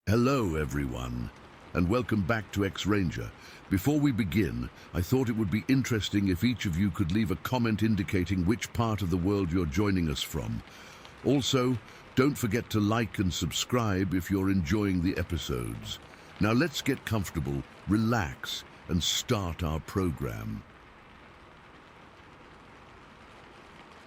Hello everyone, and welcome back to X-Ranger. Before we begin, I thought it would be interesting if each of you could leave a comment indicating which part of the world you're joining us from. Also, don't forget to like and subscribe if you're enjoying the episodes. Now let's get comfortable, relax, and start our program.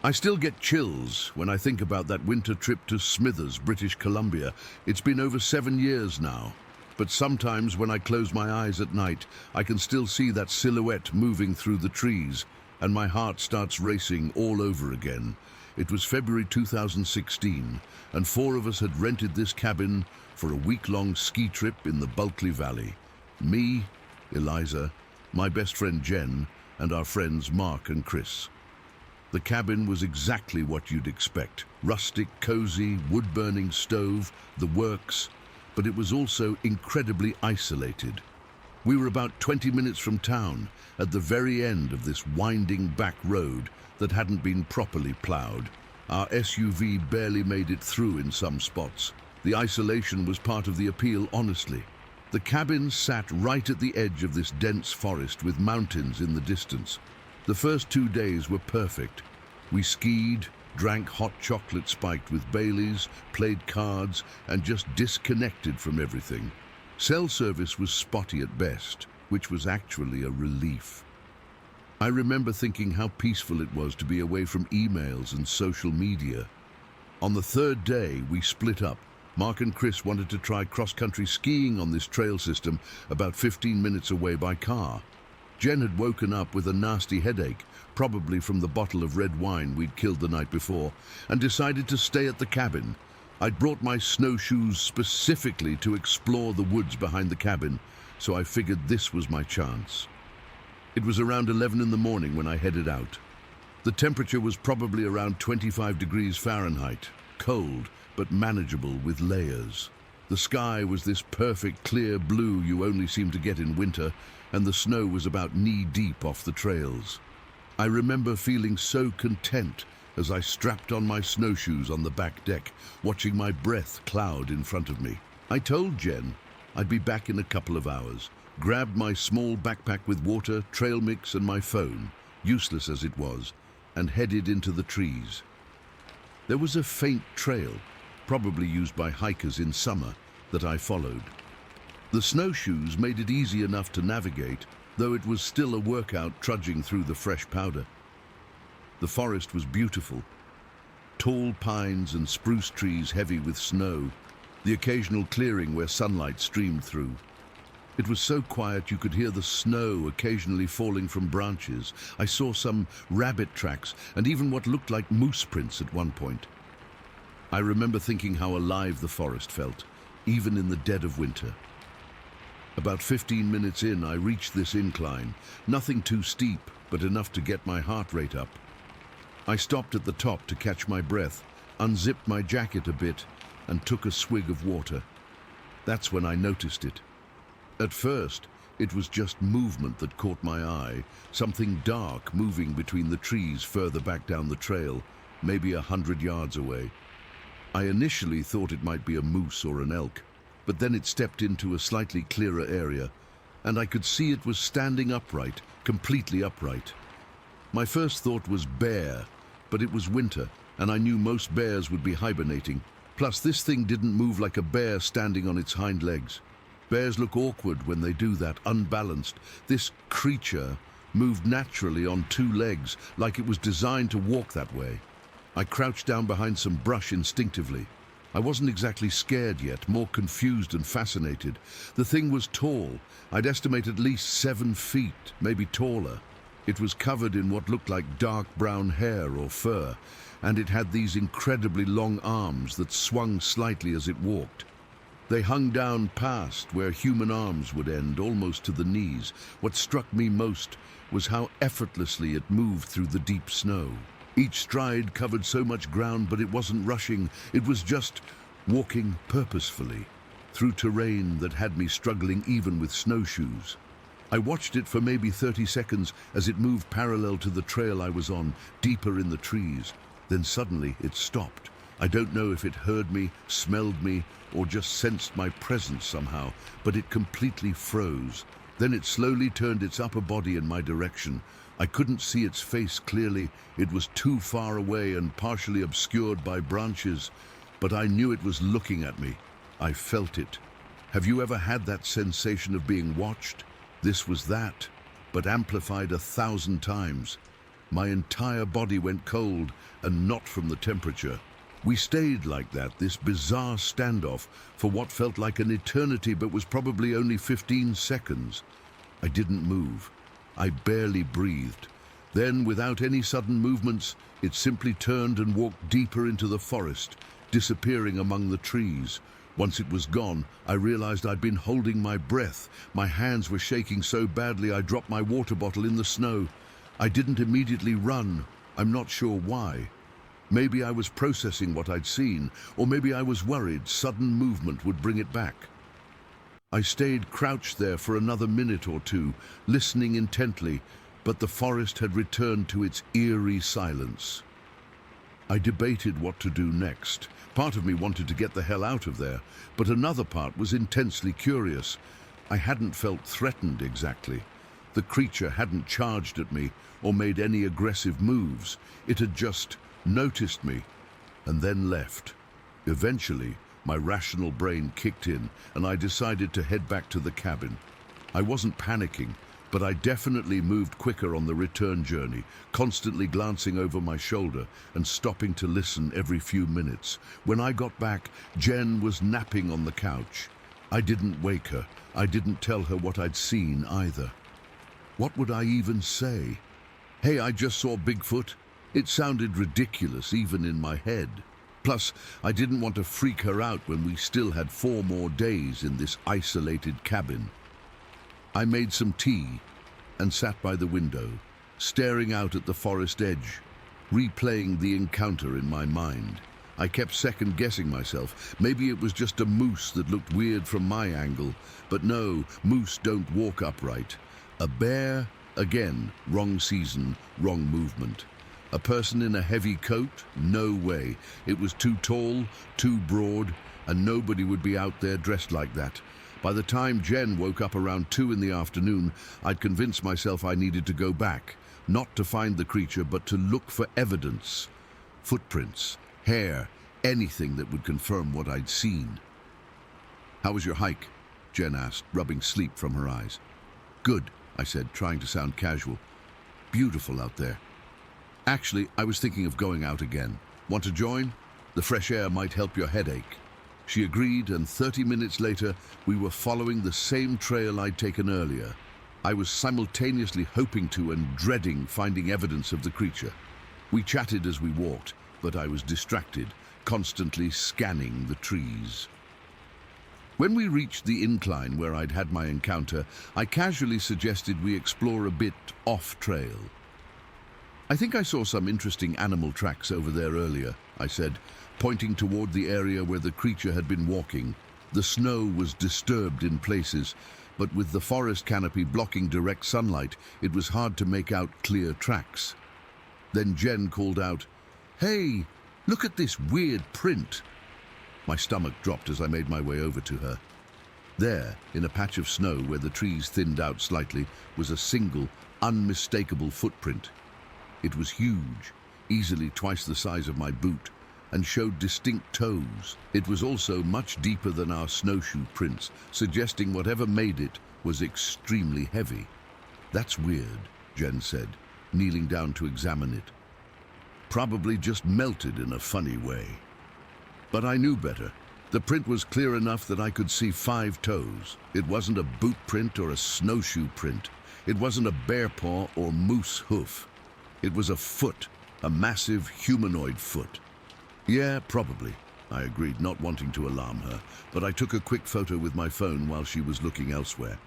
I still get chills when I think about that winter trip to Smithers, British Columbia. It's been over 7 years now, but sometimes when I close my eyes at night, I can still see that silhouette moving through the trees, and my heart starts racing all over again. It was February 2016, and 4 of us had rented this cabin for a week-long ski trip in the Bulkley Valley. Me, Eliza, my best friend Jen, and our friends Mark and Chris. The cabin was exactly what you'd expect. Rustic, cozy, wood-burning stove, the works, but it was also incredibly isolated. We were about 20 minutes from town, at the very end of this winding back road that hadn't been properly plowed. Our SUV barely made it through in some spots. The isolation was part of the appeal, honestly. The cabin sat right at the edge of this dense forest with mountains in the distance. The first 2 days were perfect. We skied, drank hot chocolate spiked with Baileys, played cards, and just disconnected from everything. Cell service was spotty at best, which was actually a relief. I remember thinking how peaceful it was to be away from emails and social media. On the 3rd day, we split up. Mark and Chris wanted to try cross-country skiing on this trail system about 15 minutes away by car. Jen had woken up with a nasty headache, probably from the bottle of red wine we'd killed the night before, and decided to stay at the cabin. I'd brought my snowshoes specifically to explore the woods behind the cabin, so I figured this was my chance. It was around 11 in the morning when I headed out. The temperature was probably around 25 degrees Fahrenheit, cold but manageable with layers. The sky was this perfect clear blue you only seem to get in winter, and the snow was about knee-deep off the trails. I remember feeling so content as I strapped on my snowshoes on the back deck, watching my breath cloud in front of me. I told Jen I'd be back in a couple of hours, grabbed my small backpack with water, trail mix, and my phone, useless as it was, and headed into the trees. There was a faint trail, probably used by hikers in summer, that I followed. The snowshoes made it easy enough to navigate, though it was still a workout trudging through the fresh powder. The forest was beautiful. Tall pines and spruce trees heavy with snow, the occasional clearing where sunlight streamed through. It was so quiet you could hear the snow occasionally falling from branches. I saw some rabbit tracks and even what looked like moose prints at one point. I remember thinking how alive the forest felt, even in the dead of winter. About 15 minutes in, I reached this incline, nothing too steep, but enough to get my heart rate up. I stopped at the top to catch my breath, unzipped my jacket a bit, and took a swig of water. That's when I noticed it. At first, it was just movement that caught my eye, something dark moving between the trees further back down the trail, maybe 100 yards away. I initially thought it might be a moose or an elk, but then it stepped into a slightly clearer area, and I could see it was standing upright, completely upright. My first thought was bear, but it was winter, and I knew most bears would be hibernating. Plus, this thing didn't move like a bear standing on its hind legs. Bears look awkward when they do that, unbalanced. This creature moved naturally on 2 legs, like it was designed to walk that way. I crouched down behind some brush instinctively. I wasn't exactly scared yet, more confused and fascinated. The thing was tall. I'd estimate at least 7 feet, maybe taller. It was covered in what looked like dark brown hair or fur, and it had these incredibly long arms that swung slightly as it walked. They hung down past where human arms would end, almost to the knees. What struck me most was how effortlessly it moved through the deep snow. Each stride covered so much ground, but it wasn't rushing. It was just walking purposefully through terrain that had me struggling even with snowshoes. I watched it for maybe 30 seconds as it moved parallel to the trail I was on, deeper in the trees. Then suddenly it stopped. I don't know if it heard me, smelled me, or just sensed my presence somehow, but it completely froze. Then it slowly turned its upper body in my direction. I couldn't see its face clearly. It was too far away and partially obscured by branches, but I knew it was looking at me. I felt it. Have you ever had that sensation of being watched? This was that, but amplified 1,000 times. My entire body went cold, and not from the temperature. We stayed like that, this bizarre standoff, for what felt like an eternity but was probably only 15 seconds. I didn't move. I barely breathed. Then, without any sudden movements, it simply turned and walked deeper into the forest, disappearing among the trees. Once it was gone, I realized I'd been holding my breath. My hands were shaking so badly I dropped my water bottle in the snow. I didn't immediately run. I'm not sure why. Maybe I was processing what I'd seen, or maybe I was worried sudden movement would bring it back. I stayed crouched there for another minute or two, listening intently, but the forest had returned to its eerie silence. I debated what to do next. Part of me wanted to get the hell out of there, but another part was intensely curious. I hadn't felt threatened exactly. The creature hadn't charged at me or made any aggressive moves. It had just noticed me and then left. Eventually, my rational brain kicked in and I decided to head back to the cabin. I wasn't panicking, but I definitely moved quicker on the return journey, constantly glancing over my shoulder and stopping to listen every few minutes. When I got back, Jen was napping on the couch. I didn't wake her. I didn't tell her what I'd seen either. What would I even say? Hey, I just saw Bigfoot. It sounded ridiculous even in my head. Plus, I didn't want to freak her out when we still had 4 more days in this isolated cabin. I made some tea and sat by the window, staring out at the forest edge, replaying the encounter in my mind. I kept second-guessing myself. Maybe it was just a moose that looked weird from my angle, but no, moose don't walk upright. A bear? Again, wrong season, wrong movement. A person in a heavy coat? No way. It was too tall, too broad, and nobody would be out there dressed like that. By the time Jen woke up around 2 in the afternoon, I'd convinced myself I needed to go back, not to find the creature, but to look for evidence. Footprints, hair, anything that would confirm what I'd seen. "How was your hike?" Jen asked, rubbing sleep from her eyes. "Good," I said, trying to sound casual. "Beautiful out there. Actually, I was thinking of going out again. Want to join? The fresh air might help your headache." She agreed, and 30 minutes later, we were following the same trail I'd taken earlier. I was simultaneously hoping to and dreading finding evidence of the creature. We chatted as we walked, but I was distracted, constantly scanning the trees. When we reached the incline where I'd had my encounter, I casually suggested we explore a bit off-trail. "I think I saw some interesting animal tracks over there earlier," I said, pointing toward the area where the creature had been walking. The snow was disturbed in places, but with the forest canopy blocking direct sunlight, it was hard to make out clear tracks. Then Jen called out, "Hey, look at this weird print." My stomach dropped as I made my way over to her. There, in a patch of snow where the trees thinned out slightly, was a single, unmistakable footprint. It was huge, easily twice the size of my boot, and showed distinct toes. It was also much deeper than our snowshoe prints, suggesting whatever made it was extremely heavy. "That's weird," Jen said, kneeling down to examine it. "Probably just melted in a funny way." But I knew better. The print was clear enough that I could see 5 toes. It wasn't a boot print or a snowshoe print. It wasn't a bear paw or moose hoof. It was a foot, a massive humanoid foot. "Yeah, probably," I agreed, not wanting to alarm her, but I took a quick photo with my phone while she was looking elsewhere.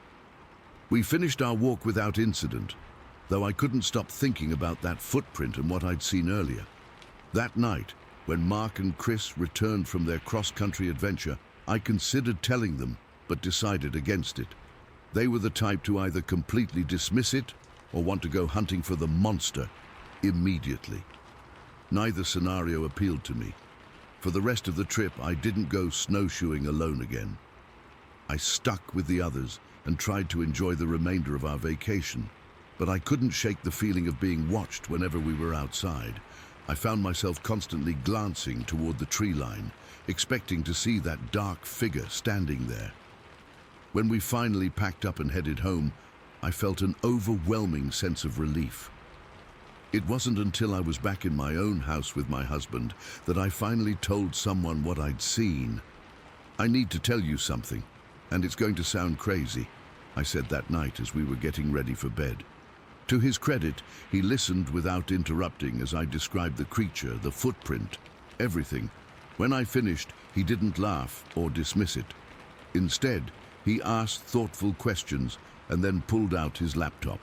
We finished our walk without incident, though I couldn't stop thinking about that footprint and what I'd seen earlier. That night, when Mark and Chris returned from their cross-country adventure, I considered telling them, but decided against it. They were the type to either completely dismiss it or want to go hunting for the monster immediately. Neither scenario appealed to me. For the rest of the trip, I didn't go snowshoeing alone again. I stuck with the others and tried to enjoy the remainder of our vacation, but I couldn't shake the feeling of being watched whenever we were outside. I found myself constantly glancing toward the tree line, expecting to see that dark figure standing there. When we finally packed up and headed home, I felt an overwhelming sense of relief. It wasn't until I was back in my own house with my husband that I finally told someone what I'd seen. "I need to tell you something, and it's going to sound crazy," I said that night as we were getting ready for bed. To his credit, he listened without interrupting as I described the creature, the footprint, everything. When I finished, he didn't laugh or dismiss it. Instead, he asked thoughtful questions and then pulled out his laptop.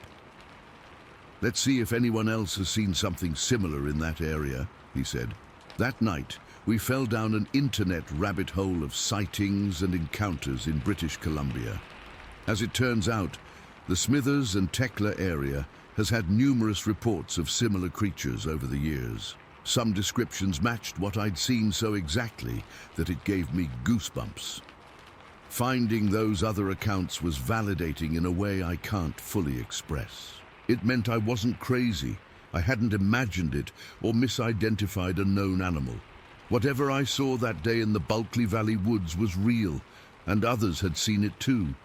"Let's see if anyone else has seen something similar in that area," he said. That night, we fell down an internet rabbit hole of sightings and encounters in British Columbia. As it turns out, the Smithers and Tekla area has had numerous reports of similar creatures over the years. Some descriptions matched what I'd seen so exactly that it gave me goosebumps. Finding those other accounts was validating in a way I can't fully express. It meant I wasn't crazy, I hadn't imagined it or misidentified a known animal. Whatever I saw that day in the Bulkley Valley woods was real, and others had seen it too.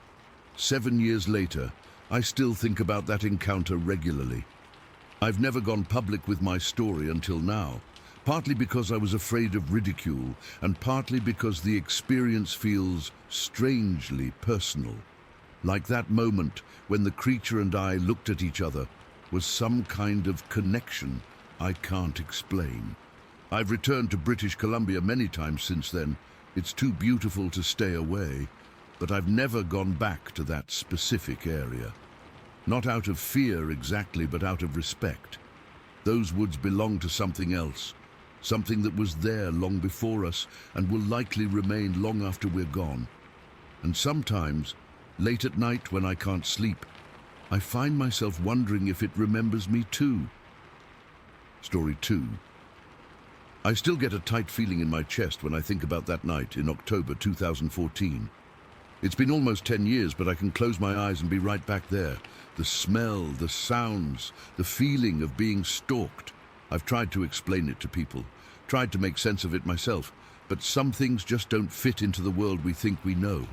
7 years later, I still think about that encounter regularly. I've never gone public with my story until now, partly because I was afraid of ridicule, and partly because the experience feels strangely personal. Like that moment when the creature and I looked at each other was some kind of connection I can't explain. I've returned to British Columbia many times since then. It's too beautiful to stay away, but I've never gone back to that specific area. Not out of fear exactly, but out of respect. Those woods belong to something else, something that was there long before us and will likely remain long after we're gone. And sometimes, late at night when I can't sleep, I find myself wondering if it remembers me too. Story 2. I still get a tight feeling in my chest when I think about that night in October 2014. It's been almost 10 years, but I can close my eyes and be right back there. The smell, the sounds, the feeling of being stalked. I've tried to explain it to people, tried to make sense of it myself, but some things just don't fit into the world we think we know.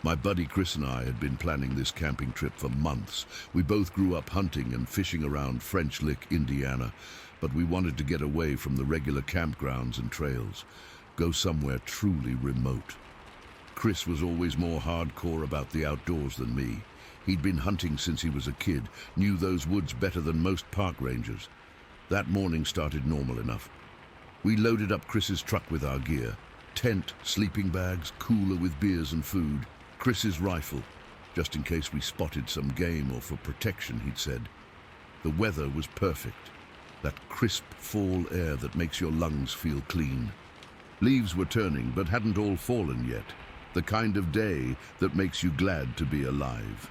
My buddy Chris and I had been planning this camping trip for months. We both grew up hunting and fishing around French Lick, Indiana, but we wanted to get away from the regular campgrounds and trails, go somewhere truly remote. Chris was always more hardcore about the outdoors than me. He'd been hunting since he was a kid, knew those woods better than most park rangers. That morning started normal enough. We loaded up Chris's truck with our gear. Tent, sleeping bags, cooler with beers and food. Chris's rifle, just in case we spotted some game or for protection, he'd said. The weather was perfect. That crisp fall air that makes your lungs feel clean. Leaves were turning, but hadn't all fallen yet. The kind of day that makes you glad to be alive.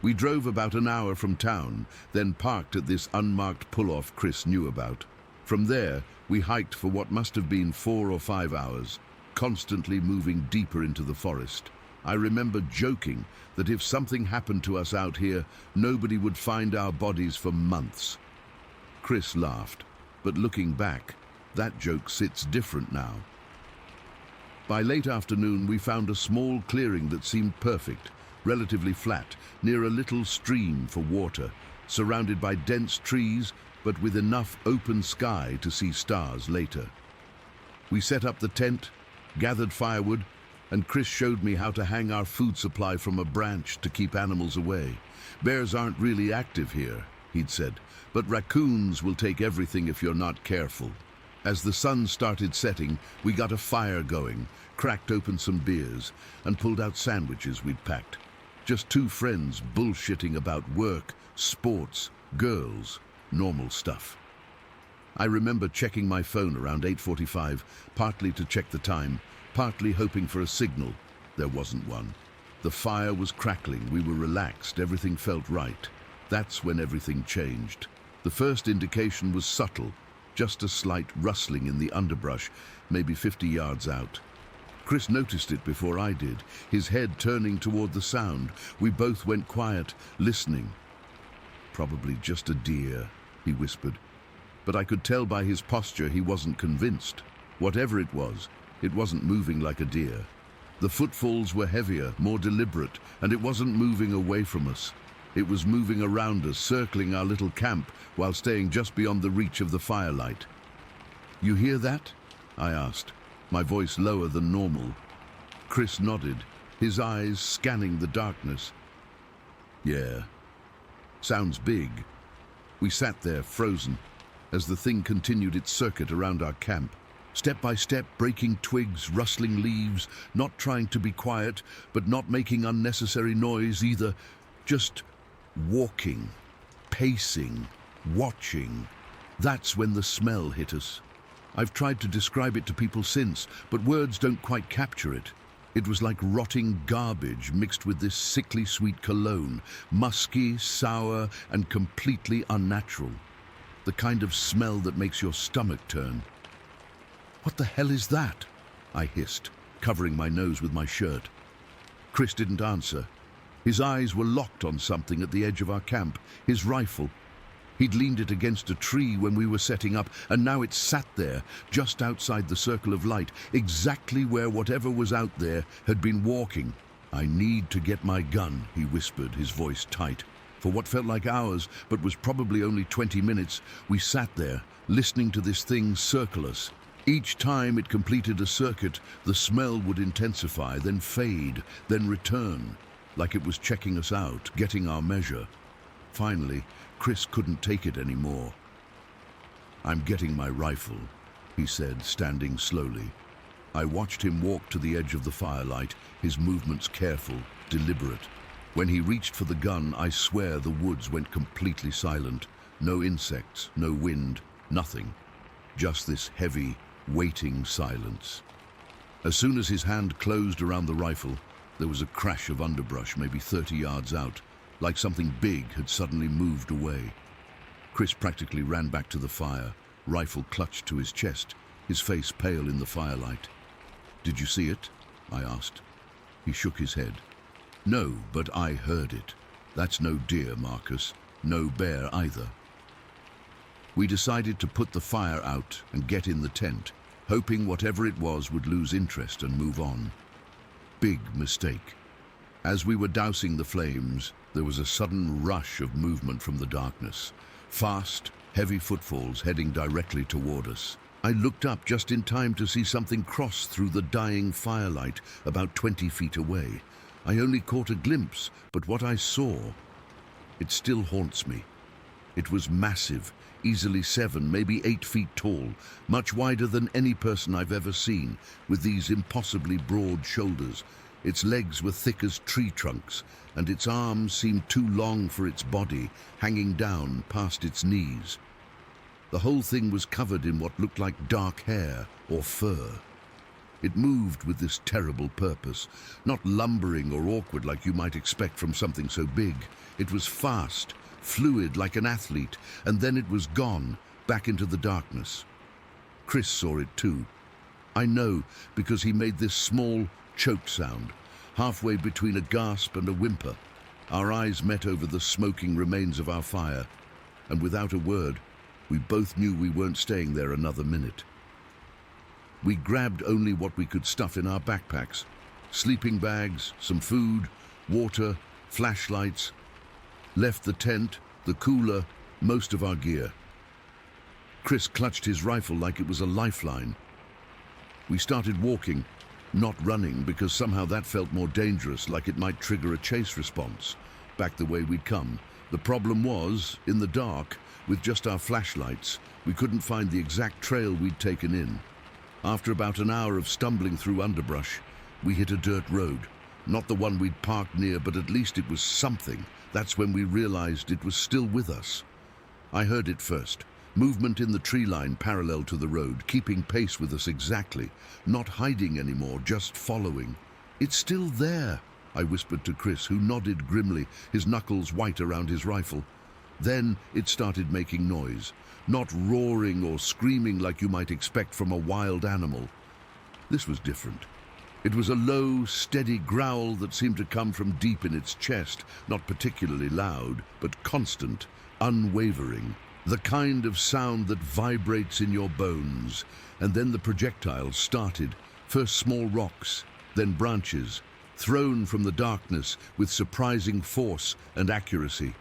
We drove about an hour from town, then parked at this unmarked pull-off Chris knew about. From there, we hiked for what must have been 4 or 5 hours, constantly moving deeper into the forest. I remember joking that if something happened to us out here, nobody would find our bodies for months. Chris laughed, but looking back, that joke sits different now. By late afternoon, we found a small clearing that seemed perfect, relatively flat, near a little stream for water, surrounded by dense trees, but with enough open sky to see stars later. We set up the tent, gathered firewood, and Chris showed me how to hang our food supply from a branch to keep animals away. Bears aren't really active here, he'd said, but raccoons will take everything if you're not careful. As the sun started setting, we got a fire going, cracked open some beers, and pulled out sandwiches we'd packed. Just two friends bullshitting about work, sports, girls, normal stuff. I remember checking my phone around 8:45, partly to check the time, partly hoping for a signal. There wasn't one. The fire was crackling, we were relaxed, everything felt right. That's when everything changed. The first indication was subtle. just a slight rustling in the underbrush, maybe 50 yards out. Chris noticed it before I did, his head turning toward the sound. We both went quiet, listening. "Probably just a deer," he whispered. But I could tell by his posture he wasn't convinced. Whatever it wasn't moving like a deer. The footfalls were heavier, more deliberate, and it wasn't moving away from us. It was moving around us, circling our little camp, while staying just beyond the reach of the firelight. "You hear that?" I asked, my voice lower than normal. Chris nodded, his eyes scanning the darkness. "Yeah. Sounds big." We sat there, frozen, as the thing continued its circuit around our camp. Step by step, breaking twigs, rustling leaves, not trying to be quiet, but not making unnecessary noise either. Just walking, pacing, watching. That's when the smell hit us. I've tried to describe it to people since, but words don't quite capture it. It was like rotting garbage mixed with this sickly sweet cologne, musky, sour, and completely unnatural. The kind of smell that makes your stomach turn. "What the hell is that?" I hissed, covering my nose with my shirt. Chris didn't answer. His eyes were locked on something at the edge of our camp, his rifle. He'd leaned it against a tree when we were setting up, and now it sat there, just outside the circle of light, exactly where whatever was out there had been walking. "I need to get my gun," he whispered, his voice tight. For what felt like hours, but was probably only 20 minutes, we sat there, listening to this thing circle us. Each time it completed a circuit, the smell would intensify, then fade, then return, like it was checking us out, getting our measure. Finally, Chris couldn't take it anymore. "I'm getting my rifle," he said, standing slowly. I watched him walk to the edge of the firelight, his movements careful, deliberate. When he reached for the gun, I swear the woods went completely silent. No insects, no wind, nothing. Just this heavy, waiting silence. As soon as his hand closed around the rifle, there was a crash of underbrush maybe 30 yards out, like something big had suddenly moved away. Chris practically ran back to the fire, rifle clutched to his chest, his face pale in the firelight. "Did you see it?" I asked. He shook his head. "No, but I heard it. That's no deer, Marcus. No bear either." We decided to put the fire out and get in the tent, hoping whatever it was would lose interest and move on. Big mistake. As we were dousing the flames, there was a sudden rush of movement from the darkness. Fast, heavy footfalls heading directly toward us. I looked up just in time to see something cross through the dying firelight about 20 feet away. I only caught a glimpse, but what I saw, it still haunts me. It was massive, easily 7, maybe 8 feet tall, much wider than any person I've ever seen, with these impossibly broad shoulders. Its legs were thick as tree trunks, and its arms seemed too long for its body, hanging down past its knees. The whole thing was covered in what looked like dark hair or fur. It moved with this terrible purpose, not lumbering or awkward like you might expect from something so big. It was fast, fluid like an athlete, and then it was gone, back into the darkness. Chris saw it too. I know because he made this small, choked sound, halfway between a gasp and a whimper. Our eyes met over the smoking remains of our fire, and without a word, we both knew we weren't staying there another minute. We grabbed only what we could stuff in our backpacks: sleeping bags, some food, water, flashlights. Left the tent, the cooler, most of our gear. Chris clutched his rifle like it was a lifeline. We started walking, not running, because somehow that felt more dangerous, like it might trigger a chase response, back the way we'd come. The problem was, in the dark, with just our flashlights, we couldn't find the exact trail we'd taken in. After about an hour of stumbling through underbrush, we hit a dirt road. Not the one we'd parked near, but at least it was something. That's when we realized it was still with us. I heard it first. Movement in the tree line parallel to the road, keeping pace with us exactly. Not hiding anymore, just following. "It's still there," I whispered to Chris, who nodded grimly, his knuckles white around his rifle. Then it started making noise, not roaring or screaming like you might expect from a wild animal. This was different. It was a low, steady growl that seemed to come from deep in its chest, not particularly loud, but constant, unwavering. The kind of sound that vibrates in your bones. And then the projectiles started, first small rocks, then branches, thrown from the darkness with surprising force and accuracy.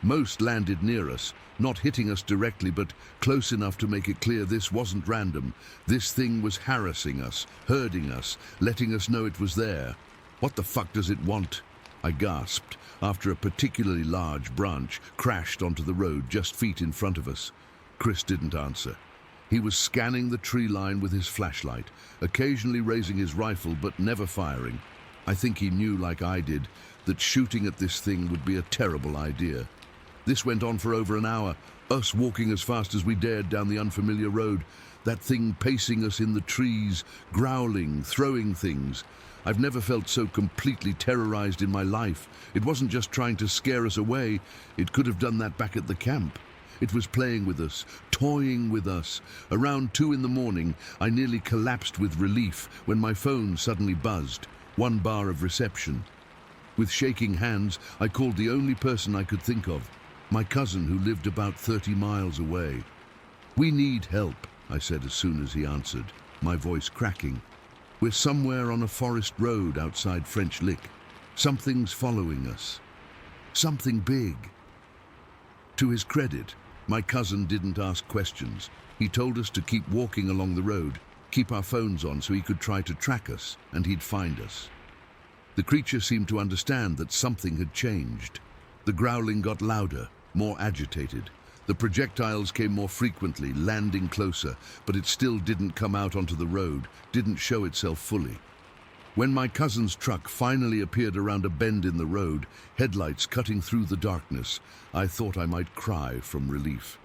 Most landed near us, not hitting us directly, but close enough to make it clear this wasn't random. This thing was harassing us, herding us, letting us know it was there. What the fuck does it want? I gasped after a particularly large branch crashed onto the road just feet in front of us. Chris didn't answer. He was scanning the tree line with his flashlight, occasionally raising his rifle but never firing. I think he knew, like I did, that shooting at this thing would be a terrible idea. This went on for over an hour, us walking as fast as we dared down the unfamiliar road, that thing pacing us in the trees, growling, throwing things. I've never felt so completely terrorized in my life. It wasn't just trying to scare us away. It could have done that back at the camp. It was playing with us, toying with us. Around 2 in the morning, I nearly collapsed with relief when my phone suddenly buzzed. 1 bar of reception. With shaking hands, I called the only person I could think of, my cousin who lived about 30 miles away. "We need help," I said as soon as he answered, my voice cracking. "We're somewhere on a forest road outside French Lick. Something's following us. Something big." To his credit, my cousin didn't ask questions. He told us to keep walking along the road, keep our phones on so he could try to track us, and he'd find us. The creature seemed to understand that something had changed. The growling got louder, more agitated. The projectiles came more frequently, landing closer, but it still didn't come out onto the road, didn't show itself fully. When my cousin's truck finally appeared around a bend in the road, headlights cutting through the darkness, I thought I might cry from relief.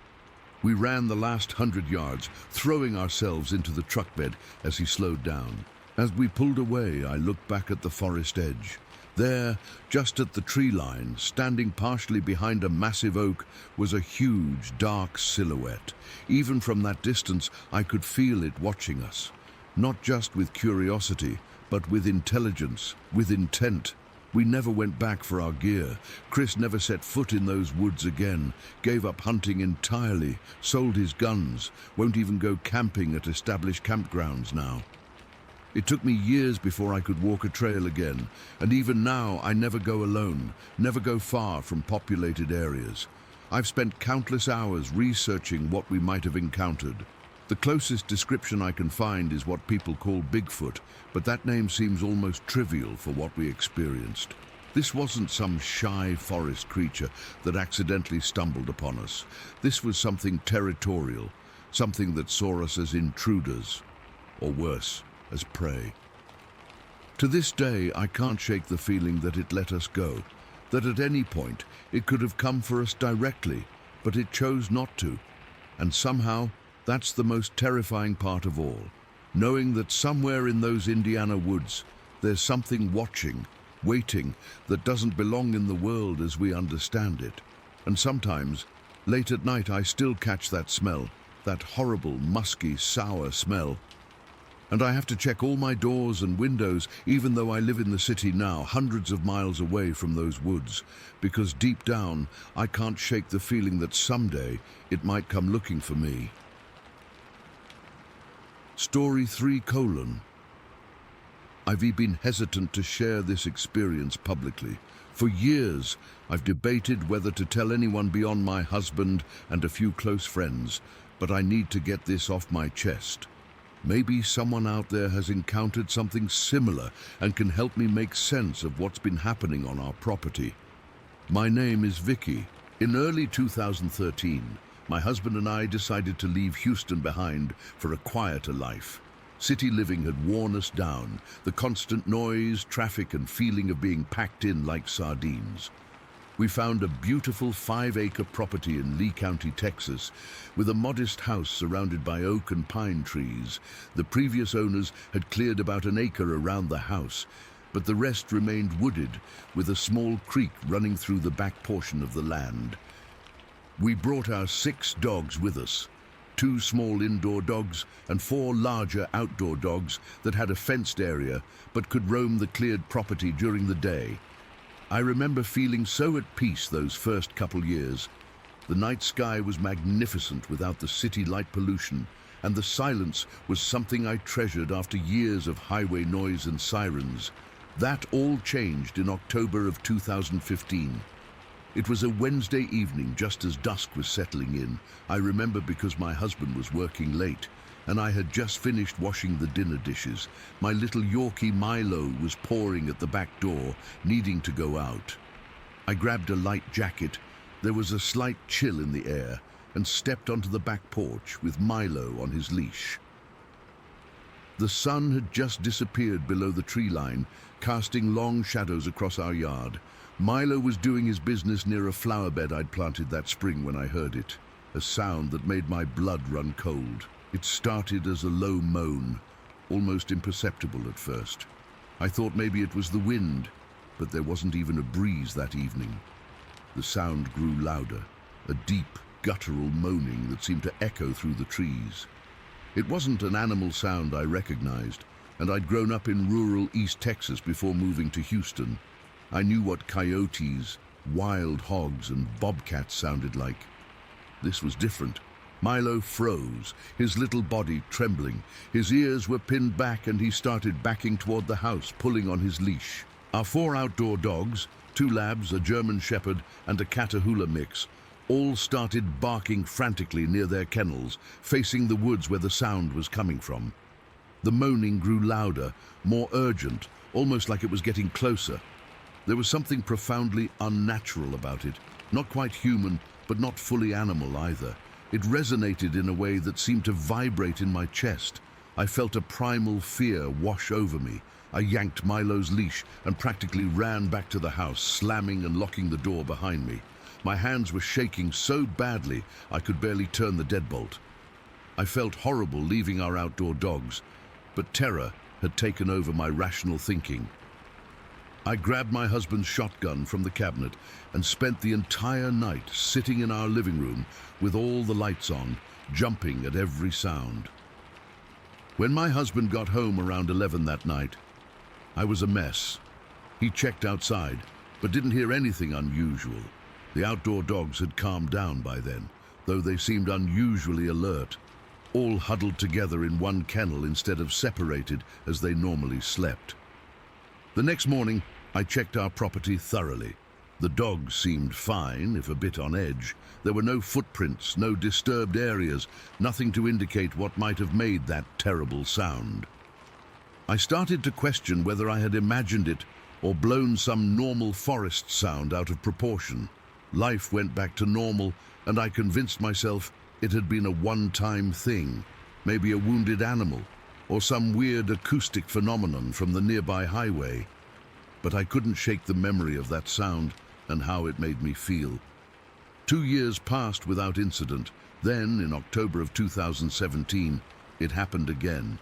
We ran the last 100 yards, throwing ourselves into the truck bed as he slowed down. As we pulled away, I looked back at the forest edge. There, just at the tree line, standing partially behind a massive oak, was a huge, dark silhouette. Even from that distance, I could feel it watching us. Not just with curiosity, but with intelligence, with intent. We never went back for our gear. Chris never set foot in those woods again, gave up hunting entirely, sold his guns, won't even go camping at established campgrounds now. It took me years before I could walk a trail again, and even now I never go alone, never go far from populated areas. I've spent countless hours researching what we might have encountered. The closest description I can find is what people call Bigfoot, but that name seems almost trivial for what we experienced. This wasn't some shy forest creature that accidentally stumbled upon us. This was something territorial, something that saw us as intruders, or worse, as prey. To this day, I can't shake the feeling that it let us go, that at any point it could have come for us directly, but it chose not to. And somehow, that's the most terrifying part of all, knowing that somewhere in those Indiana woods, there's something watching, waiting, that doesn't belong in the world as we understand it. And sometimes, late at night, I still catch that smell, that horrible, musky, sour smell. And I have to check all my doors and windows, even though I live in the city now, hundreds of miles away from those woods, because deep down, I can't shake the feeling that someday it might come looking for me. Story 3: I've been hesitant to share this experience publicly. For years, I've debated whether to tell anyone beyond my husband and a few close friends, but I need to get this off my chest. Maybe someone out there has encountered something similar and can help me make sense of what's been happening on our property. My name is Vicky. In early 2013, my husband and I decided to leave Houston behind for a quieter life. City living had worn us down, the constant noise, traffic, and feeling of being packed in like sardines. We found a beautiful 5-acre property in Lee County, Texas, with a modest house surrounded by oak and pine trees. The previous owners had cleared about an acre around the house, but the rest remained wooded, with a small creek running through the back portion of the land. We brought our 6 dogs with us, 2 small indoor dogs and 4 larger outdoor dogs that had a fenced area but could roam the cleared property during the day. I remember feeling so at peace those first couple years. The night sky was magnificent without the city light pollution, and the silence was something I treasured after years of highway noise and sirens. That all changed in October of 2015. It was a Wednesday evening just as dusk was settling in. I remember because my husband was working late and I had just finished washing the dinner dishes. My little Yorkie Milo was pawing at the back door, needing to go out. I grabbed a light jacket. There was a slight chill in the air and stepped onto the back porch with Milo on his leash. The sun had just disappeared below the tree line, casting long shadows across our yard. Milo was doing his business near a flower bed I'd planted that spring when I heard it, a sound that made my blood run cold. It started as a low moan, almost imperceptible at first. I thought maybe it was the wind, but there wasn't even a breeze that evening. The sound grew louder, a deep, guttural moaning that seemed to echo through the trees. It wasn't an animal sound I recognized, and I'd grown up in rural East Texas before moving to Houston. I knew what coyotes, wild hogs, and bobcats sounded like. This was different. Milo froze, his little body trembling. His ears were pinned back and he started backing toward the house, pulling on his leash. Our 4 outdoor dogs, 2 labs, a German shepherd, and a Catahoula mix, all started barking frantically near their kennels, facing the woods where the sound was coming from. The moaning grew louder, more urgent, almost like it was getting closer. There was something profoundly unnatural about it, not quite human, but not fully animal either. It resonated in a way that seemed to vibrate in my chest. I felt a primal fear wash over me. I yanked Milo's leash and practically ran back to the house, slamming and locking the door behind me. My hands were shaking so badly I could barely turn the deadbolt. I felt horrible leaving our outdoor dogs, but terror had taken over my rational thinking. I grabbed my husband's shotgun from the cabinet and spent the entire night sitting in our living room with all the lights on, jumping at every sound. When my husband got home around 11 that night, I was a mess. He checked outside, but didn't hear anything unusual. The outdoor dogs had calmed down by then, though they seemed unusually alert, all huddled together in one kennel instead of separated as they normally slept. The next morning, I checked our property thoroughly. The dogs seemed fine, if a bit on edge. There were no footprints, no disturbed areas, nothing to indicate what might have made that terrible sound. I started to question whether I had imagined it or blown some normal forest sound out of proportion. Life went back to normal, and I convinced myself it had been a one-time thing, maybe a wounded animal, or some weird acoustic phenomenon from the nearby highway. But I couldn't shake the memory of that sound and how it made me feel. 2 years passed without incident. Then, in October of 2017, it happened again.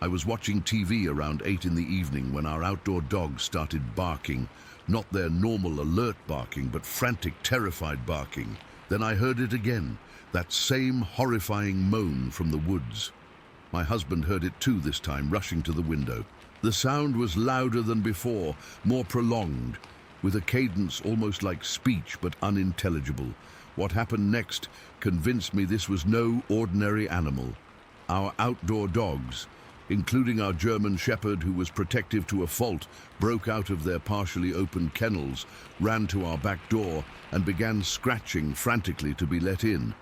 I was watching TV around 8 in the evening when our outdoor dogs started barking, not their normal alert barking, but frantic, terrified barking. Then I heard it again, that same horrifying moan from the woods. My husband heard it too this time, rushing to the window. The sound was louder than before, more prolonged, with a cadence almost like speech but unintelligible. What happened next convinced me this was no ordinary animal. Our outdoor dogs, including our German shepherd, who was protective to a fault, broke out of their partially open kennels, ran to our back door, and began scratching frantically to be let in.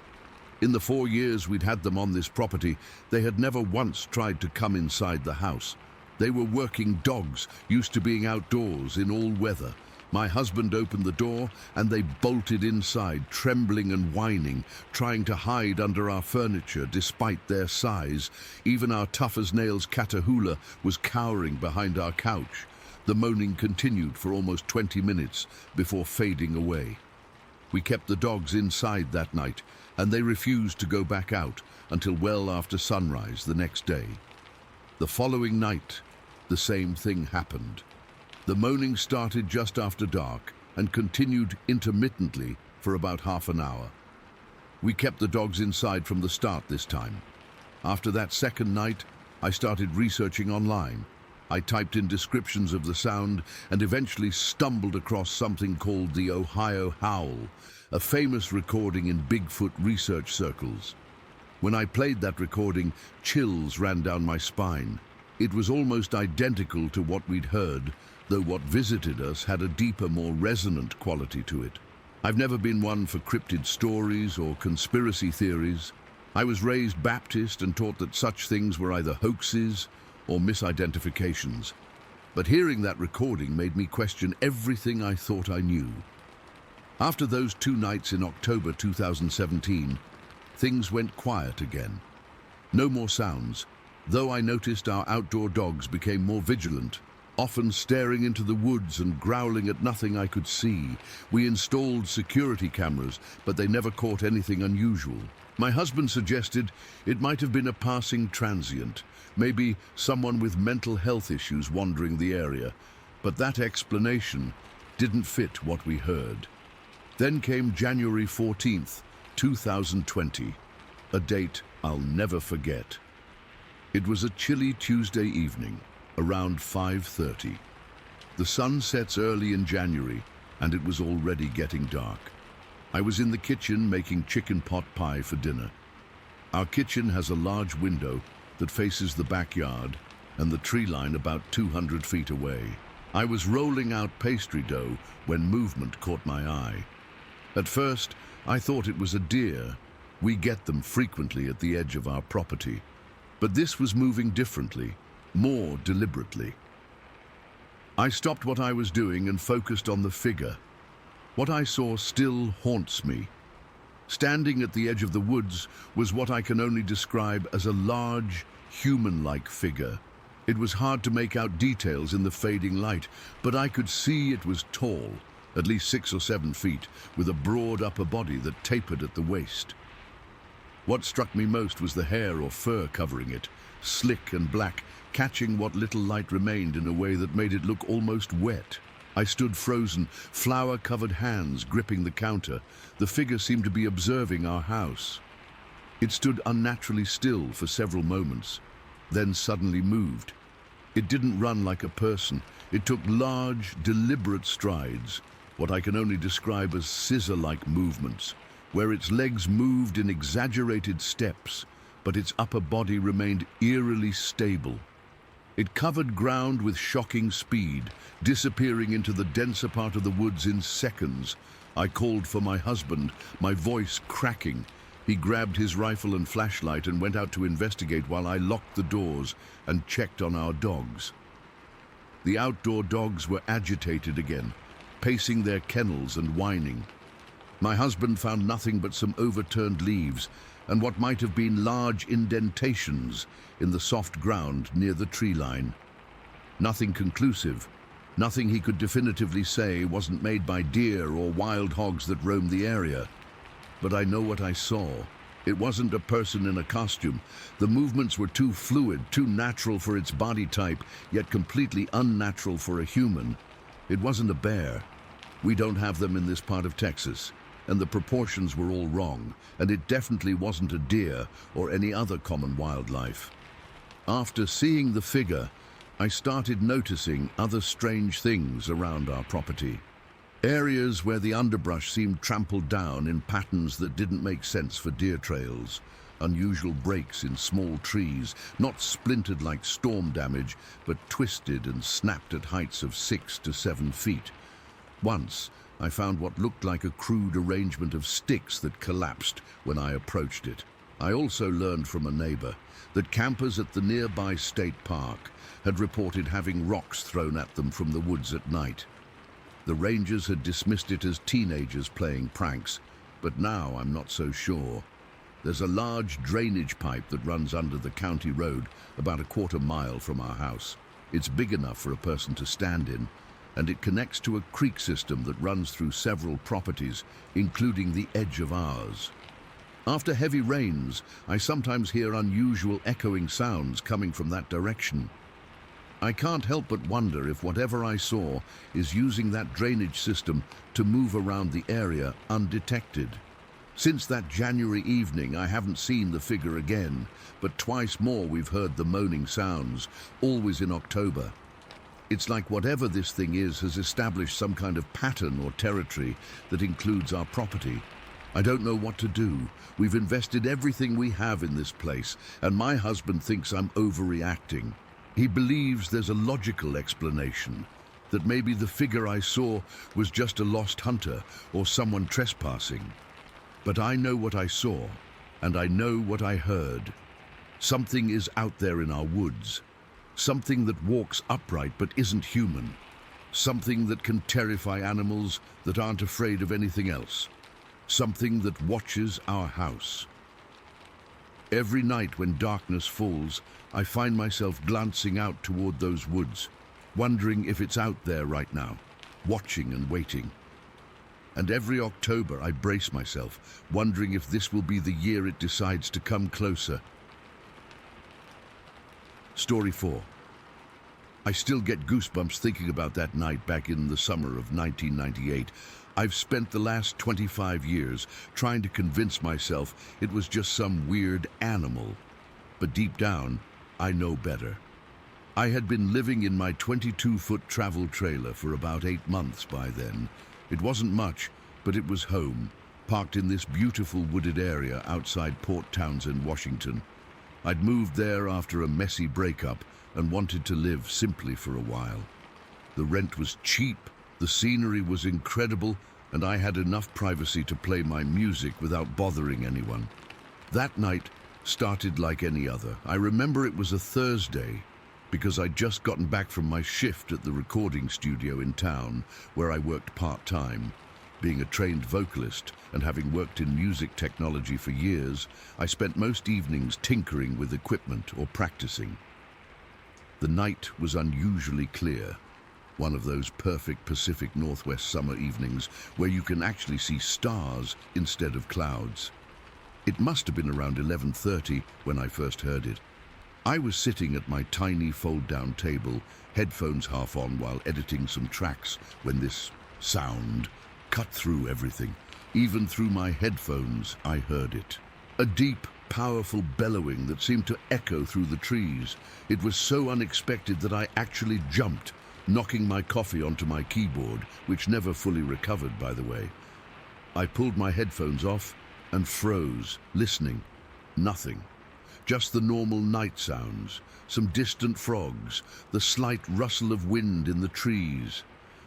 In the 4 years we'd had them on this property, they had never once tried to come inside the house. They were working dogs, used to being outdoors in all weather. My husband opened the door and they bolted inside, trembling and whining, trying to hide under our furniture despite their size. Even our tough-as-nails Catahoula was cowering behind our couch. The moaning continued for almost 20 minutes before fading away. We kept the dogs inside that night, and they refused to go back out until well after sunrise the next day. The following night, the same thing happened. The moaning started just after dark and continued intermittently for about half an hour. We kept the dogs inside from the start this time. After that second night, I started researching online. I typed in descriptions of the sound and eventually stumbled across something called the Ohio Howl, a famous recording in Bigfoot research circles. When I played that recording, chills ran down my spine. It was almost identical to what we'd heard, though what visited us had a deeper, more resonant quality to it. I've never been one for cryptid stories or conspiracy theories. I was raised Baptist and taught that such things were either hoaxes or misidentifications. But hearing that recording made me question everything I thought I knew. After those 2 nights in October 2017, things went quiet again. No more sounds, though I noticed our outdoor dogs became more vigilant, often staring into the woods and growling at nothing I could see. We installed security cameras, but they never caught anything unusual. My husband suggested it might have been a passing transient, maybe someone with mental health issues wandering the area, but that explanation didn't fit what we heard. Then came January 14th, 2020, a date I'll never forget. It was a chilly Tuesday evening, around 5:30. The sun sets early in January, and it was already getting dark. I was in the kitchen making chicken pot pie for dinner. Our kitchen has a large window that faces the backyard and the tree line about 200 feet away. I was rolling out pastry dough when movement caught my eye. At first, I thought it was a deer. We get them frequently at the edge of our property. But this was moving differently, more deliberately. I stopped what I was doing and focused on the figure. What I saw still haunts me. Standing at the edge of the woods was what I can only describe as a large, human-like figure. It was hard to make out details in the fading light, but I could see it was tall, at least 6 or 7 feet, with a broad upper body that tapered at the waist. What struck me most was the hair or fur covering it, slick and black, catching what little light remained in a way that made it look almost wet. I stood frozen, flour-covered hands gripping the counter. The figure seemed to be observing our house. It stood unnaturally still for several moments, then suddenly moved. It didn't run like a person. It took large, deliberate strides, what I can only describe as scissor-like movements, where its legs moved in exaggerated steps, but its upper body remained eerily stable. It covered ground with shocking speed, disappearing into the denser part of the woods in seconds. I called for my husband, my voice cracking. He grabbed his rifle and flashlight and went out to investigate while I locked the doors and checked on our dogs. The outdoor dogs were agitated again, pacing their kennels and whining. My husband found nothing but some overturned leaves and what might have been large indentations in the soft ground near the tree line. Nothing conclusive, nothing he could definitively say wasn't made by deer or wild hogs that roamed the area. But I know what I saw. It wasn't a person in a costume. The movements were too fluid, too natural for its body type, yet completely unnatural for a human. It wasn't a bear. We don't have them in this part of Texas, and the proportions were all wrong, and it definitely wasn't a deer or any other common wildlife. After seeing the figure, I started noticing other strange things around our property. Areas where the underbrush seemed trampled down in patterns that didn't make sense for deer trails. Unusual breaks in small trees, not splintered like storm damage, but twisted and snapped at heights of 6 to 7 feet. Once, I found what looked like a crude arrangement of sticks that collapsed when I approached it. I also learned from a neighbor that campers at the nearby state park had reported having rocks thrown at them from the woods at night. The rangers had dismissed it as teenagers playing pranks, but now I'm not so sure. There's a large drainage pipe that runs under the county road about a quarter mile from our house. It's big enough for a person to stand in, and it connects to a creek system that runs through several properties, including the edge of ours. After heavy rains, I sometimes hear unusual echoing sounds coming from that direction. I can't help but wonder if whatever I saw is using that drainage system to move around the area undetected. Since that January evening, I haven't seen the figure again, but twice more we've heard the moaning sounds, always in October. It's like whatever this thing is has established some kind of pattern or territory that includes our property. I don't know what to do. We've invested everything we have in this place, and my husband thinks I'm overreacting. He believes there's a logical explanation, that maybe the figure I saw was just a lost hunter or someone trespassing. But I know what I saw, and I know what I heard. Something is out there in our woods. Something that walks upright but isn't human. Something that can terrify animals that aren't afraid of anything else. Something that watches our house. Every night when darkness falls, I find myself glancing out toward those woods, wondering if it's out there right now, watching and waiting. And every October I brace myself, wondering if this will be the year it decides to come closer. Story 4. I still get goosebumps thinking about that night back in the summer of 1998. I've spent the last 25 years trying to convince myself it was just some weird animal. But deep down, I know better. I had been living in my 22-foot travel trailer for about 8 months by then. It wasn't much, but it was home, parked in this beautiful wooded area outside Port Townsend, Washington. I'd moved there after a messy breakup and wanted to live simply for a while. The rent was cheap, the scenery was incredible, and I had enough privacy to play my music without bothering anyone. That night started like any other. I remember it was a Thursday, because I'd just gotten back from my shift at the recording studio in town, where I worked part-time. Being a trained vocalist and having worked in music technology for years, I spent most evenings tinkering with equipment or practicing. The night was unusually clear, one of those perfect Pacific Northwest summer evenings where you can actually see stars instead of clouds. It must have been around 11:30 when I first heard it. I was sitting at my tiny fold-down table, headphones half on while editing some tracks, when this sound cut through everything. Even through my headphones, I heard it. A deep, powerful bellowing that seemed to echo through the trees. It was so unexpected that I actually jumped, knocking my coffee onto my keyboard, which never fully recovered, by the way. I pulled my headphones off and froze, listening. Nothing. Just the normal night sounds, some distant frogs, the slight rustle of wind in the trees.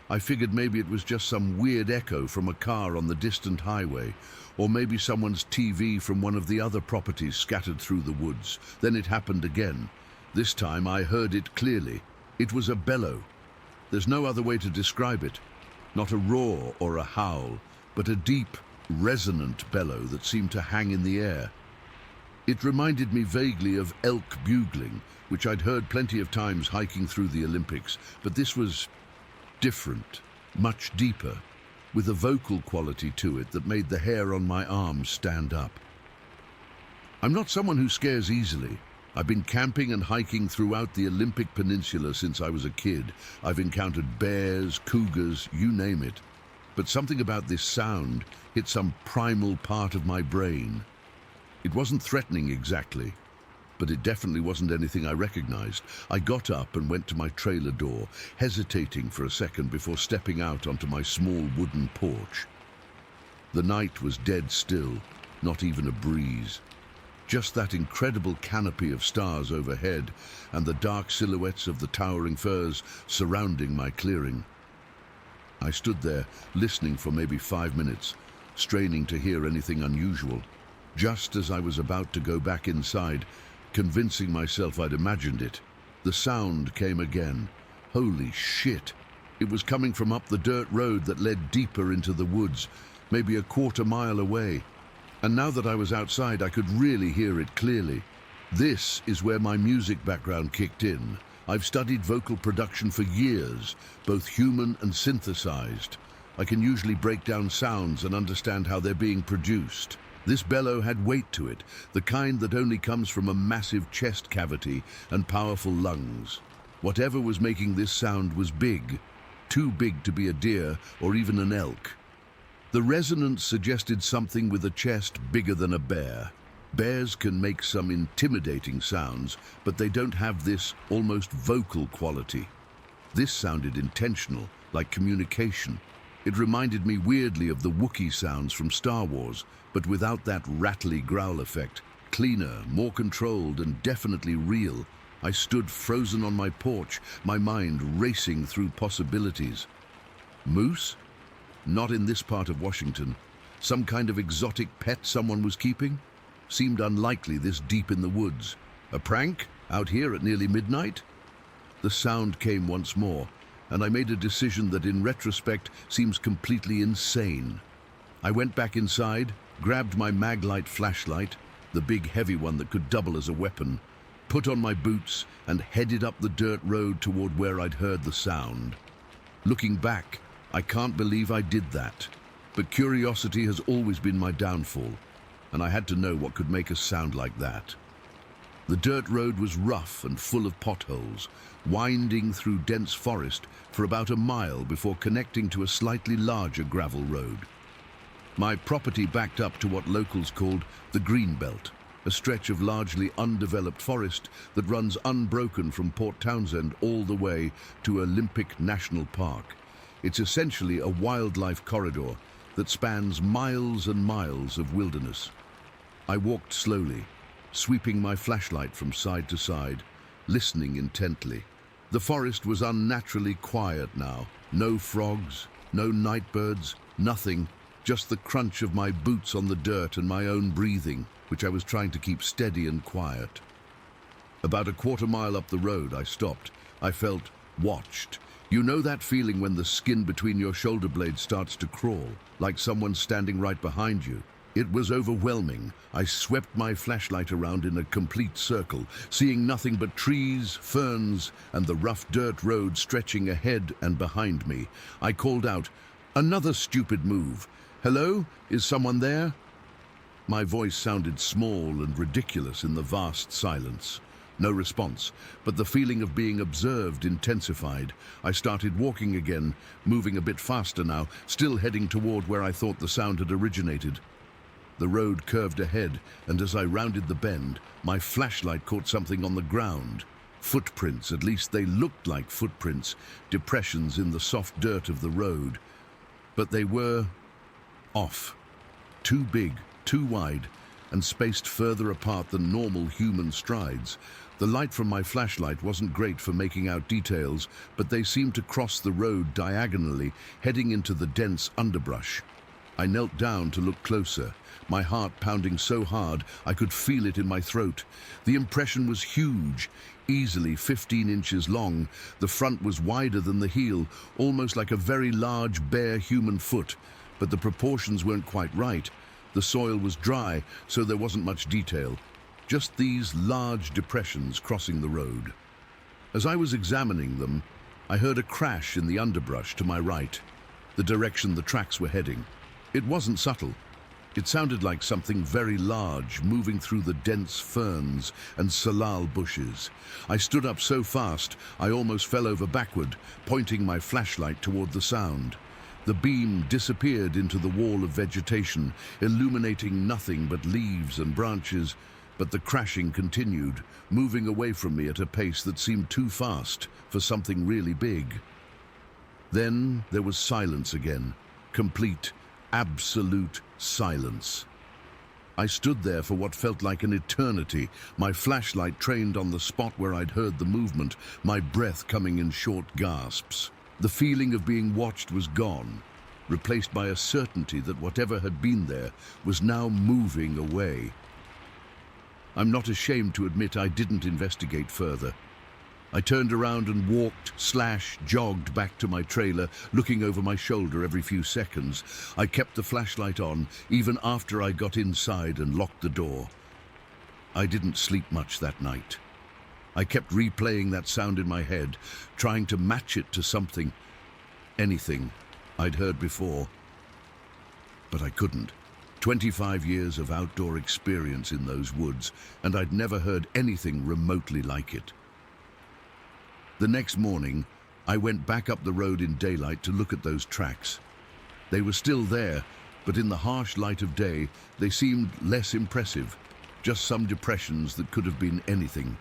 I figured maybe it was just some weird echo from a car on the distant highway, or maybe someone's TV from one of the other properties scattered through the woods. Then it happened again. This time I heard it clearly. It was a bellow. There's no other way to describe it. Not a roar or a howl, but a deep, resonant bellow that seemed to hang in the air. It reminded me vaguely of elk bugling, which I'd heard plenty of times hiking through the Olympics, but this was different, much deeper, with a vocal quality to it that made the hair on my arms stand up. I'm not someone who scares easily. I've been camping and hiking throughout the Olympic Peninsula since I was a kid. I've encountered bears, cougars, you name it. But something about this sound hit some primal part of my brain. It wasn't threatening exactly, but it definitely wasn't anything I recognized. I got up and went to my trailer door, hesitating for a second before stepping out onto my small wooden porch. The night was dead still, not even a breeze. Just that incredible canopy of stars overhead and the dark silhouettes of the towering firs surrounding my clearing. I stood there, listening for maybe 5 minutes, straining to hear anything unusual. Just as I was about to go back inside, convincing myself I'd imagined it, the sound came again. Holy shit! It was coming from up the dirt road that led deeper into the woods, maybe a quarter mile away. And now that I was outside, I could really hear it clearly. This is where my music background kicked in. I've studied vocal production for years, both human and synthesized. I can usually break down sounds and understand how they're being produced. This bellow had weight to it, the kind that only comes from a massive chest cavity and powerful lungs. Whatever was making this sound was big, too big to be a deer or even an elk. The resonance suggested something with a chest bigger than a bear. Bears can make some intimidating sounds, but they don't have this almost vocal quality. This sounded intentional, like communication. It reminded me weirdly of the Wookiee sounds from Star Wars, but without that rattly growl effect. Cleaner, more controlled, and definitely real. I stood frozen on my porch, my mind racing through possibilities. Moose? Not in this part of Washington. Some kind of exotic pet someone was keeping? Seemed unlikely this deep in the woods. A prank? Out here at nearly midnight? The sound came once more, and I made a decision that in retrospect seems completely insane. I went back inside, grabbed my Maglite flashlight, the big heavy one that could double as a weapon, put on my boots and headed up the dirt road toward where I'd heard the sound. Looking back, I can't believe I did that, but curiosity has always been my downfall, and I had to know what could make a sound like that. The dirt road was rough and full of potholes, winding through dense forest for about a mile before connecting to a slightly larger gravel road. My property backed up to what locals called the Greenbelt, a stretch of largely undeveloped forest that runs unbroken from Port Townsend all the way to Olympic National Park. It's essentially a wildlife corridor that spans miles and miles of wilderness. I walked slowly, sweeping my flashlight from side to side, listening intently. The forest was unnaturally quiet now. No frogs, no nightbirds, nothing, just the crunch of my boots on the dirt and my own breathing, which I was trying to keep steady and quiet. About a quarter-mile up the road, I stopped. I felt watched. You know that feeling when the skin between your shoulder blades starts to crawl, like someone's standing right behind you? It was overwhelming. I swept my flashlight around in a complete circle, seeing nothing but trees, ferns, and the rough dirt road stretching ahead and behind me. I called out, "Another stupid move. Hello? Is someone there?" My voice sounded small and ridiculous in the vast silence. No response, but the feeling of being observed intensified. I started walking again, moving a bit faster now, still heading toward where I thought the sound had originated. The road curved ahead, and as I rounded the bend, my flashlight caught something on the ground. Footprints, at least they looked like footprints, depressions in the soft dirt of the road. But they were off. Too big, too wide, and spaced further apart than normal human strides. The light from my flashlight wasn't great for making out details, but they seemed to cross the road diagonally, heading into the dense underbrush. I knelt down to look closer, my heart pounding so hard I could feel it in my throat. The impression was huge, easily 15 inches long. The front was wider than the heel, almost like a very large bare human foot, but the proportions weren't quite right. The soil was dry, so there wasn't much detail. Just these large depressions crossing the road. As I was examining them, I heard a crash in the underbrush to my right, the direction the tracks were heading. It wasn't subtle. It sounded like something very large moving through the dense ferns and salal bushes. I stood up so fast I almost fell over backward, pointing my flashlight toward the sound. The beam disappeared into the wall of vegetation, illuminating nothing but leaves and branches, but the crashing continued, moving away from me at a pace that seemed too fast for something really big. Then there was silence again, complete, absolute silence. I stood there for what felt like an eternity, my flashlight trained on the spot where I'd heard the movement, my breath coming in short gasps. The feeling of being watched was gone, replaced by a certainty that whatever had been there was now moving away. I'm not ashamed to admit I didn't investigate further. I turned around and walked/jogged back to my trailer, looking over my shoulder every few seconds. I kept the flashlight on, even after I got inside and locked the door. I didn't sleep much that night. I kept replaying that sound in my head, trying to match it to something, anything I'd heard before. But I couldn't. 25 years of outdoor experience in those woods, and I'd never heard anything remotely like it. The next morning, I went back up the road in daylight to look at those tracks. They were still there, but in the harsh light of day, they seemed less impressive, just some depressions that could have been anything.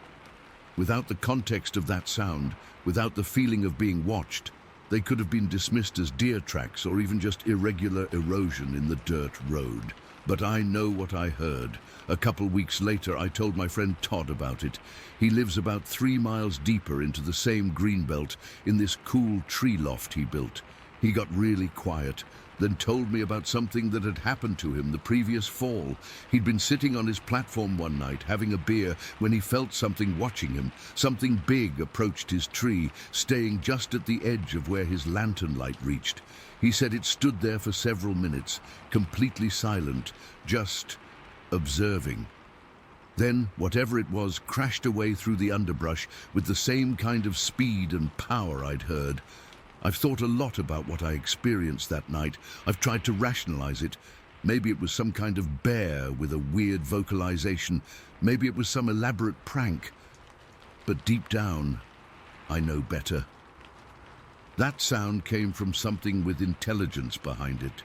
Without the context of that sound, without the feeling of being watched, they could have been dismissed as deer tracks or even just irregular erosion in the dirt road. But I know what I heard. A couple weeks later, I told my friend Todd about it. He lives about 3 miles deeper into the same greenbelt in this cool tree loft he built. He got really quiet, then told me about something that had happened to him the previous fall. He'd been sitting on his platform one night having a beer when he felt something watching him. Something big approached his tree, staying just at the edge of where his lantern light reached. He said it stood there for several minutes, completely silent, just observing. Then, whatever it was, crashed away through the underbrush with the same kind of speed and power I'd heard. I've thought a lot about what I experienced that night. I've tried to rationalize it. Maybe it was some kind of bear with a weird vocalization. Maybe it was some elaborate prank. But deep down, I know better. That sound came from something with intelligence behind it.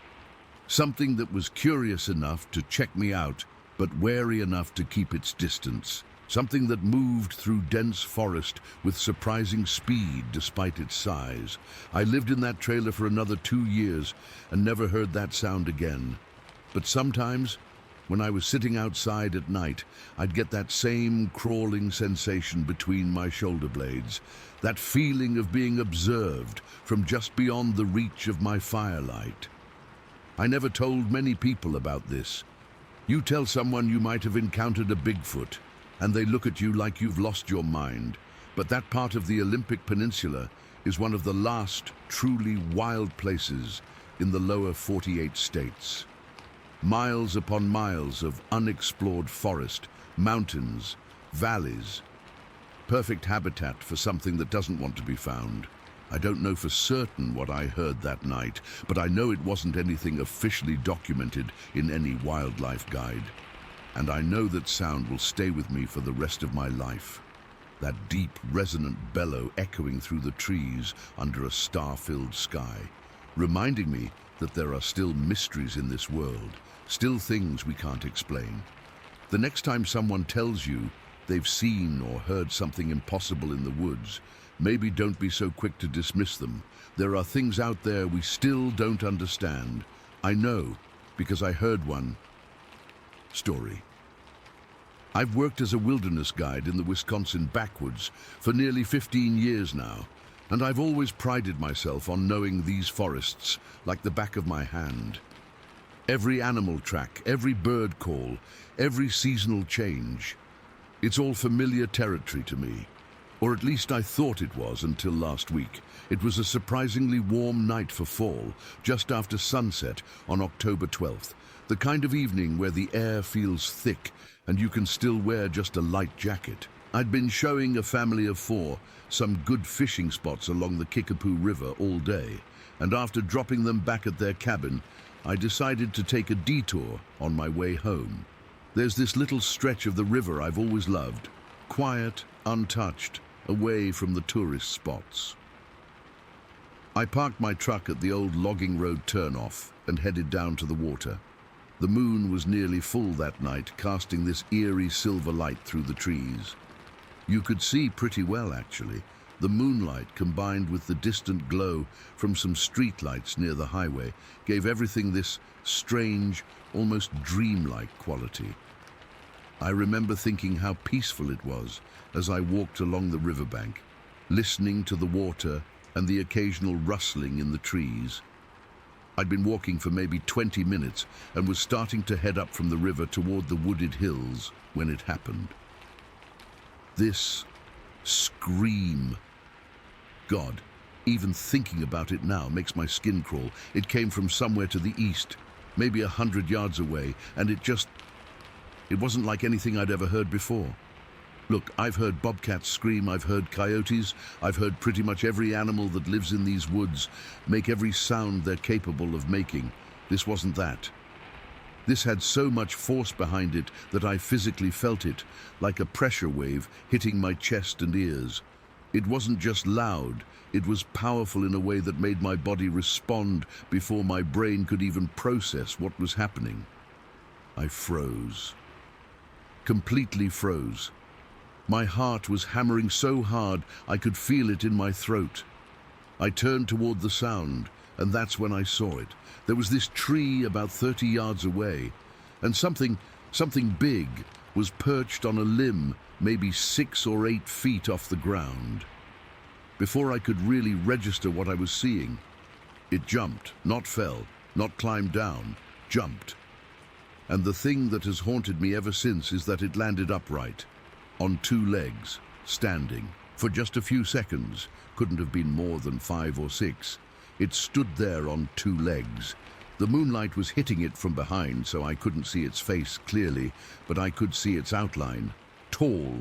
Something that was curious enough to check me out, but wary enough to keep its distance. Something that moved through dense forest with surprising speed despite its size. I lived in that trailer for another 2 years and never heard that sound again. But sometimes, when I was sitting outside at night, I'd get that same crawling sensation between my shoulder blades, that feeling of being observed from just beyond the reach of my firelight. I never told many people about this. You tell someone you might have encountered a Bigfoot, and they look at you like you've lost your mind. But that part of the Olympic Peninsula is one of the last truly wild places in the lower 48 states. Miles upon miles of unexplored forest, mountains, valleys. Perfect habitat for something that doesn't want to be found. I don't know for certain what I heard that night, but I know it wasn't anything officially documented in any wildlife guide. And I know that sound will stay with me for the rest of my life. That deep, resonant bellow echoing through the trees under a star-filled sky, reminding me that there are still mysteries in this world, still things we can't explain. The next time someone tells you they've seen or heard something impossible in the woods, maybe don't be so quick to dismiss them. There are things out there we still don't understand. I know, because I heard one story. I've worked as a wilderness guide in the Wisconsin backwoods for nearly 15 years now, and I've always prided myself on knowing these forests like the back of my hand. Every animal track, every bird call, every seasonal change, it's all familiar territory to me. Or at least I thought it was until last week. It was a surprisingly warm night for fall, just after sunset on October 12th. The kind of evening where the air feels thick and you can still wear just a light jacket. I'd been showing a family of 4 some good fishing spots along the Kickapoo River all day, and after dropping them back at their cabin, I decided to take a detour on my way home. There's this little stretch of the river I've always loved, quiet, untouched, away from the tourist spots. I parked my truck at the old logging road turnoff and headed down to the water. The moon was nearly full that night, casting this eerie silver light through the trees. You could see pretty well, actually. The moonlight, combined with the distant glow from some streetlights near the highway, gave everything this strange, almost dreamlike quality. I remember thinking how peaceful it was as I walked along the riverbank, listening to the water and the occasional rustling in the trees. I'd been walking for maybe 20 minutes and was starting to head up from the river toward the wooded hills when it happened. This scream. God, even thinking about it now makes my skin crawl. It came from somewhere to the east, maybe 100 yards away, and it wasn't like anything I'd ever heard before. Look, I've heard bobcats scream, I've heard coyotes, I've heard pretty much every animal that lives in these woods make every sound they're capable of making. This wasn't that. This had so much force behind it that I physically felt it, like a pressure wave hitting my chest and ears. It wasn't just loud, it was powerful in a way that made my body respond before my brain could even process what was happening. I froze. Completely froze. My heart was hammering so hard I could feel it in my throat. I turned toward the sound, and that's when I saw it. There was this tree about 30 yards away, and something big was perched on a limb, maybe 6 or 8 feet off the ground. Before I could really register what I was seeing, it jumped, not fell, not climbed down, jumped. And the thing that has haunted me ever since is that it landed upright, on 2 legs, standing. For just a few seconds, couldn't have been more than 5 or 6, it stood there on 2 legs. The moonlight was hitting it from behind, so I couldn't see its face clearly, but I could see its outline. Tall,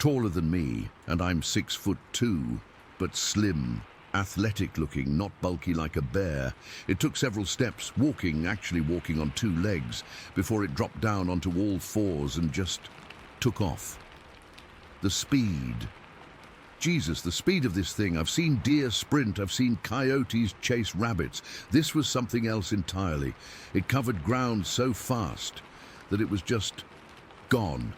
taller than me, and I'm 6'2", but slim, athletic looking, not bulky like a bear. It took several steps, actually walking on 2 legs, before it dropped down onto all 4s and just took off. The speed. Jesus, the speed of this thing. I've seen deer sprint, I've seen coyotes chase rabbits. This was something else entirely. It covered ground so fast that it was just gone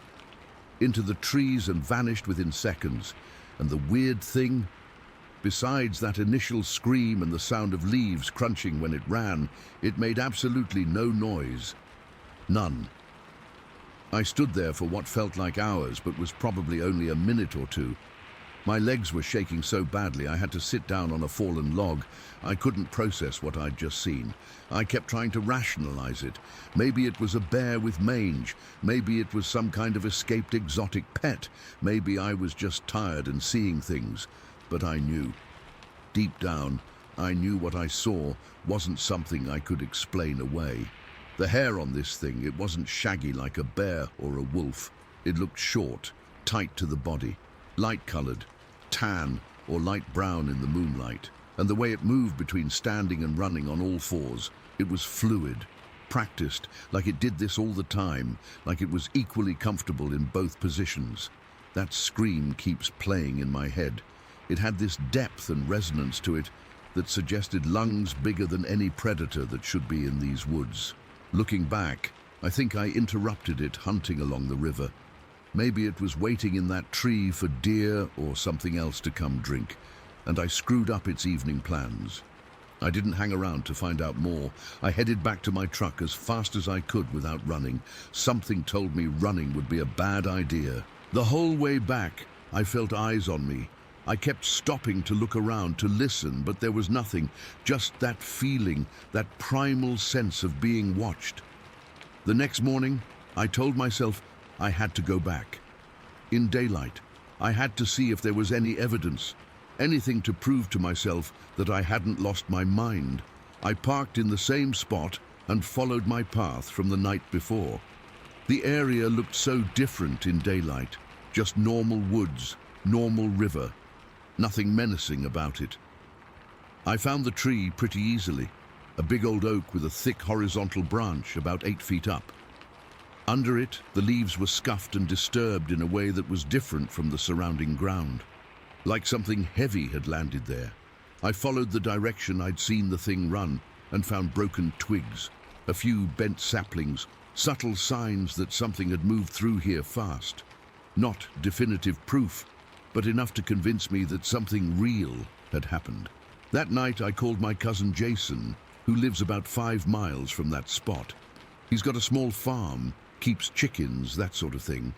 into the trees and vanished within seconds. And the weird thing, besides that initial scream and the sound of leaves crunching when it ran, it made absolutely no noise. None. I stood there for what felt like hours, but was probably only a minute or 2. My legs were shaking so badly I had to sit down on a fallen log. I couldn't process what I'd just seen. I kept trying to rationalize it. Maybe it was a bear with mange. Maybe it was some kind of escaped exotic pet. Maybe I was just tired and seeing things. But I knew. Deep down, I knew what I saw wasn't something I could explain away. The hair on this thing, it wasn't shaggy like a bear or a wolf. It looked short, tight to the body, light-colored, tan or light brown in the moonlight, and the way it moved between standing and running on all 4s, it was fluid, practiced, like it did this all the time, like it was equally comfortable in both positions. That scream keeps playing in my head. It had this depth and resonance to it that suggested lungs bigger than any predator that should be in these woods. Looking back, I think I interrupted it hunting along the river. Maybe it was waiting in that tree for deer or something else to come drink, and I screwed up its evening plans. I didn't hang around to find out more. I headed back to my truck as fast as I could without running. Something told me running would be a bad idea. The whole way back, I felt eyes on me. I kept stopping to look around, to listen, but there was nothing. Just that feeling, that primal sense of being watched. The next morning, I told myself I had to go back. In daylight, I had to see if there was any evidence, anything to prove to myself that I hadn't lost my mind. I parked in the same spot and followed my path from the night before. The area looked so different in daylight, just normal woods, normal river, nothing menacing about it. I found the tree pretty easily, a big old oak with a thick horizontal branch about 8 feet up. Under it, the leaves were scuffed and disturbed in a way that was different from the surrounding ground, like something heavy had landed there. I followed the direction I'd seen the thing run and found broken twigs, a few bent saplings, subtle signs that something had moved through here fast. Not definitive proof, but enough to convince me that something real had happened. That night I called my cousin Jason, who lives about 5 miles from that spot. He's got a small farm, keeps chickens, that sort of thing.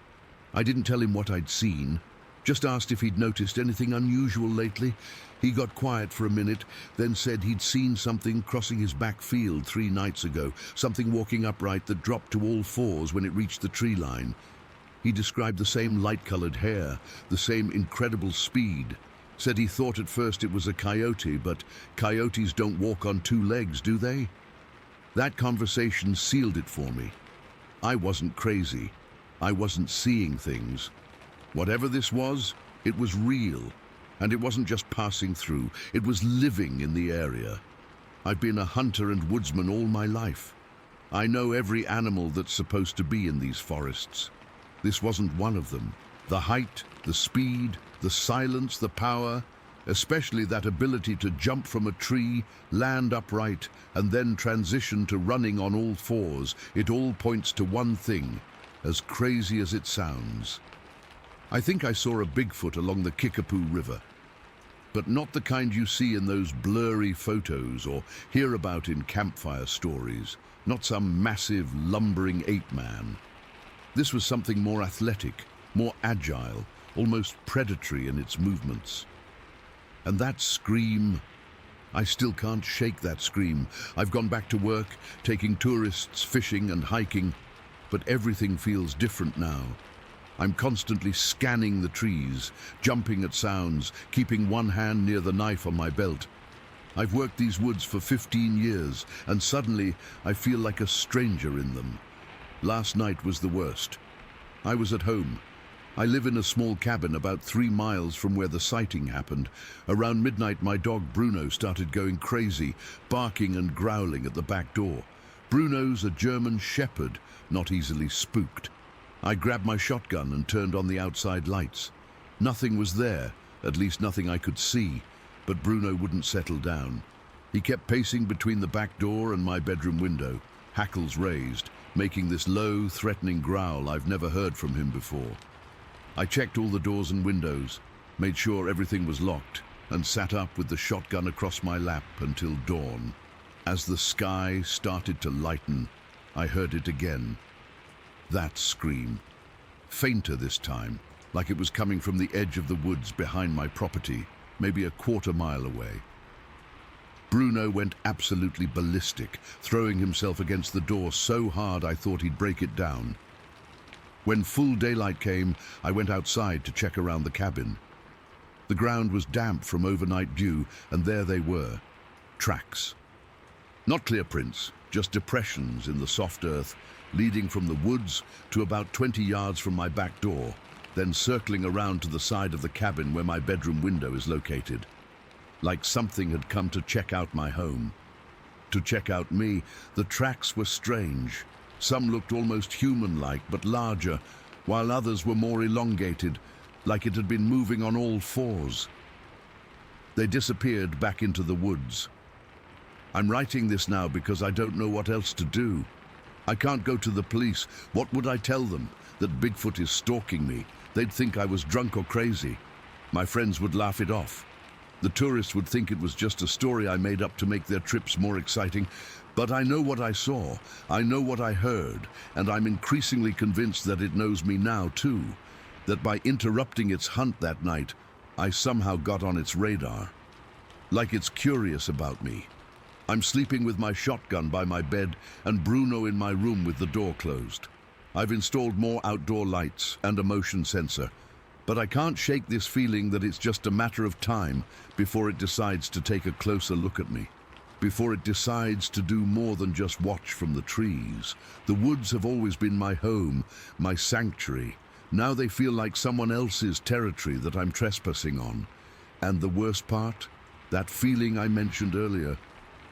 I didn't tell him what I'd seen, just asked if he'd noticed anything unusual lately. He got quiet for a minute, then said he'd seen something crossing his back field 3 nights ago, something walking upright that dropped to all 4s when it reached the tree line. He described the same light-colored hair, the same incredible speed. Said he thought at first it was a coyote, but coyotes don't walk on 2 legs, do they? That conversation sealed it for me. I wasn't crazy. I wasn't seeing things. Whatever this was, it was real. And it wasn't just passing through. It was living in the area. I've been a hunter and woodsman all my life. I know every animal that's supposed to be in these forests. This wasn't one of them. The height, the speed, the silence, the power, especially that ability to jump from a tree, land upright, and then transition to running on all fours, it all points to one thing, as crazy as it sounds. I think I saw a Bigfoot along the Kickapoo River, but not the kind you see in those blurry photos or hear about in campfire stories, not some massive, lumbering ape-man. This was something more athletic, more agile, almost predatory in its movements. And that scream, I still can't shake that scream. I've gone back to work, taking tourists fishing and hiking, but everything feels different now. I'm constantly scanning the trees, jumping at sounds, keeping one hand near the knife on my belt. I've worked these woods for 15 years, and suddenly I feel like a stranger in them. Last night was the worst. I was at home. I live in a small cabin about 3 miles from where the sighting happened. Around midnight, my dog Bruno started going crazy, barking and growling at the back door. Bruno's a German shepherd, not easily spooked. I grabbed my shotgun and turned on the outside lights. Nothing was there, at least nothing I could see, but Bruno wouldn't settle down. He kept pacing between the back door and my bedroom window, hackles raised, making this low, threatening growl I've never heard from him before. I checked all the doors and windows, made sure everything was locked, and sat up with the shotgun across my lap until dawn. As the sky started to lighten, I heard it again. That scream. Fainter this time, like it was coming from the edge of the woods behind my property, maybe a quarter mile away. Bruno went absolutely ballistic, throwing himself against the door so hard I thought he'd break it down. When full daylight came, I went outside to check around the cabin. The ground was damp from overnight dew, and there they were, tracks. Not clear prints, just depressions in the soft earth, leading from the woods to about 20 yards from my back door, then circling around to the side of the cabin where my bedroom window is located. Like something had come to check out my home. To check out me, the tracks were strange. Some looked almost human-like, but larger, while others were more elongated, like it had been moving on all fours. They disappeared back into the woods. I'm writing this now because I don't know what else to do. I can't go to the police. What would I tell them? That Bigfoot is stalking me. They'd think I was drunk or crazy. My friends would laugh it off. The tourists would think it was just a story I made up to make their trips more exciting. But I know what I saw, I know what I heard, and I'm increasingly convinced that it knows me now too. That by interrupting its hunt that night, I somehow got on its radar. Like it's curious about me. I'm sleeping with my shotgun by my bed and Bruno in my room with the door closed. I've installed more outdoor lights and a motion sensor, but I can't shake this feeling that it's just a matter of time before it decides to take a closer look at me. Before it decides to do more than just watch from the trees. The woods have always been my home, my sanctuary. Now they feel like someone else's territory that I'm trespassing on. And the worst part? That feeling I mentioned earlier,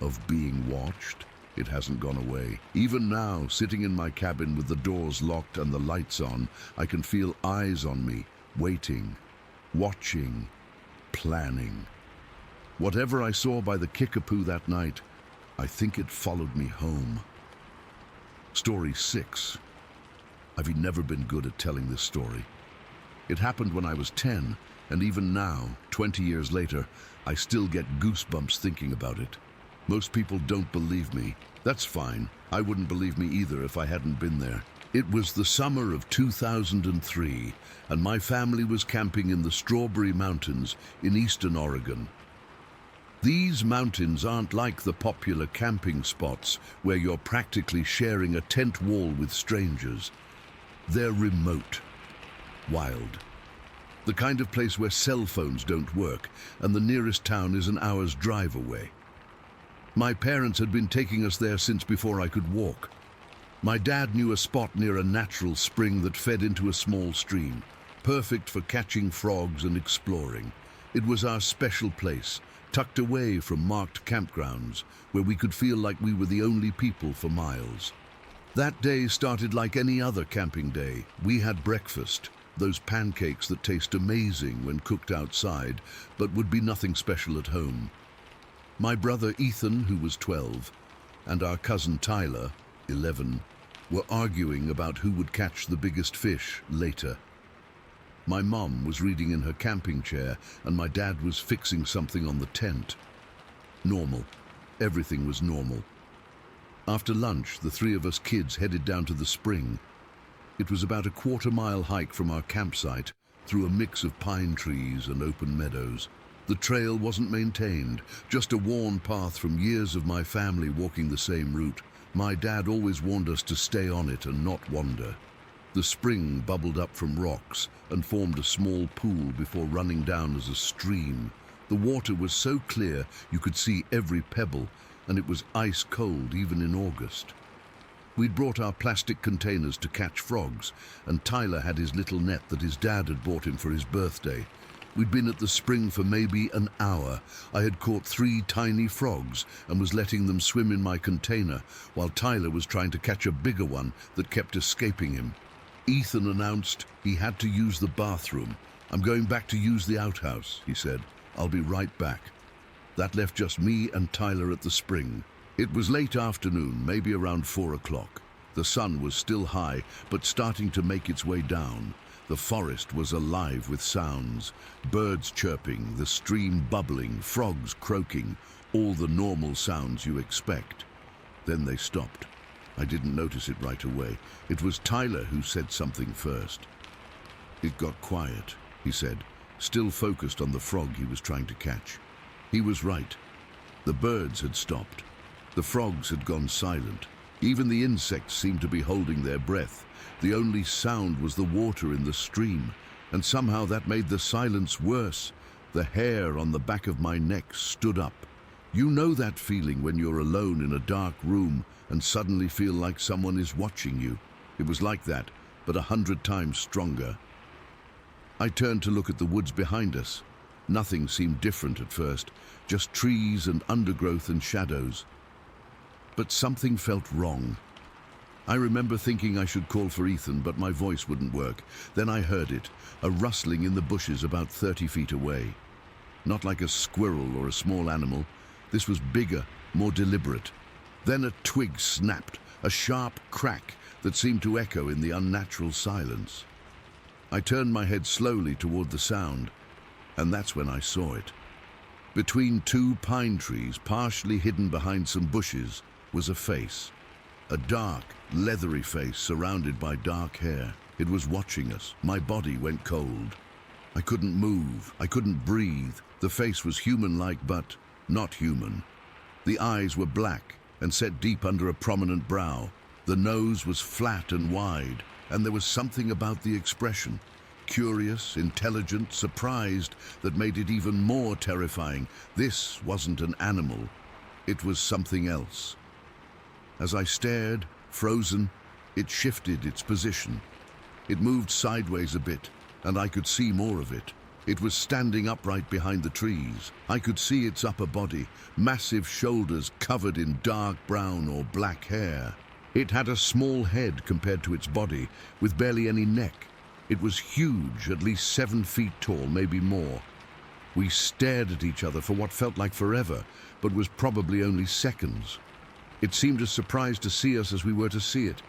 of being watched, it hasn't gone away. Even now, sitting in my cabin with the doors locked and the lights on, I can feel eyes on me, waiting, watching, planning. Whatever I saw by the Kickapoo that night, I think it followed me home. Story 6. I've never been good at telling this story. It happened when I was 10, and even now, 20 years later, I still get goosebumps thinking about it. Most people don't believe me. That's fine. I wouldn't believe me either if I hadn't been there. It was the summer of 2003, and my family was camping in the Strawberry Mountains in eastern Oregon. These mountains aren't like the popular camping spots where you're practically sharing a tent wall with strangers. They're remote, wild. The kind of place where cell phones don't work and the nearest town is an hour's drive away. My parents had been taking us there since before I could walk. My dad knew a spot near a natural spring that fed into a small stream, perfect for catching frogs and exploring. It was our special place, tucked away from marked campgrounds, where we could feel like we were the only people for miles. That day started like any other camping day. We had breakfast, Those pancakes that taste amazing when cooked outside, but would be nothing special at home. My brother Ethan, who was 12, and our cousin Tyler, 11, were arguing about who would catch the biggest fish later. My mom was reading in her camping chair, and my dad was fixing something on the tent. Normal. Everything was normal. After lunch, the three of us kids headed down to the spring. It was about a quarter-mile hike from our campsite, through a mix of pine trees and open meadows. The trail wasn't maintained, just a worn path from years of my family walking the same route. My dad always warned us to stay on it and not wander. The spring bubbled up from rocks and formed a small pool before running down as a stream. The water was so clear you could see every pebble, and it was ice cold even in August. We'd brought our plastic containers to catch frogs, and Tyler had his little net that his dad had bought him for his birthday. We'd been at the spring for maybe an hour. I had caught 3 tiny frogs and was letting them swim in my container, while Tyler was trying to catch a bigger one that kept escaping him. Ethan announced he had to use the bathroom. "I'm going back to use the outhouse," he said. "I'll be right back." That left just me and Tyler at the spring. It was late afternoon, maybe around 4 o'clock. The sun was still high, but starting to make its way down. The forest was alive with sounds. Birds chirping, the stream bubbling, frogs croaking, all the normal sounds you expect. Then they stopped. I didn't notice it right away. It was Tyler who said something first. "It got quiet," he said, still focused on the frog he was trying to catch. He was right. The birds had stopped. The frogs had gone silent. Even the insects seemed to be holding their breath. The only sound was the water in the stream, and somehow that made the silence worse. The hair on the back of my neck stood up. You know that feeling when you're alone in a dark room and suddenly feel like someone is watching you. It was like that, but 100 times stronger. I turned to look at the woods behind us. Nothing seemed different at first, just trees and undergrowth and shadows. But something felt wrong. I remember thinking I should call for Ethan, but my voice wouldn't work. Then I heard it, a rustling in the bushes about 30 feet away. Not like a squirrel or a small animal. This was bigger, more deliberate. Then a twig snapped, a sharp crack that seemed to echo in the unnatural silence. I turned my head slowly toward the sound, and that's when I saw it. Between 2 pine trees, partially hidden behind some bushes, was a face. A dark, leathery face surrounded by dark hair. It was watching us. My body went cold. I couldn't move. I couldn't breathe. The face was human-like, but not human. The eyes were black and set deep under a prominent brow. The nose was flat and wide, and there was something about the expression, curious, intelligent, surprised, that made it even more terrifying. This wasn't an animal. It was something else. As I stared, frozen, it shifted its position. It moved sideways a bit, and I could see more of it. It was standing upright behind the trees. I could see its upper body, massive shoulders covered in dark brown or black hair. It had a small head compared to its body, with barely any neck. It was huge, at least 7 feet tall, maybe more. We stared at each other for what felt like forever, but was probably only seconds. It seemed as surprised to see us as we were to see it.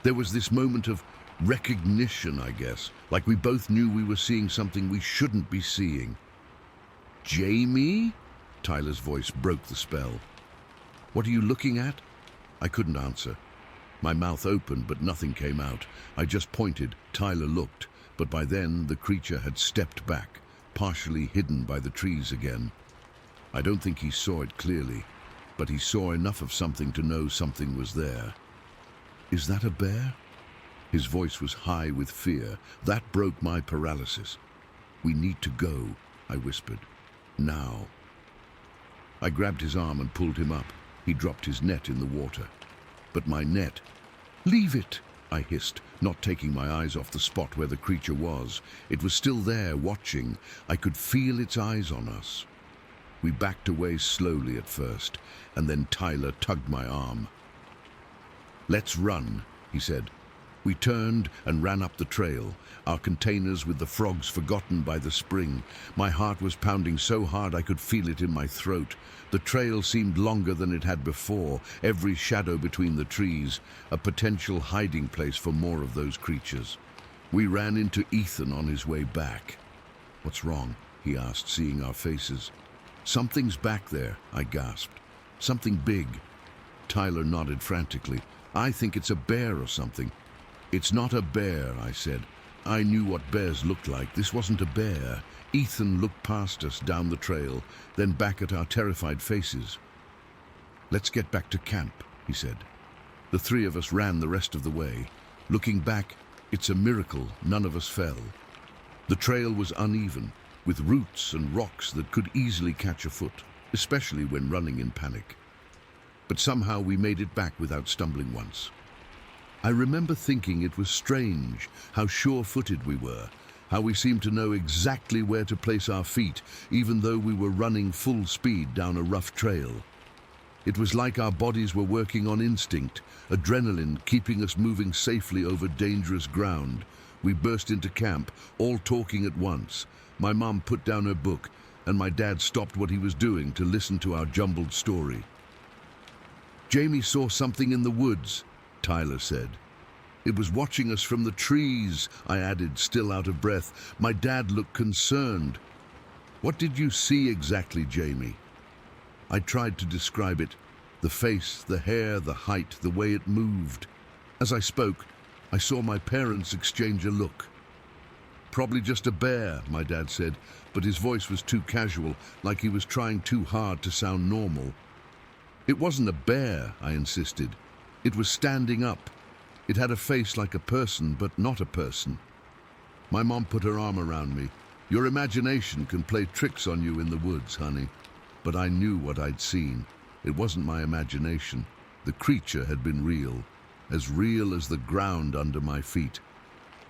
There was this moment of recognition, I guess, like we both knew we were seeing something we shouldn't be seeing. "Jamie?" Tyler's voice broke the spell. "What are you looking at?" I couldn't answer. My mouth opened, but nothing came out. I just pointed. Tyler looked, but by then the creature had stepped back, partially hidden by the trees again. I don't think he saw it clearly, but he saw enough of something to know something was there. "Is that a bear?" His voice was high with fear. That broke my paralysis. "We need to go," I whispered. "Now." I grabbed his arm and pulled him up. He dropped his net in the water. But my net... "Leave it," I hissed, not taking my eyes off the spot where the creature was. It was still there, watching. I could feel its eyes on us. We backed away slowly at first, and then Tyler tugged my arm. "Let's run," he said. We turned and ran up the trail, our containers with the frogs forgotten by the spring. My heart was pounding so hard I could feel it in my throat. The trail seemed longer than it had before, every shadow between the trees, a potential hiding place for more of those creatures. We ran into Ethan on his way back. "What's wrong?" he asked, seeing our faces. "Something's back there," I gasped. "Something big." Tyler nodded frantically. "I think it's a bear or something." "It's not a bear," I said. I knew what bears looked like. This wasn't a bear. Ethan looked past us down the trail, then back at our terrified faces. "Let's get back to camp," he said. The three of us ran the rest of the way. Looking back, it's a miracle none of us fell. The trail was uneven, with roots and rocks that could easily catch a foot, especially when running in panic. But somehow we made it back without stumbling once. I remember thinking it was strange how sure-footed we were, how we seemed to know exactly where to place our feet, even though we were running full speed down a rough trail. It was like our bodies were working on instinct, adrenaline keeping us moving safely over dangerous ground. We burst into camp, all talking at once. My mom put down her book, and my dad stopped what he was doing to listen to our jumbled story. "Jamie saw something in the woods," Tyler said. "It was watching us from the trees," I added, still out of breath. My dad looked concerned. "What did you see exactly, Jamie?" I tried to describe it. The face, the hair, the height, the way it moved. As I spoke, I saw my parents exchange a look. "Probably just a bear," my dad said, but his voice was too casual, like he was trying too hard to sound normal. "It wasn't a bear," I insisted. "It was standing up. It had a face like a person, but not a person." My mom put her arm around me. "Your imagination can play tricks on you in the woods, honey." But I knew what I'd seen. It wasn't my imagination. The creature had been real as the ground under my feet.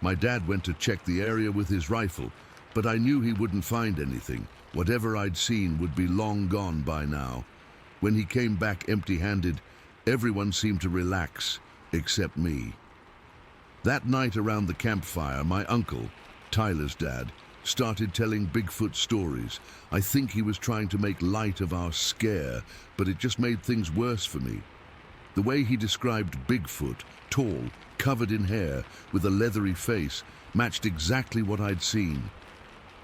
My dad went to check the area with his rifle, but I knew he wouldn't find anything. Whatever I'd seen would be long gone by now. When he came back empty-handed, everyone seemed to relax, except me. That night around the campfire, my uncle, Tyler's dad, started telling Bigfoot stories. I think he was trying to make light of our scare, but it just made things worse for me. The way he described Bigfoot, tall, covered in hair, with a leathery face, matched exactly what I'd seen.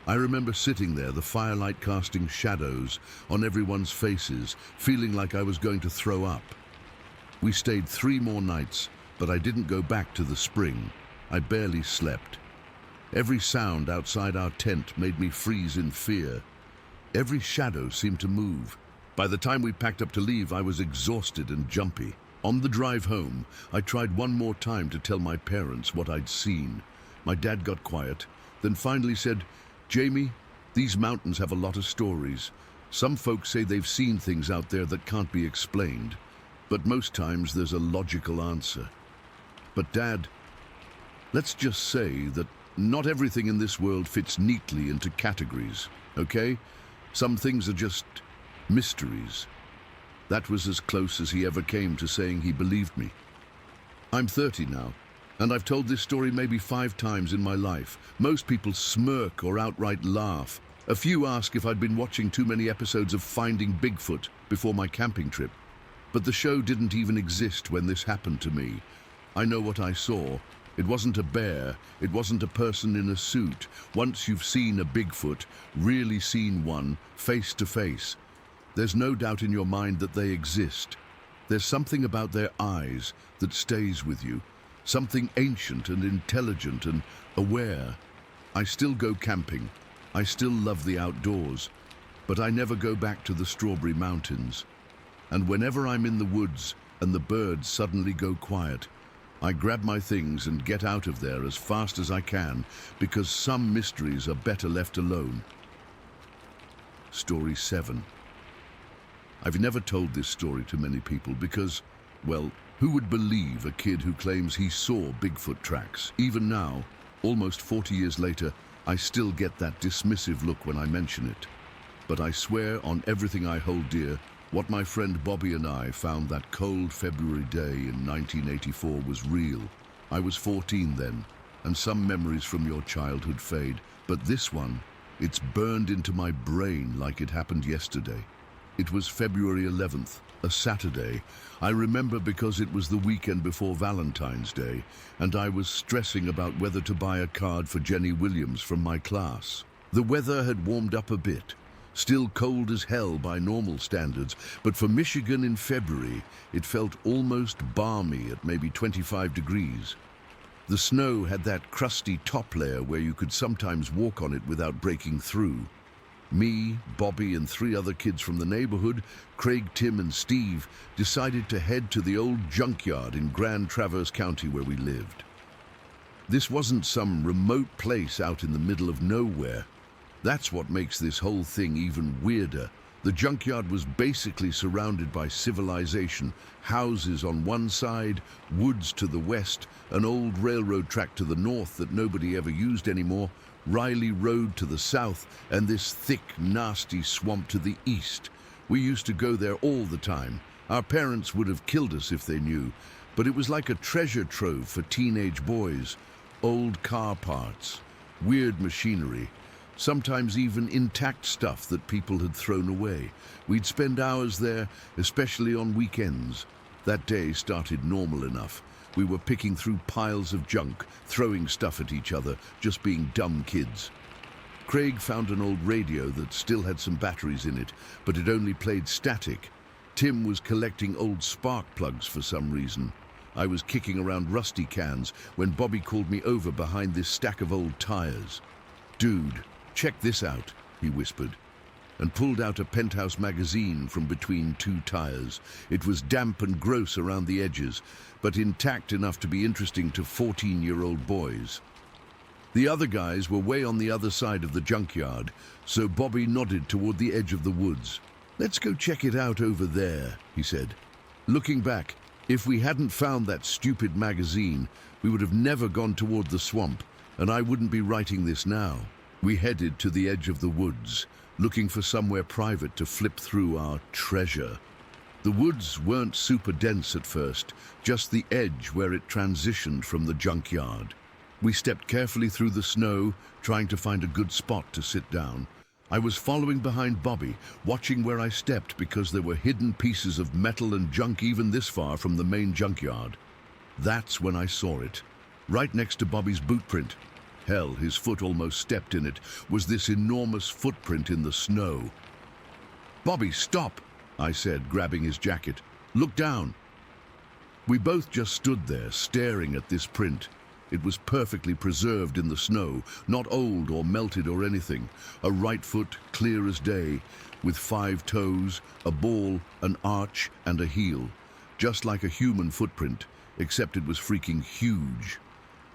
I remember sitting there, the firelight casting shadows on everyone's faces, feeling like I was going to throw up. We stayed 3 more nights, but I didn't go back to the spring. I barely slept. Every sound outside our tent made me freeze in fear. Every shadow seemed to move. By the time we packed up to leave, I was exhausted and jumpy. On the drive home, I tried one more time to tell my parents what I'd seen. My dad got quiet, then finally said, "Jamie, these mountains have a lot of stories. Some folks say they've seen things out there that can't be explained, but most times there's a logical answer." But Dad, let's just say that not everything in this world fits neatly into categories, okay? Some things are just mysteries. That was as close as he ever came to saying he believed me. I'm 30 now, and I've told this story maybe 5 times in my life. Most people smirk or outright laugh. A few ask if I'd been watching too many episodes of Finding Bigfoot before my camping trip. But the show didn't even exist when this happened to me. I know what I saw. It wasn't a bear, it wasn't a person in a suit. Once you've seen a Bigfoot, really seen one, face to face, there's no doubt in your mind that they exist. There's something about their eyes that stays with you, something ancient and intelligent and aware. I still go camping, I still love the outdoors, but I never go back to the Strawberry Mountains. And whenever I'm in the woods and the birds suddenly go quiet, I grab my things and get out of there as fast as I can, because some mysteries are better left alone. Story 7. I've never told this story to many people because, well, who would believe a kid who claims he saw Bigfoot tracks? Even now, almost 40 years later, I still get that dismissive look when I mention it. But I swear on everything I hold dear, what my friend Bobby and I found that cold February day in 1984 was real. I was 14 then, and some memories from your childhood fade. But this one, it's burned into my brain like it happened yesterday. It was February 11th, a Saturday. I remember because it was the weekend before Valentine's Day, and I was stressing about whether to buy a card for Jenny Williams from my class. The weather had warmed up a bit, still cold as hell by normal standards, but for Michigan in February, it felt almost balmy at maybe 25 degrees. The snow had that crusty top layer where you could sometimes walk on it without breaking through. Me, Bobby, and 3 other kids from the neighborhood, Craig, Tim, and Steve, decided to head to the old junkyard in Grand Traverse County where we lived. This wasn't some remote place out in the middle of nowhere. That's what makes this whole thing even weirder. The junkyard was basically surrounded by civilization, houses on one side, woods to the west, an old railroad track to the north that nobody ever used anymore, Riley Road to the south, and this thick, nasty swamp to the east. We used to go there all the time. Our parents would have killed us if they knew, but it was like a treasure trove for teenage boys. Old car parts, weird machinery, sometimes even intact stuff that people had thrown away. We'd spend hours there, especially on weekends. That day started normal enough. We were picking through piles of junk, throwing stuff at each other, just being dumb kids. Craig found an old radio that still had some batteries in it, but it only played static. Tim was collecting old spark plugs for some reason. I was kicking around rusty cans when Bobby called me over behind this stack of old tires. "Dude, check this out," he whispered, and pulled out a Penthouse magazine from between 2 tires. It was damp and gross around the edges, but intact enough to be interesting to 14-year-old boys. The other guys were way on the other side of the junkyard, so Bobby nodded toward the edge of the woods. "Let's go check it out over there," he said. Looking back, if we hadn't found that stupid magazine, we would have never gone toward the swamp, and I wouldn't be writing this now. We headed to the edge of the woods, looking for somewhere private to flip through our treasure. The woods weren't super dense at first, just the edge where it transitioned from the junkyard. We stepped carefully through the snow, trying to find a good spot to sit down. I was following behind Bobby, watching where I stepped because there were hidden pieces of metal and junk even this far from the main junkyard. That's when I saw it. Right next to Bobby's boot print, hell, his foot almost stepped in it, was this enormous footprint in the snow. "Bobby, stop," I said, grabbing his jacket. "Look down." We both just stood there, staring at this print. It was perfectly preserved in the snow, not old or melted or anything. A right foot, clear as day, with 5 toes, a ball, an arch, and a heel. Just like a human footprint, except it was freaking huge.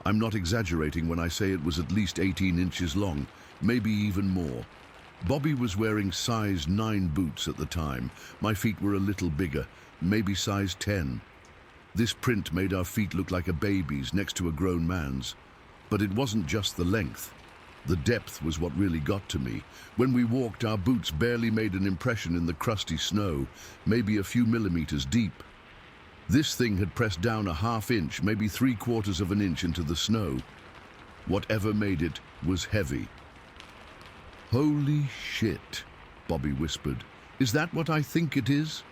I'm not exaggerating when I say it was at least 18 inches long, maybe even more. Bobby was wearing size 9 boots at the time. My feet were a little bigger, maybe size 10. This print made our feet look like a baby's next to a grown man's. But it wasn't just the length. The depth was what really got to me. When we walked, our boots barely made an impression in the crusty snow, maybe a few millimeters deep. This thing had pressed down a ½ inch, maybe 3/4 of an inch into the snow. Whatever made it was heavy. "Holy shit," Bobby whispered. "Is that what I think it is?"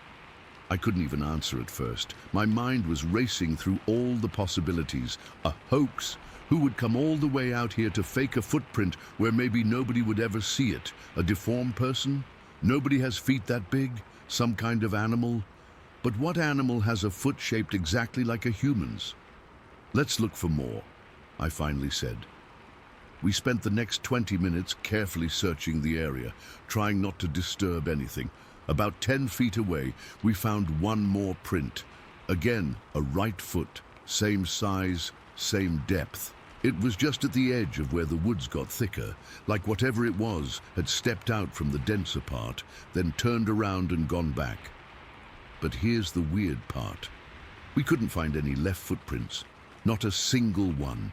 I couldn't even answer at first. My mind was racing through all the possibilities. A hoax? Who would come all the way out here to fake a footprint where maybe nobody would ever see it? A deformed person? Nobody has feet that big? Some kind of animal? But what animal has a foot shaped exactly like a human's? "Let's look for more," I finally said. We spent the next 20 minutes carefully searching the area, trying not to disturb anything. About 10 feet away, we found one more print. Again, a right foot, same size, same depth. It was just at the edge of where the woods got thicker, like whatever it was had stepped out from the denser part, then turned around and gone back. But here's the weird part. We couldn't find any left footprints, not a single one.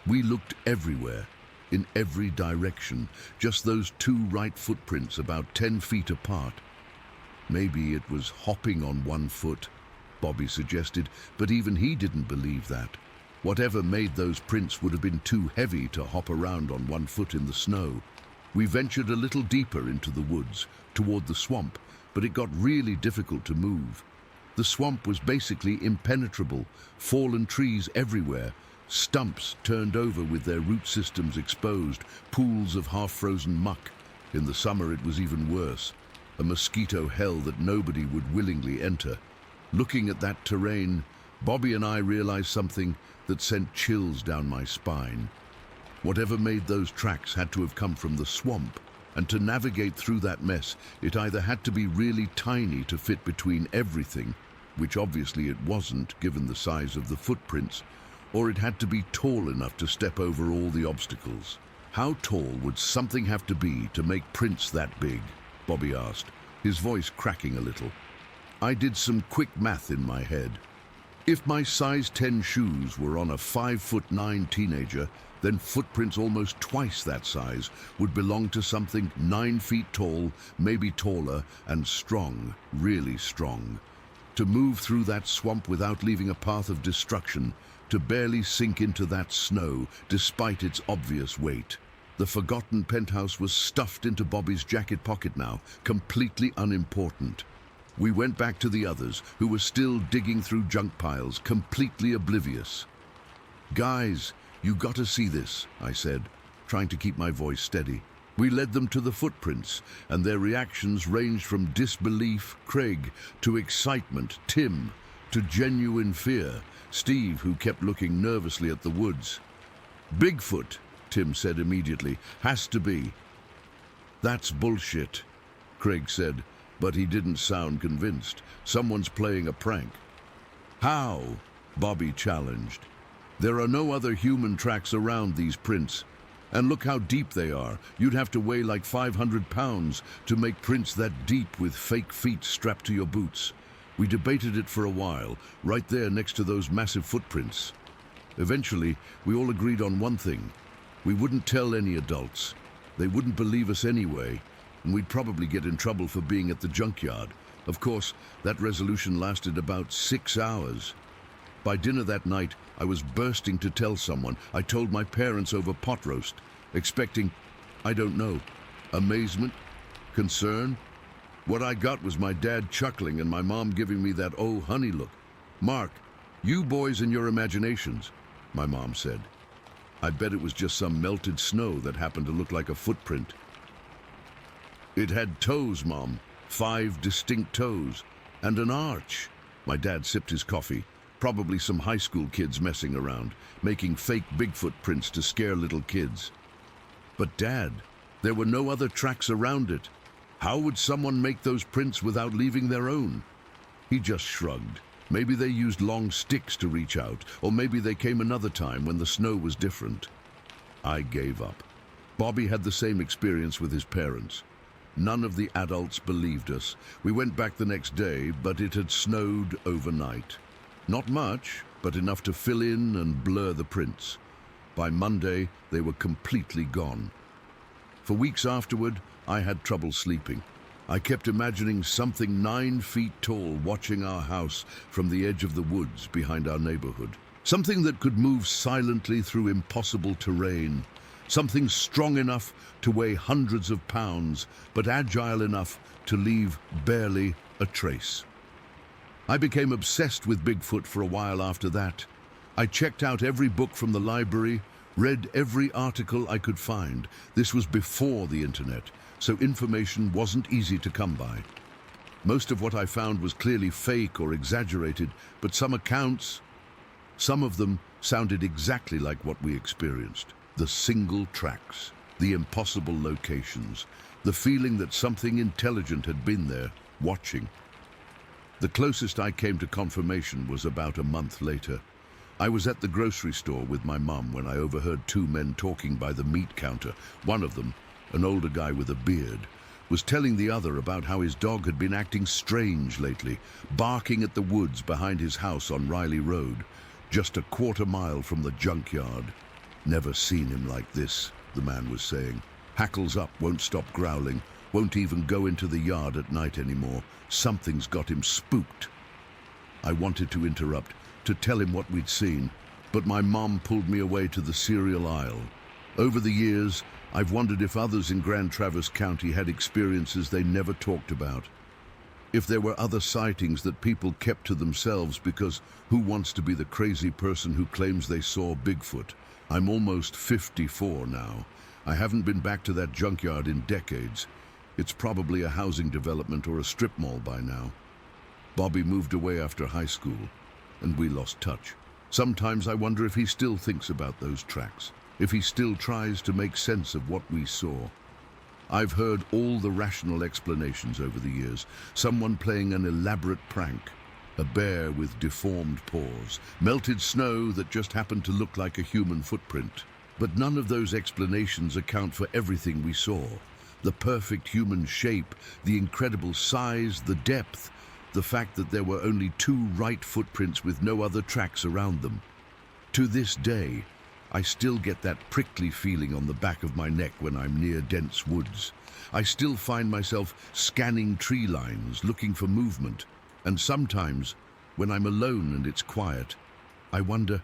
We looked everywhere, in every direction, just those 2 right footprints about 10 feet apart. Maybe it was hopping on one foot, Bobby suggested, but even he didn't believe that. Whatever made those prints would have been too heavy to hop around on one foot in the snow. We ventured a little deeper into the woods, toward the swamp, but it got really difficult to move. The swamp was basically impenetrable, fallen trees everywhere, stumps turned over with their root systems exposed, pools of half-frozen muck. In the summer it was even worse, a mosquito hell that nobody would willingly enter. Looking at that terrain, Bobby and I realized something that sent chills down my spine. Whatever made those tracks had to have come from the swamp, and to navigate through that mess, it either had to be really tiny to fit between everything, which obviously it wasn't given the size of the footprints, or it had to be tall enough to step over all the obstacles. How tall would something have to be to make prints that big? Bobby asked, his voice cracking a little. I did some quick math in my head. If my size 10 shoes were on a 5'9" teenager, then footprints almost twice that size would belong to something 9 feet tall, maybe taller, and strong, really strong. To move through that swamp without leaving a path of destruction, to barely sink into that snow despite its obvious weight. The forgotten penthouse was stuffed into Bobby's jacket pocket now, completely unimportant. We went back to the others, who were still digging through junk piles, completely oblivious. Guys, you gotta see this, I said, trying to keep my voice steady. We led them to the footprints, and their reactions ranged from disbelief, Craig, to excitement, Tim, to genuine fear, Steve, who kept looking nervously at the woods. Bigfoot, Tim said immediately, has to be. That's bullshit, Craig said, but he didn't sound convinced. Someone's playing a prank. How? Bobby challenged. There are no other human tracks around these prints. And look how deep they are. You'd have to weigh like 500 pounds to make prints that deep with fake feet strapped to your boots. We debated it for a while, right there next to those massive footprints. Eventually, we all agreed on one thing. We wouldn't tell any adults. They wouldn't believe us anyway, and we'd probably get in trouble for being at the junkyard. Of course, that resolution lasted about 6 hours. By dinner that night, I was bursting to tell someone. I told my parents over pot roast, expecting, I don't know, amazement, concern. What I got was my dad chuckling and my mom giving me that oh honey look. Mark, you boys and your imaginations, my mom said. I bet it was just some melted snow that happened to look like a footprint. It had toes, Mom, 5 distinct toes, and an arch. My dad sipped his coffee. Probably some high school kids messing around, making fake Bigfoot prints to scare little kids. But Dad, there were no other tracks around it. How would someone make those prints without leaving their own? He just shrugged. Maybe they used long sticks to reach out, or maybe they came another time when the snow was different. I gave up. Bobby had the same experience with his parents. None of the adults believed us. We went back the next day, but it had snowed overnight. Not much, but enough to fill in and blur the prints. By Monday, they were completely gone. For weeks afterward, I had trouble sleeping. I kept imagining something 9 feet tall watching our house from the edge of the woods behind our neighborhood. Something that could move silently through impossible terrain. Something strong enough to weigh hundreds of pounds, but agile enough to leave barely a trace. I became obsessed with Bigfoot for a while after that. I checked out every book from the library, read every article I could find. This was before the internet, so information wasn't easy to come by. Most of what I found was clearly fake or exaggerated, but some accounts, some of them sounded exactly like what we experienced. The single tracks, the impossible locations, the feeling that something intelligent had been there, watching. The closest I came to confirmation was about a month later. I was at the grocery store with my mum when I overheard 2 men talking by the meat counter. One of them, an older guy with a beard, was telling the other about how his dog had been acting strange lately, barking at the woods behind his house on Riley Road, just a quarter mile from the junkyard. Never seen him like this, the man was saying. Hackles up, won't stop growling, won't even go into the yard at night anymore. Something's got him spooked. I wanted to interrupt, to tell him what we'd seen, but my mom pulled me away to the cereal aisle. Over the years, I've wondered if others in Grand Traverse County had experiences they never talked about. If there were other sightings that people kept to themselves because who wants to be the crazy person who claims they saw Bigfoot? I'm almost 54 now. I haven't been back to that junkyard in decades. It's probably a housing development or a strip mall by now. Bobby moved away after high school, and we lost touch. Sometimes I wonder if he still thinks about those tracks, if he still tries to make sense of what we saw. I've heard all the rational explanations over the years. Someone playing an elaborate prank, a bear with deformed paws, melted snow that just happened to look like a human footprint. But none of those explanations account for everything we saw. The perfect human shape, the incredible size, the depth, the fact that there were only 2 right footprints with no other tracks around them. To this day, I still get that prickly feeling on the back of my neck when I'm near dense woods. I still find myself scanning tree lines, looking for movement. And sometimes, when I'm alone and it's quiet, I wonder,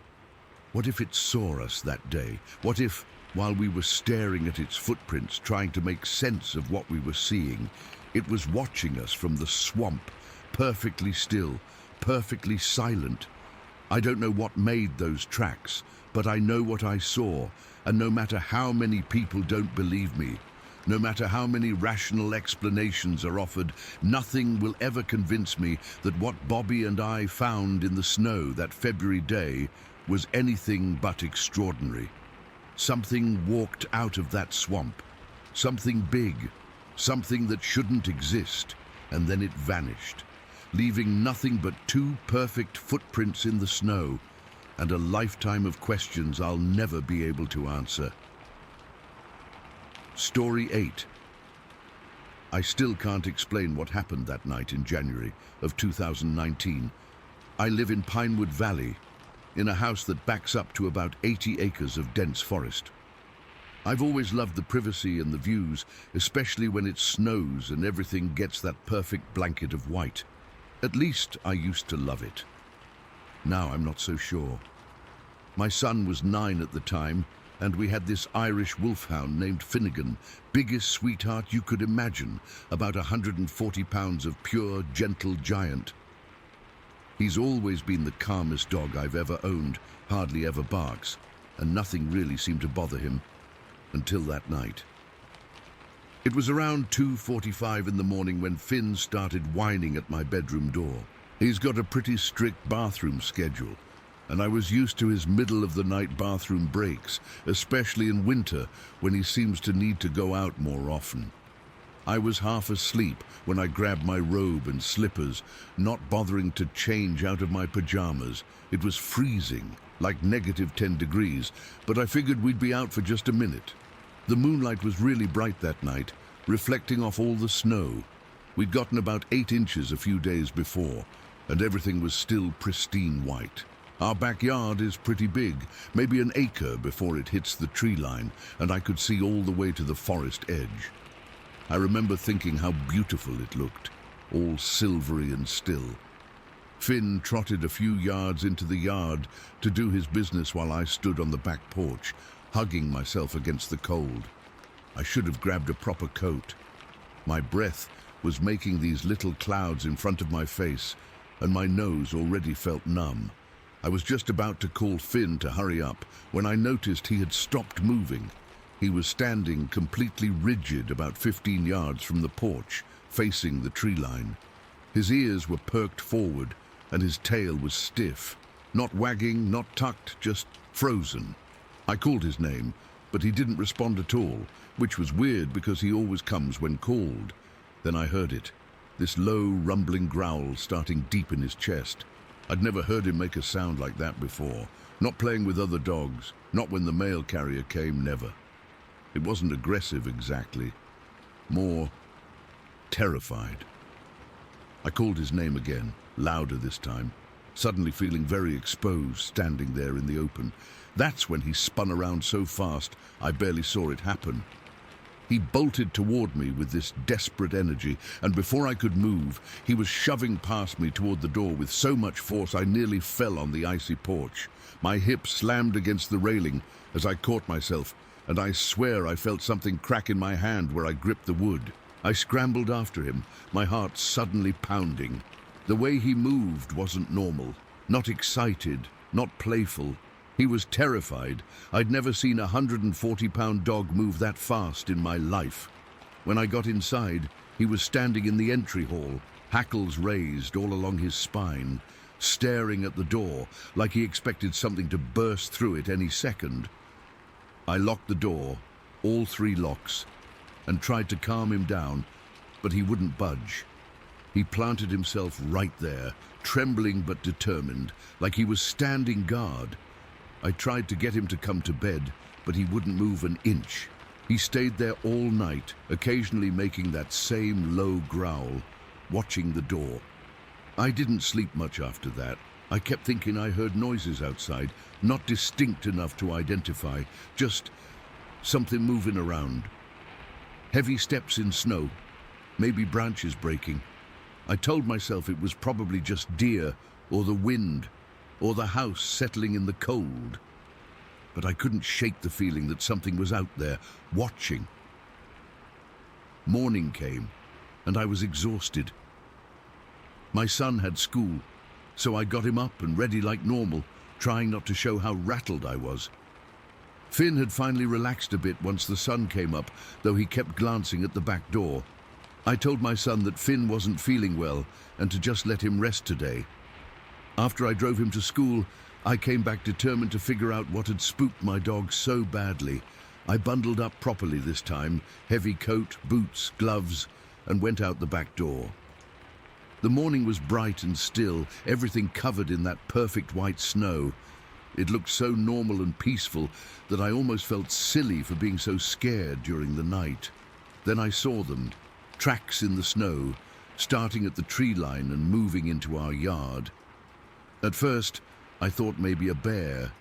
what if it saw us that day? What if, while we were staring at its footprints, trying to make sense of what we were seeing, it was watching us from the swamp, perfectly still, perfectly silent? I don't know what made those tracks, but I know what I saw, and no matter how many people don't believe me, no matter how many rational explanations are offered, nothing will ever convince me that what Bobby and I found in the snow that February day was anything but extraordinary. Something walked out of that swamp, something big, something that shouldn't exist, and then it vanished, leaving nothing but 2 perfect footprints in the snow and a lifetime of questions I'll never be able to answer. Story 8. I still can't explain what happened that night in January of 2019. I live in Pinewood Valley, in a house that backs up to about 80 acres of dense forest. I've always loved the privacy and the views, especially when it snows and everything gets that perfect blanket of white. At least I used to love it. Now I'm not so sure. My son was 9 at the time, and we had this Irish wolfhound named Finnegan, biggest sweetheart you could imagine, about 140 pounds of pure, gentle giant. He's always been the calmest dog I've ever owned, hardly ever barks, and nothing really seemed to bother him until that night. It was around 2:45 in the morning when Finn started whining at my bedroom door. He's got a pretty strict bathroom schedule, and I was used to his middle-of-the-night bathroom breaks, especially in winter when he seems to need to go out more often. I was half asleep when I grabbed my robe and slippers, not bothering to change out of my pajamas. It was freezing, like -10 degrees, but I figured we'd be out for just a minute. The moonlight was really bright that night, reflecting off all the snow. We'd gotten about 8 inches a few days before, and everything was still pristine white. Our backyard is pretty big, maybe an acre before it hits the tree line, and I could see all the way to the forest edge. I remember thinking how beautiful it looked, all silvery and still. Finn trotted a few yards into the yard to do his business while I stood on the back porch, hugging myself against the cold. I should have grabbed a proper coat. My breath was making these little clouds in front of my face, and my nose already felt numb. I was just about to call Finn to hurry up when I noticed he had stopped moving. He was standing completely rigid about 15 yards from the porch, facing the tree line. His ears were perked forward, and his tail was stiff. Not wagging, not tucked, just frozen. I called his name, but he didn't respond at all, which was weird because he always comes when called. Then I heard it, this low, rumbling growl starting deep in his chest. I'd never heard him make a sound like that before. Not playing with other dogs, not when the mail carrier came, never. It wasn't aggressive exactly, more terrified. I called his name again, louder this time, suddenly feeling very exposed, standing there in the open. That's when he spun around so fast I barely saw it happen. He bolted toward me with this desperate energy, and before I could move, he was shoving past me toward the door with so much force I nearly fell on the icy porch. My hip slammed against the railing as I caught myself, and I swear I felt something crack in my hand where I gripped the wood. I scrambled after him, my heart suddenly pounding. The way he moved wasn't normal, not excited, not playful. He was terrified. I'd never seen a 140-pound dog move that fast in my life. When I got inside, he was standing in the entry hall, hackles raised all along his spine, staring at the door like he expected something to burst through it any second. I locked the door, all 3 locks, and tried to calm him down, but he wouldn't budge. He planted himself right there, trembling but determined, like he was standing guard. I tried to get him to come to bed, but he wouldn't move an inch. He stayed there all night, occasionally making that same low growl, watching the door. I didn't sleep much after that. I kept thinking I heard noises outside, not distinct enough to identify, just something moving around. Heavy steps in snow, maybe branches breaking. I told myself it was probably just deer, or the wind, or the house settling in the cold. But I couldn't shake the feeling that something was out there, watching. Morning came, and I was exhausted. My son had school, so I got him up and ready like normal, trying not to show how rattled I was. Finn had finally relaxed a bit once the sun came up, though he kept glancing at the back door. I told my son that Finn wasn't feeling well and to just let him rest today. After I drove him to school, I came back determined to figure out what had spooked my dog so badly. I bundled up properly this time, heavy coat, boots, gloves, and went out the back door. The morning was bright and still, everything covered in that perfect white snow. It looked so normal and peaceful that I almost felt silly for being so scared during the night. Then I saw them, tracks in the snow, starting at the tree line and moving into our yard. At first, I thought maybe a bear,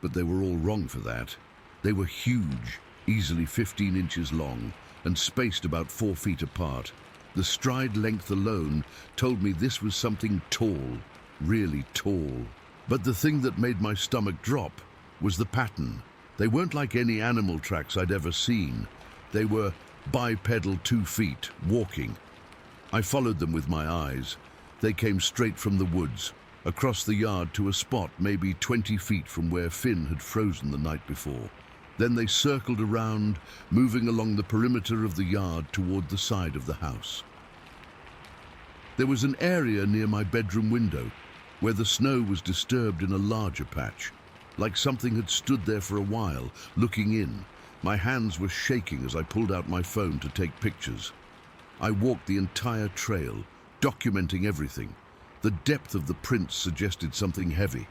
but they were all wrong for that. They were huge, easily 15 inches long, and spaced about 4 feet apart. The stride length alone told me this was something tall, really tall. But the thing that made my stomach drop was the pattern. They weren't like any animal tracks I'd ever seen. They were bipedal 2 feet, walking. I followed them with my eyes. They came straight from the woods, across the yard to a spot maybe 20 feet from where Finn had frozen the night before. Then they circled around, moving along the perimeter of the yard toward the side of the house. There was an area near my bedroom window where the snow was disturbed in a larger patch, like something had stood there for a while, looking in. My hands were shaking as I pulled out my phone to take pictures. I walked the entire trail, documenting everything. The depth of the prints suggested something heavy,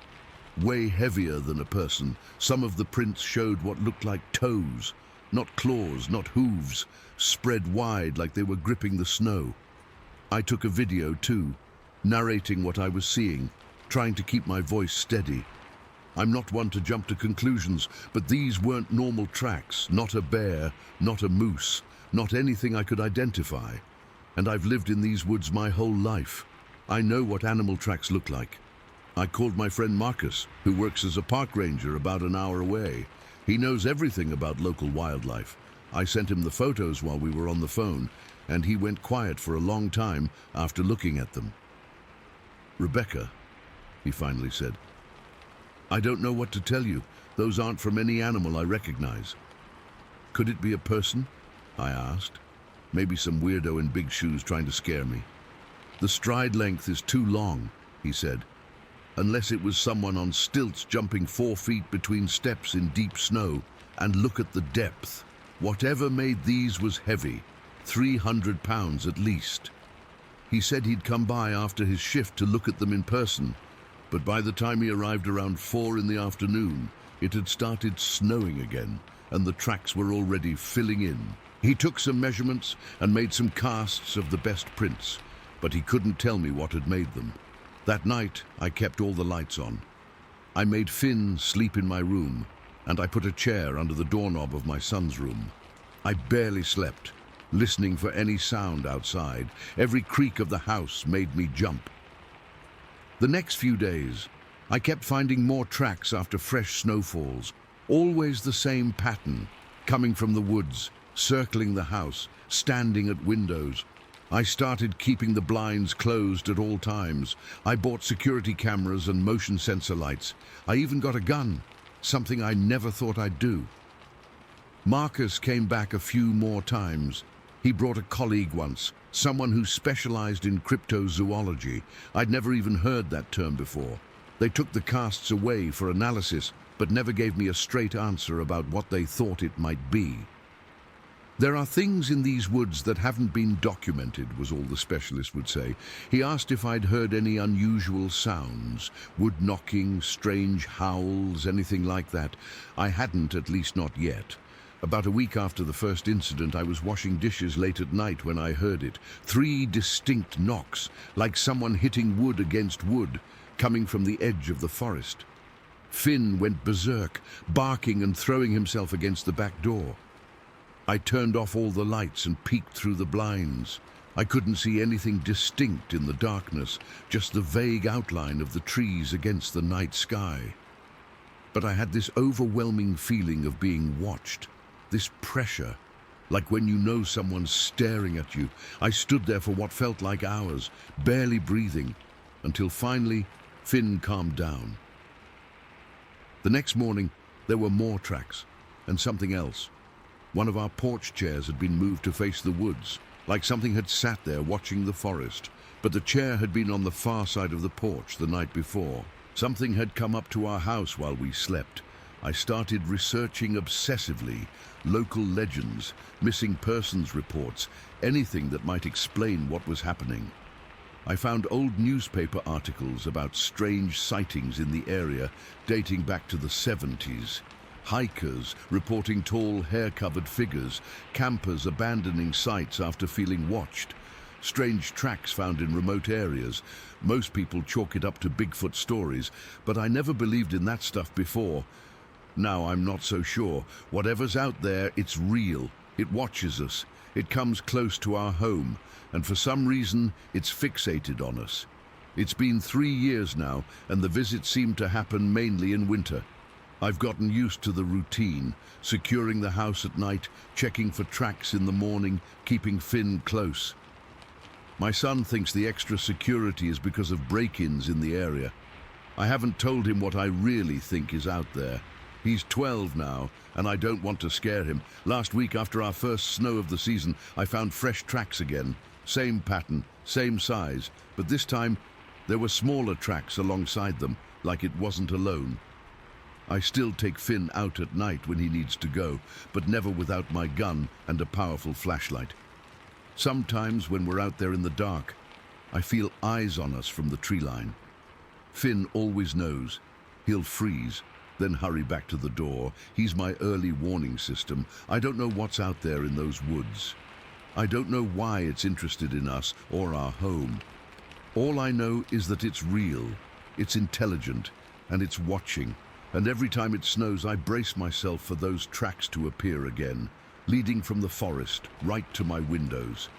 way heavier than a person. Some of the prints showed what looked like toes, not claws, not hooves, spread wide like they were gripping the snow. I took a video too, narrating what I was seeing, trying to keep my voice steady. I'm not one to jump to conclusions, but these weren't normal tracks, not a bear, not a moose, not anything I could identify. And I've lived in these woods my whole life. I know what animal tracks look like. I called my friend Marcus, who works as a park ranger about an hour away. He knows everything about local wildlife. I sent him the photos while we were on the phone, and he went quiet for a long time after looking at them. "Rebecca," he finally said, "I don't know what to tell you. Those aren't from any animal I recognize." "Could it be a person?" I asked. Maybe some weirdo in big shoes trying to scare me. "The stride length is too long," he said. "Unless it was someone on stilts jumping 4 feet between steps in deep snow. And look at the depth. Whatever made these was heavy, 300 pounds at least." He said he'd come by after his shift to look at them in person, but by the time he arrived around 4 in the afternoon, it had started snowing again, and the tracks were already filling in. He took some measurements and made some casts of the best prints, but he couldn't tell me what had made them. That night, I kept all the lights on. I made Finn sleep in my room, and I put a chair under the doorknob of my son's room. I barely slept, listening for any sound outside. Every creak of the house made me jump. The next few days, I kept finding more tracks after fresh snowfalls, always the same pattern, coming from the woods, circling the house, standing at windows. I started keeping the blinds closed at all times. I bought security cameras and motion sensor lights. I even got a gun, something I never thought I'd do. Marcus came back a few more times. He brought a colleague once, someone who specialized in cryptozoology. I'd never even heard that term before. They took the casts away for analysis, but never gave me a straight answer about what they thought it might be. There are things in these woods that haven't been documented, was all the specialist would say. He asked if I'd heard any unusual sounds, wood knocking, strange howls, anything like that. I hadn't, at least not yet. About a week after the first incident, I was washing dishes late at night when I heard it. 3 distinct knocks, like someone hitting wood against wood, coming from the edge of the forest. Finn went berserk, barking and throwing himself against the back door. I turned off all the lights and peeked through the blinds. I couldn't see anything distinct in the darkness, just the vague outline of the trees against the night sky. But I had this overwhelming feeling of being watched, this pressure, like when you know someone's staring at you. I stood there for what felt like hours, barely breathing, until finally Finn calmed down. The next morning, there were more tracks, and something else. One of our porch chairs had been moved to face the woods, like something had sat there watching the forest, but the chair had been on the far side of the porch the night before. Something had come up to our house while we slept. I started researching obsessively, local legends, missing persons reports, anything that might explain what was happening. I found old newspaper articles about strange sightings in the area dating back to the 70s. Hikers reporting tall, hair-covered figures, campers abandoning sites after feeling watched, strange tracks found in remote areas. Most people chalk it up to Bigfoot stories, but I never believed in that stuff before. Now I'm not so sure. Whatever's out there, it's real. It watches us. It comes close to our home, and for some reason, it's fixated on us. It's been 3 years now, and the visits seem to happen mainly in winter. I've gotten used to the routine, securing the house at night, checking for tracks in the morning, keeping Finn close. My son thinks the extra security is because of break-ins in the area. I haven't told him what I really think is out there. He's 12 now, and I don't want to scare him. Last week, after our first snow of the season, I found fresh tracks again. Same pattern, same size, but this time there were smaller tracks alongside them, like it wasn't alone. I still take Finn out at night when he needs to go, but never without my gun and a powerful flashlight. Sometimes when we're out there in the dark, I feel eyes on us from the tree line. Finn always knows. He'll freeze, then hurry back to the door. He's my early warning system. I don't know what's out there in those woods. I don't know why it's interested in us or our home. All I know is that it's real, it's intelligent, and it's watching. And every time it snows, I brace myself for those tracks to appear again, leading from the forest right to my windows.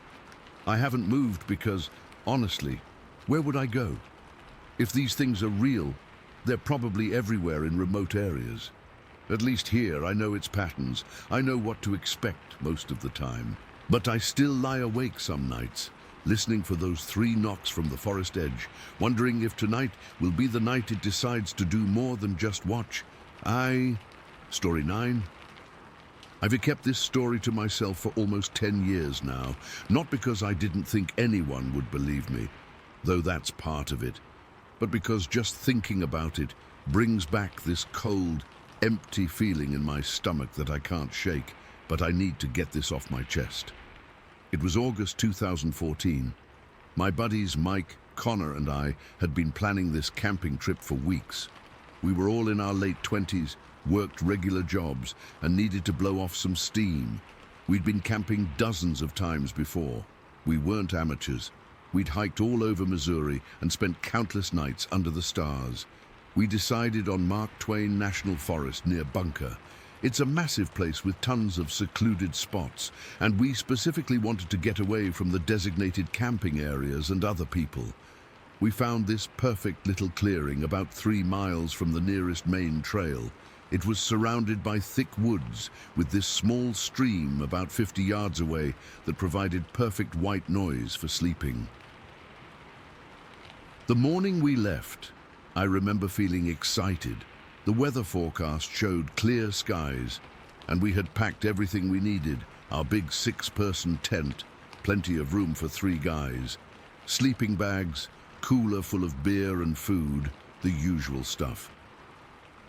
I haven't moved because, honestly, where would I go? If these things are real, they're probably everywhere in remote areas. At least here, I know its patterns. I know what to expect most of the time. But I still lie awake some nights, listening for those 3 knocks from the forest edge, wondering if tonight will be the night it decides to do more than just watch. Story 9. I've kept this story to myself for almost 10 years now, not because I didn't think anyone would believe me, though that's part of it, but because just thinking about it brings back this cold, empty feeling in my stomach that I can't shake, but I need to get this off my chest. It was August 2014. My buddies Mike, Connor and I had been planning this camping trip for weeks. We were all in our late 20s, worked regular jobs, and needed to blow off some steam. We'd been camping dozens of times before. We weren't amateurs. We'd hiked all over Missouri and spent countless nights under the stars. We decided on Mark Twain National Forest near Bunker. It's a massive place with tons of secluded spots, and we specifically wanted to get away from the designated camping areas and other people. We found this perfect little clearing about 3 miles from the nearest main trail. It was surrounded by thick woods, with this small stream about 50 yards away that provided perfect white noise for sleeping. The morning we left, I remember feeling excited. The weather forecast showed clear skies, and we had packed everything we needed, our big 6-person tent, plenty of room for 3 guys, sleeping bags, cooler full of beer and food, the usual stuff.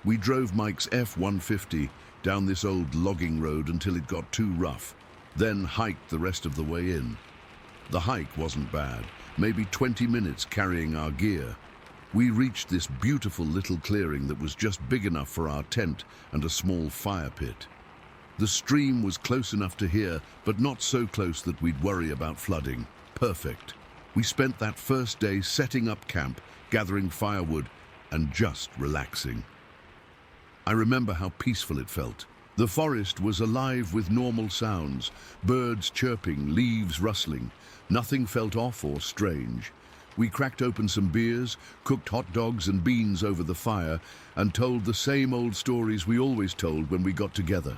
We drove Mike's F-150 down this old logging road until it got too rough, then hiked the rest of the way in. The hike wasn't bad, maybe 20 minutes carrying our gear. We reached this beautiful little clearing that was just big enough for our tent and a small fire pit. The stream was close enough to hear, but not so close that we'd worry about flooding. Perfect. We spent that first day setting up camp, gathering firewood, and just relaxing. I remember how peaceful it felt. The forest was alive with normal sounds, birds chirping, leaves rustling. Nothing felt off or strange. We cracked open some beers, cooked hot dogs and beans over the fire, and told the same old stories we always told when we got together.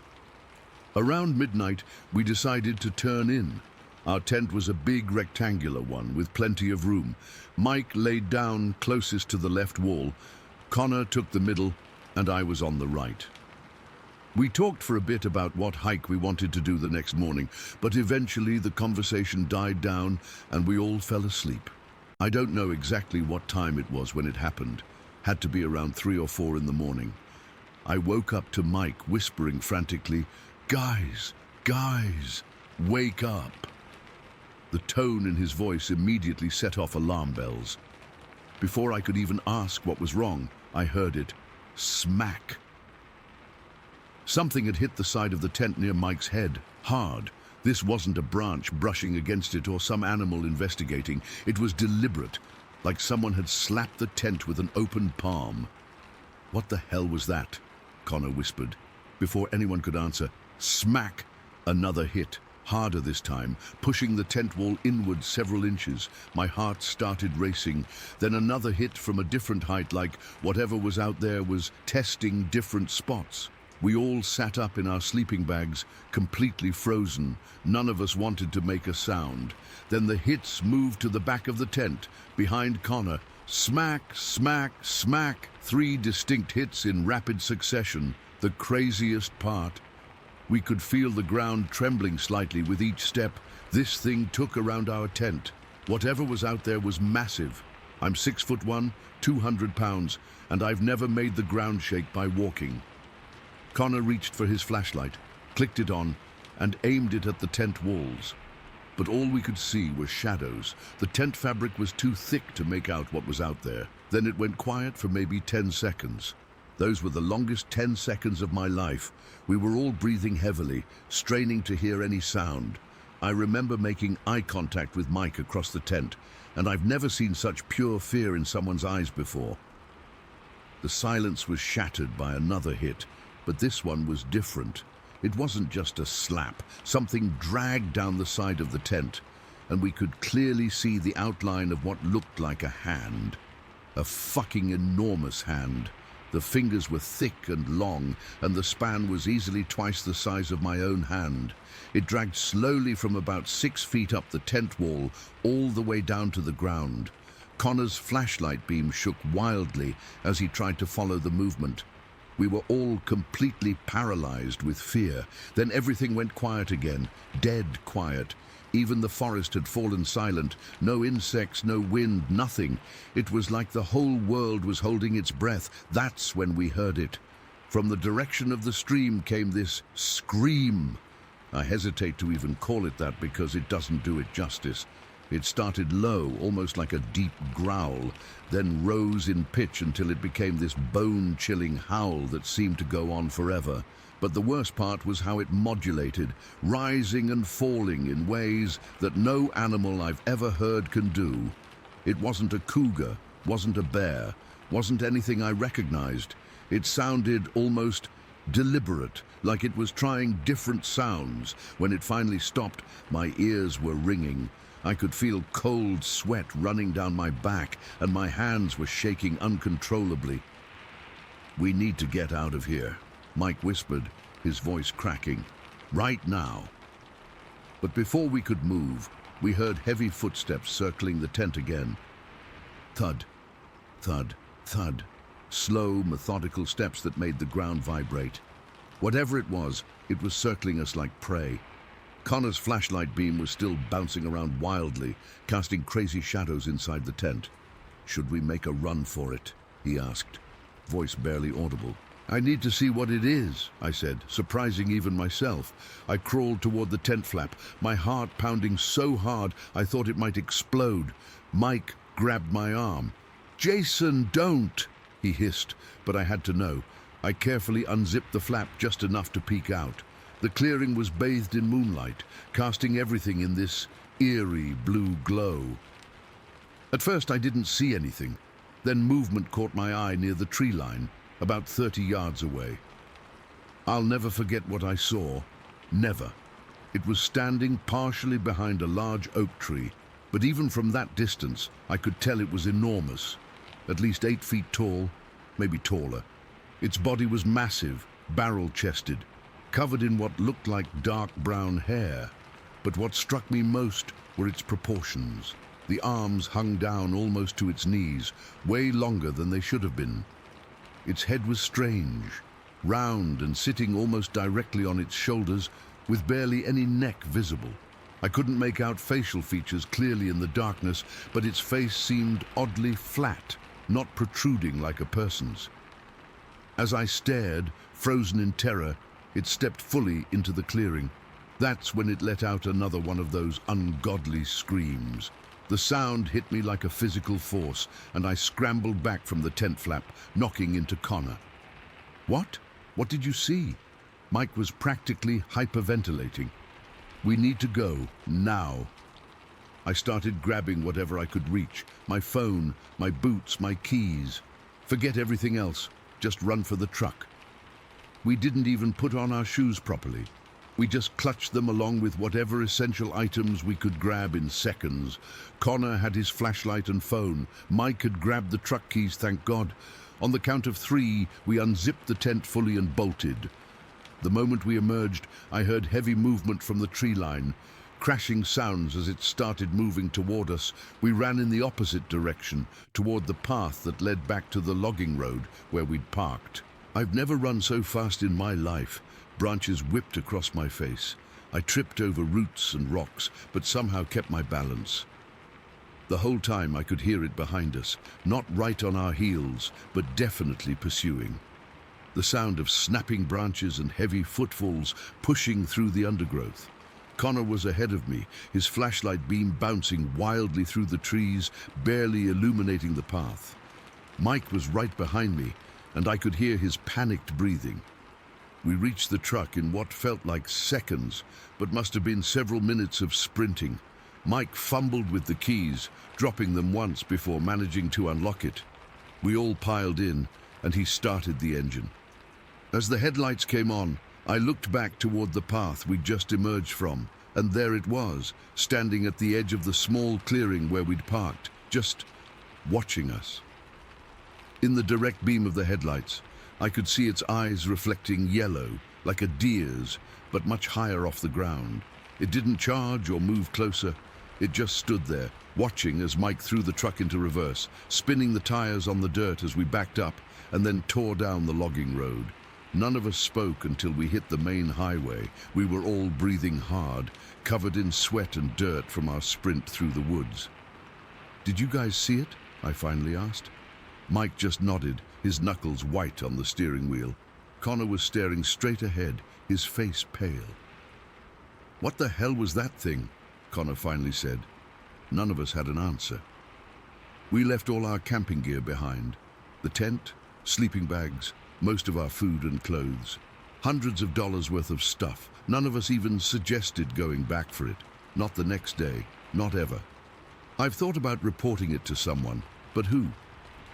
Around midnight, we decided to turn in. Our tent was a big rectangular one with plenty of room. Mike laid down closest to the left wall, Connor took the middle, and I was on the right. We talked for a bit about what hike we wanted to do the next morning, but eventually the conversation died down and we all fell asleep. I don't know exactly what time it was when it happened. Had to be around 3 or 4 in the morning. I woke up to Mike whispering frantically, "Guys, guys, wake up." The tone in his voice immediately set off alarm bells. Before I could even ask what was wrong, I heard it. Smack. Something had hit the side of the tent near Mike's head, hard. This wasn't a branch brushing against it or some animal investigating. It was deliberate, like someone had slapped the tent with an open palm. "What the hell was that?" Connor whispered. Before anyone could answer, smack! Another hit, harder this time, pushing the tent wall inward several inches. My heart started racing. Then another hit from a different height, like whatever was out there was testing different spots. We all sat up in our sleeping bags, completely frozen. None of us wanted to make a sound. Then the hits moved to the back of the tent, behind Connor. Smack, smack, smack. 3 distinct hits in rapid succession. The craziest part. We could feel the ground trembling slightly with each step. This thing took around our tent. Whatever was out there was massive. I'm 6'1", 200 pounds, and I've never made the ground shake by walking. Connor reached for his flashlight, clicked it on, and aimed it at the tent walls. But all we could see were shadows. The tent fabric was too thick to make out what was out there. Then it went quiet for maybe 10 seconds. Those were the longest 10 seconds of my life. We were all breathing heavily, straining to hear any sound. I remember making eye contact with Mike across the tent, and I've never seen such pure fear in someone's eyes before. The silence was shattered by another hit, but this one was different. It wasn't just a slap. Something dragged down the side of the tent, and we could clearly see the outline of what looked like a hand. A fucking enormous hand. The fingers were thick and long, and the span was easily twice the size of my own hand. It dragged slowly from about 6 feet up the tent wall, all the way down to the ground. Connor's flashlight beam shook wildly as he tried to follow the movement. We were all completely paralyzed with fear. Then everything went quiet again, dead quiet. Even the forest had fallen silent. No insects, no wind, nothing. It was like the whole world was holding its breath. That's when we heard it. From the direction of the stream came this scream. I hesitate to even call it that because it doesn't do it justice. It started low, almost like a deep growl, then rose in pitch until it became this bone-chilling howl that seemed to go on forever. But the worst part was how it modulated, rising and falling in ways that no animal I've ever heard can do. It wasn't a cougar, wasn't a bear, wasn't anything I recognized. It sounded almost deliberate, like it was trying different sounds. When it finally stopped, my ears were ringing. I could feel cold sweat running down my back, and my hands were shaking uncontrollably. "We need to get out of here," Mike whispered, his voice cracking. "Right now." But before we could move, we heard heavy footsteps circling the tent again. Thud, thud, thud. Slow, methodical steps that made the ground vibrate. Whatever it was circling us like prey. Connor's flashlight beam was still bouncing around wildly, casting crazy shadows inside the tent. "Should we make a run for it?" he asked, voice barely audible. "I need to see what it is," I said, surprising even myself. I crawled toward the tent flap, my heart pounding so hard I thought it might explode. Mike grabbed my arm. "Jason, don't!" he hissed, but I had to know. I carefully unzipped the flap just enough to peek out. The clearing was bathed in moonlight, casting everything in this eerie blue glow. At first I didn't see anything. Then movement caught my eye near the tree line, about 30 yards away. I'll never forget what I saw. Never. It was standing partially behind a large oak tree, but even from that distance I could tell it was enormous. At least 8 feet tall, maybe taller. Its body was massive, barrel-chested, covered in what looked like dark brown hair. But what struck me most were its proportions. The arms hung down almost to its knees, way longer than they should have been. Its head was strange, round and sitting almost directly on its shoulders, with barely any neck visible. I couldn't make out facial features clearly in the darkness, but its face seemed oddly flat, not protruding like a person's. As I stared, frozen in terror, it stepped fully into the clearing. That's when it let out another one of those ungodly screams. The sound hit me like a physical force, and I scrambled back from the tent flap, knocking into Connor. "What? What did you see?" Mike was practically hyperventilating. "We need to go, now." I started grabbing whatever I could reach. My phone, my boots, my keys. Forget everything else. Just run for the truck. We didn't even put on our shoes properly. We just clutched them along with whatever essential items we could grab in seconds. Connor had his flashlight and phone. Mike had grabbed the truck keys, thank God. On the count of 3, we unzipped the tent fully and bolted. The moment we emerged, I heard heavy movement from the tree line, crashing sounds as it started moving toward us. We ran in the opposite direction, toward the path that led back to the logging road where we'd parked. I've never run so fast in my life. Branches whipped across my face. I tripped over roots and rocks, but somehow kept my balance. The whole time I could hear it behind us, not right on our heels, but definitely pursuing. The sound of snapping branches and heavy footfalls pushing through the undergrowth. Connor was ahead of me, his flashlight beam bouncing wildly through the trees, barely illuminating the path. Mike was right behind me, and I could hear his panicked breathing. We reached the truck in what felt like seconds, but must have been several minutes of sprinting. Mike fumbled with the keys, dropping them once before managing to unlock it. We all piled in, and he started the engine. As the headlights came on, I looked back toward the path we'd just emerged from, and there it was, standing at the edge of the small clearing where we'd parked, just watching us. In the direct beam of the headlights, I could see its eyes reflecting yellow, like a deer's, but much higher off the ground. It didn't charge or move closer. It just stood there, watching as Mike threw the truck into reverse, spinning the tires on the dirt as we backed up, and then tore down the logging road. None of us spoke until we hit the main highway. We were all breathing hard, covered in sweat and dirt from our sprint through the woods. "Did you guys see it?" I finally asked. Mike just nodded, his knuckles white on the steering wheel. Connor was staring straight ahead, his face pale. "What the hell was that thing?" Connor finally said. None of us had an answer. We left all our camping gear behind. The tent, sleeping bags, most of our food and clothes. Hundreds of dollars worth of stuff. None of us even suggested going back for it. Not the next day, not ever. I've thought about reporting it to someone, but who?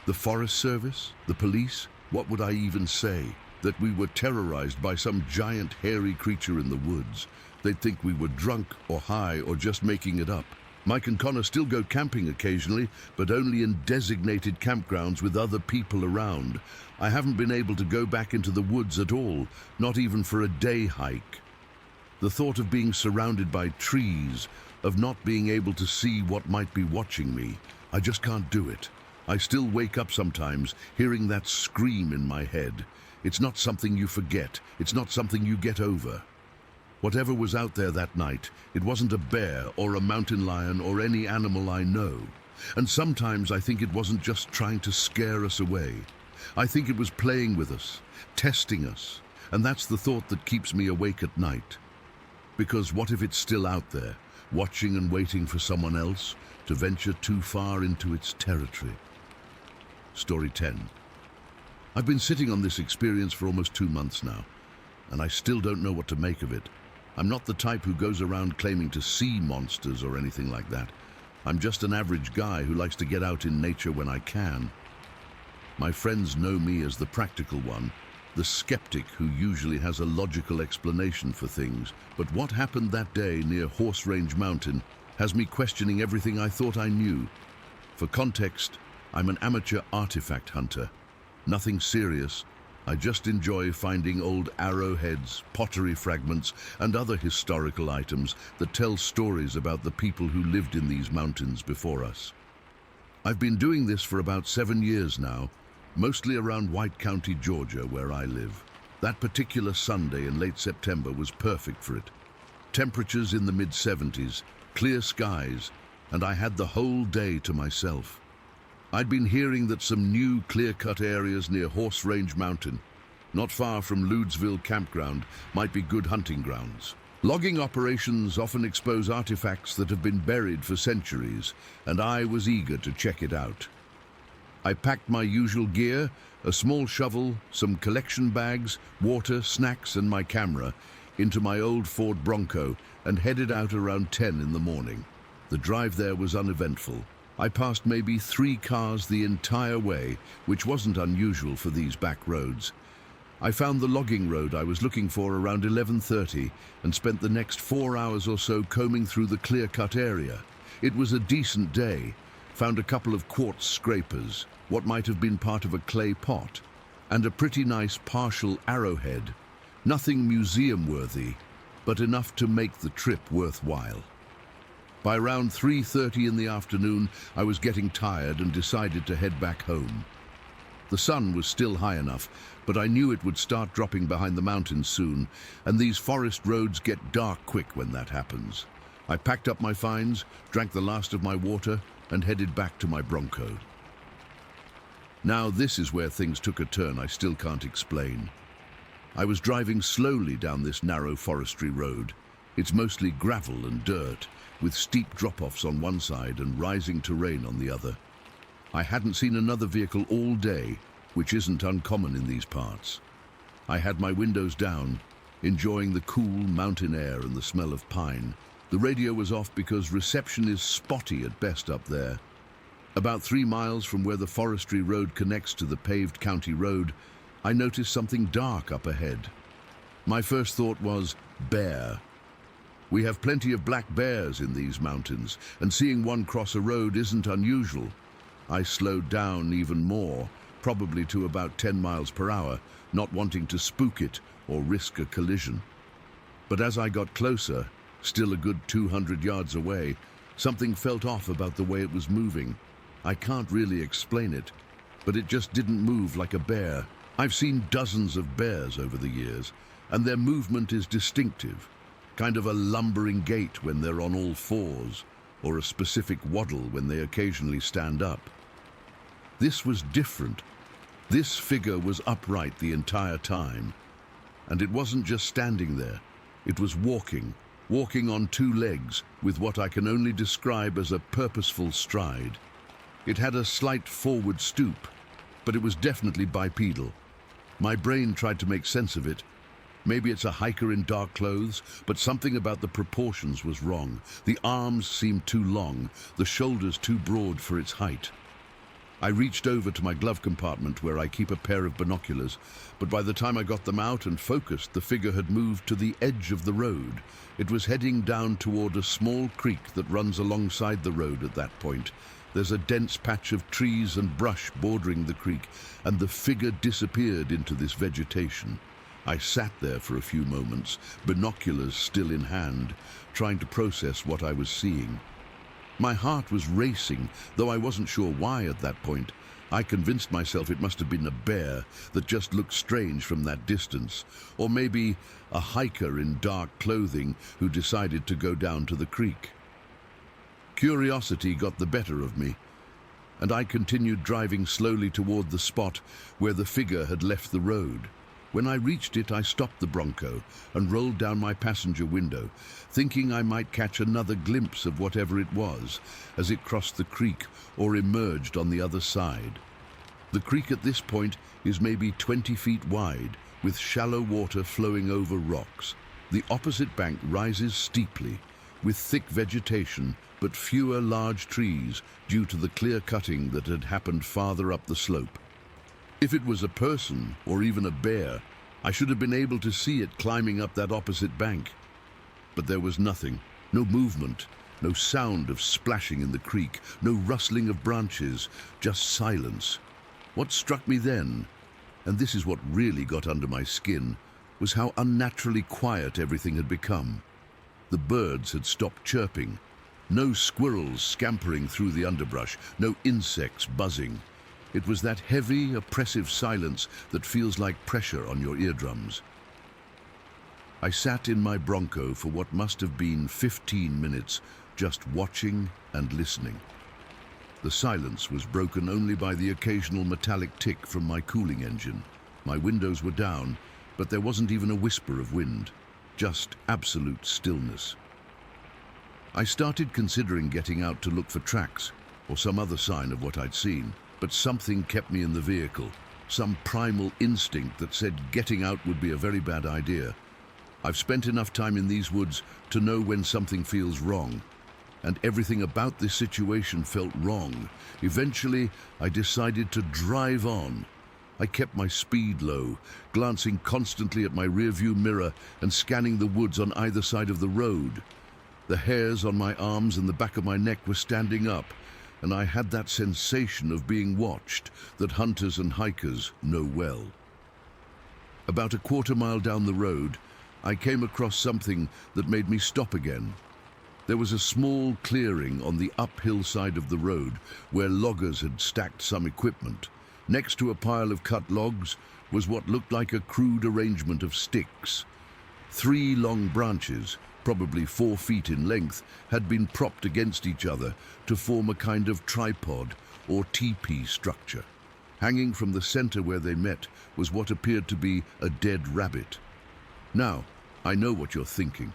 The Forest Service? The police? What would I even say? that we were terrorized by some giant hairy creature in the woods. They'd think we were drunk or high or just making it up. Mike and Connor still go camping occasionally, but only in designated campgrounds with other people around. I haven't been able to go back into the woods at all, not even for a day hike. The thought of being surrounded by trees, of not being able to see what might be watching me, I just can't do it. I still wake up sometimes hearing that scream in my head. It's not something you forget. It's not something you get over. Whatever was out there that night, it wasn't a bear or a mountain lion or any animal I know. And sometimes I think it wasn't just trying to scare us away. I think it was playing with us, testing us. And that's the thought that keeps me awake at night. Because what if it's still out there, watching and waiting for someone else to venture too far into its territory? Story 10. I've been sitting on this experience for almost 2 months now, and I still don't know what to make of it. I'm not the type who goes around claiming to see monsters or anything like that. I'm just an average guy who likes to get out in nature when I can. My friends know me as the practical one, the skeptic who usually has a logical explanation for things. But what happened that day near Horse Range Mountain has me questioning everything I thought I knew. For context, I'm an amateur artifact hunter. Nothing serious. I just enjoy finding old arrowheads, pottery fragments, and other historical items that tell stories about the people who lived in these mountains before us. I've been doing this for about 7 years now, mostly around White County, Georgia, where I live. That particular Sunday in late September was perfect for it. Temperatures in the mid-70s, clear skies, and I had the whole day to myself. I'd been hearing that some new clear-cut areas near Horse Range Mountain, not far from Ludesville Campground, might be good hunting grounds. Logging operations often expose artifacts that have been buried for centuries, and I was eager to check it out. I packed my usual gear, a small shovel, some collection bags, water, snacks, and my camera, into my old Ford Bronco and headed out around 10 in the morning. The drive there was uneventful. I passed maybe 3 cars the entire way, which wasn't unusual for these back roads. I found the logging road I was looking for around 11:30 and spent the next 4 hours or so combing through the clear-cut area. It was a decent day. Found a couple of quartz scrapers, what might have been part of a clay pot, and a pretty nice partial arrowhead. Nothing museum-worthy, but enough to make the trip worthwhile. By around 3:30 in the afternoon, I was getting tired and decided to head back home. The sun was still high enough, but I knew it would start dropping behind the mountains soon, and these forest roads get dark quick when that happens. I packed up my finds, drank the last of my water, and headed back to my Bronco. Now this is where things took a turn I still can't explain. I was driving slowly down this narrow forestry road. It's mostly gravel and dirt, with steep drop-offs on one side and rising terrain on the other. I hadn't seen another vehicle all day, which isn't uncommon in these parts. I had my windows down, enjoying the cool mountain air and the smell of pine. The radio was off because reception is spotty at best up there. About 3 miles from where the forestry road connects to the paved county road, I noticed something dark up ahead. My first thought was bear. We have plenty of black bears in these mountains, and seeing one cross a road isn't unusual. I slowed down even more, probably to about 10 miles per hour, not wanting to spook it or risk a collision. But as I got closer, still a good 200 yards away, something felt off about the way it was moving. I can't really explain it, but it just didn't move like a bear. I've seen dozens of bears over the years, and their movement is distinctive. Kind of a lumbering gait when they're on all fours, or a specific waddle when they occasionally stand up. This was different. This figure was upright the entire time. And it wasn't just standing there. It was walking on 2 legs with what I can only describe as a purposeful stride. It had a slight forward stoop, but it was definitely bipedal. My brain tried to make sense of it. Maybe it's a hiker in dark clothes, but something about the proportions was wrong. The arms seemed too long, the shoulders too broad for its height. I reached over to my glove compartment where I keep a pair of binoculars, but by the time I got them out and focused, the figure had moved to the edge of the road. It was heading down toward a small creek that runs alongside the road at that point. There's a dense patch of trees and brush bordering the creek, and the figure disappeared into this vegetation. I sat there for a few moments, binoculars still in hand, trying to process what I was seeing. My heart was racing, though I wasn't sure why at that point. I convinced myself it must have been a bear that just looked strange from that distance, or maybe a hiker in dark clothing who decided to go down to the creek. Curiosity got the better of me, and I continued driving slowly toward the spot where the figure had left the road. When I reached it, I stopped the Bronco and rolled down my passenger window, thinking I might catch another glimpse of whatever it was as it crossed the creek or emerged on the other side. The creek at this point is maybe 20 feet wide, with shallow water flowing over rocks. The opposite bank rises steeply, with thick vegetation but fewer large trees due to the clear cutting that had happened farther up the slope. If it was a person, or even a bear, I should have been able to see it climbing up that opposite bank. But there was nothing, no movement, no sound of splashing in the creek, no rustling of branches, just silence. What struck me then, and this is what really got under my skin, was how unnaturally quiet everything had become. The birds had stopped chirping, no squirrels scampering through the underbrush, no insects buzzing. It was that heavy, oppressive silence that feels like pressure on your eardrums. I sat in my Bronco for what must have been 15 minutes, just watching and listening. The silence was broken only by the occasional metallic tick from my cooling engine. My windows were down, but there wasn't even a whisper of wind, just absolute stillness. I started considering getting out to look for tracks or some other sign of what I'd seen. But something kept me in the vehicle, some primal instinct that said getting out would be a very bad idea. I've spent enough time in these woods to know when something feels wrong, and everything about this situation felt wrong. Eventually, I decided to drive on. I kept my speed low, glancing constantly at my rearview mirror and scanning the woods on either side of the road. The hairs on my arms and the back of my neck were standing up, and I had that sensation of being watched that hunters and hikers know well. About a quarter-mile down the road, I came across something that made me stop again. There was a small clearing on the uphill side of the road where loggers had stacked some equipment. Next to a pile of cut logs was what looked like a crude arrangement of sticks. 3 long branches, probably 4 feet in length, had been propped against each other to form a kind of tripod or teepee structure. Hanging from the center where they met was what appeared to be a dead rabbit. Now, I know what you're thinking.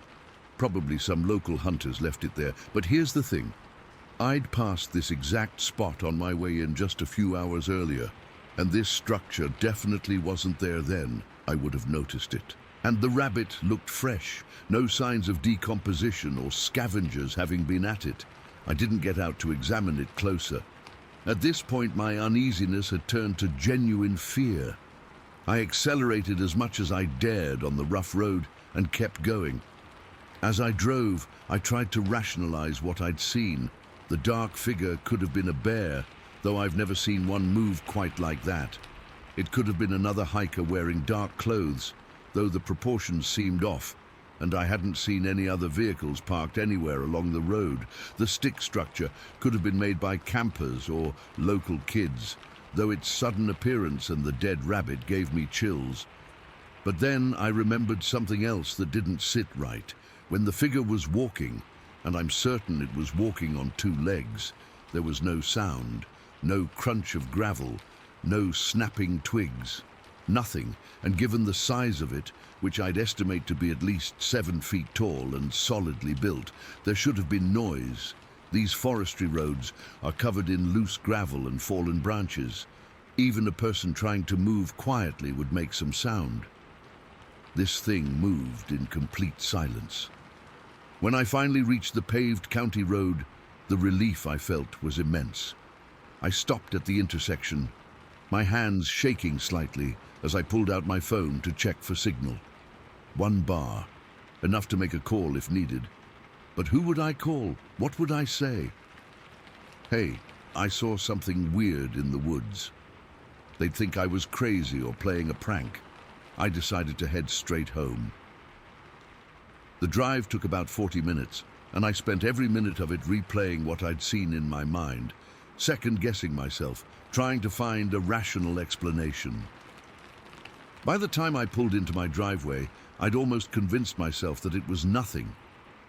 Probably some local hunters left it there, but here's the thing. I'd passed this exact spot on my way in just a few hours earlier, and this structure definitely wasn't there then. I would have noticed it. And the rabbit looked fresh, no signs of decomposition or scavengers having been at it. I didn't get out to examine it closer. At this point, my uneasiness had turned to genuine fear. I accelerated as much as I dared on the rough road and kept going. As I drove, I tried to rationalize what I'd seen. The dark figure could have been a bear, though I've never seen one move quite like that. It could have been another hiker wearing dark clothes, though the proportions seemed off, and I hadn't seen any other vehicles parked anywhere along the road. The stick structure could have been made by campers or local kids, though its sudden appearance and the dead rabbit gave me chills. But then I remembered something else that didn't sit right. When the figure was walking, and I'm certain it was walking on 2 legs, there was no sound, no crunch of gravel, no snapping twigs. Nothing, and given the size of it, which I'd estimate to be at least 7 feet tall and solidly built, there should have been noise. These forestry roads are covered in loose gravel and fallen branches. Even a person trying to move quietly would make some sound. This thing moved in complete silence. When I finally reached the paved county road, the relief I felt was immense. I stopped at the intersection, my hands shaking slightly as I pulled out my phone to check for signal. 1 bar, enough to make a call if needed. But who would I call? What would I say? Hey, I saw something weird in the woods. They'd think I was crazy or playing a prank. I decided to head straight home. The drive took about 40 minutes, and I spent every minute of it replaying what I'd seen in my mind, second-guessing myself, trying to find a rational explanation. By the time I pulled into my driveway, I'd almost convinced myself that it was nothing,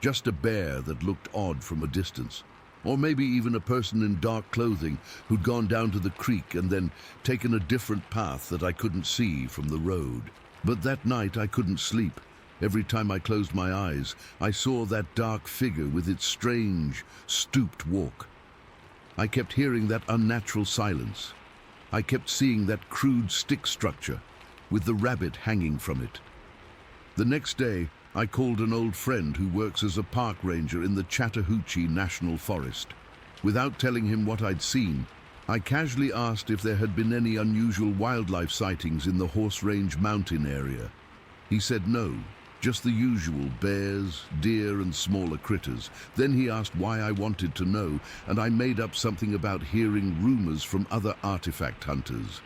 just a bear that looked odd from a distance, or maybe even a person in dark clothing who'd gone down to the creek and then taken a different path that I couldn't see from the road. But that night I couldn't sleep. Every time I closed my eyes, I saw that dark figure with its strange, stooped walk. I kept hearing that unnatural silence. I kept seeing that crude stick structure with the rabbit hanging from it. The next day, I called an old friend who works as a park ranger in the Chattahoochee National Forest. Without telling him what I'd seen, I casually asked if there had been any unusual wildlife sightings in the Horse Range mountain area. He said no, just the usual bears, deer, and smaller critters. Then he asked why I wanted to know, and I made up something about hearing rumors from other artifact hunters.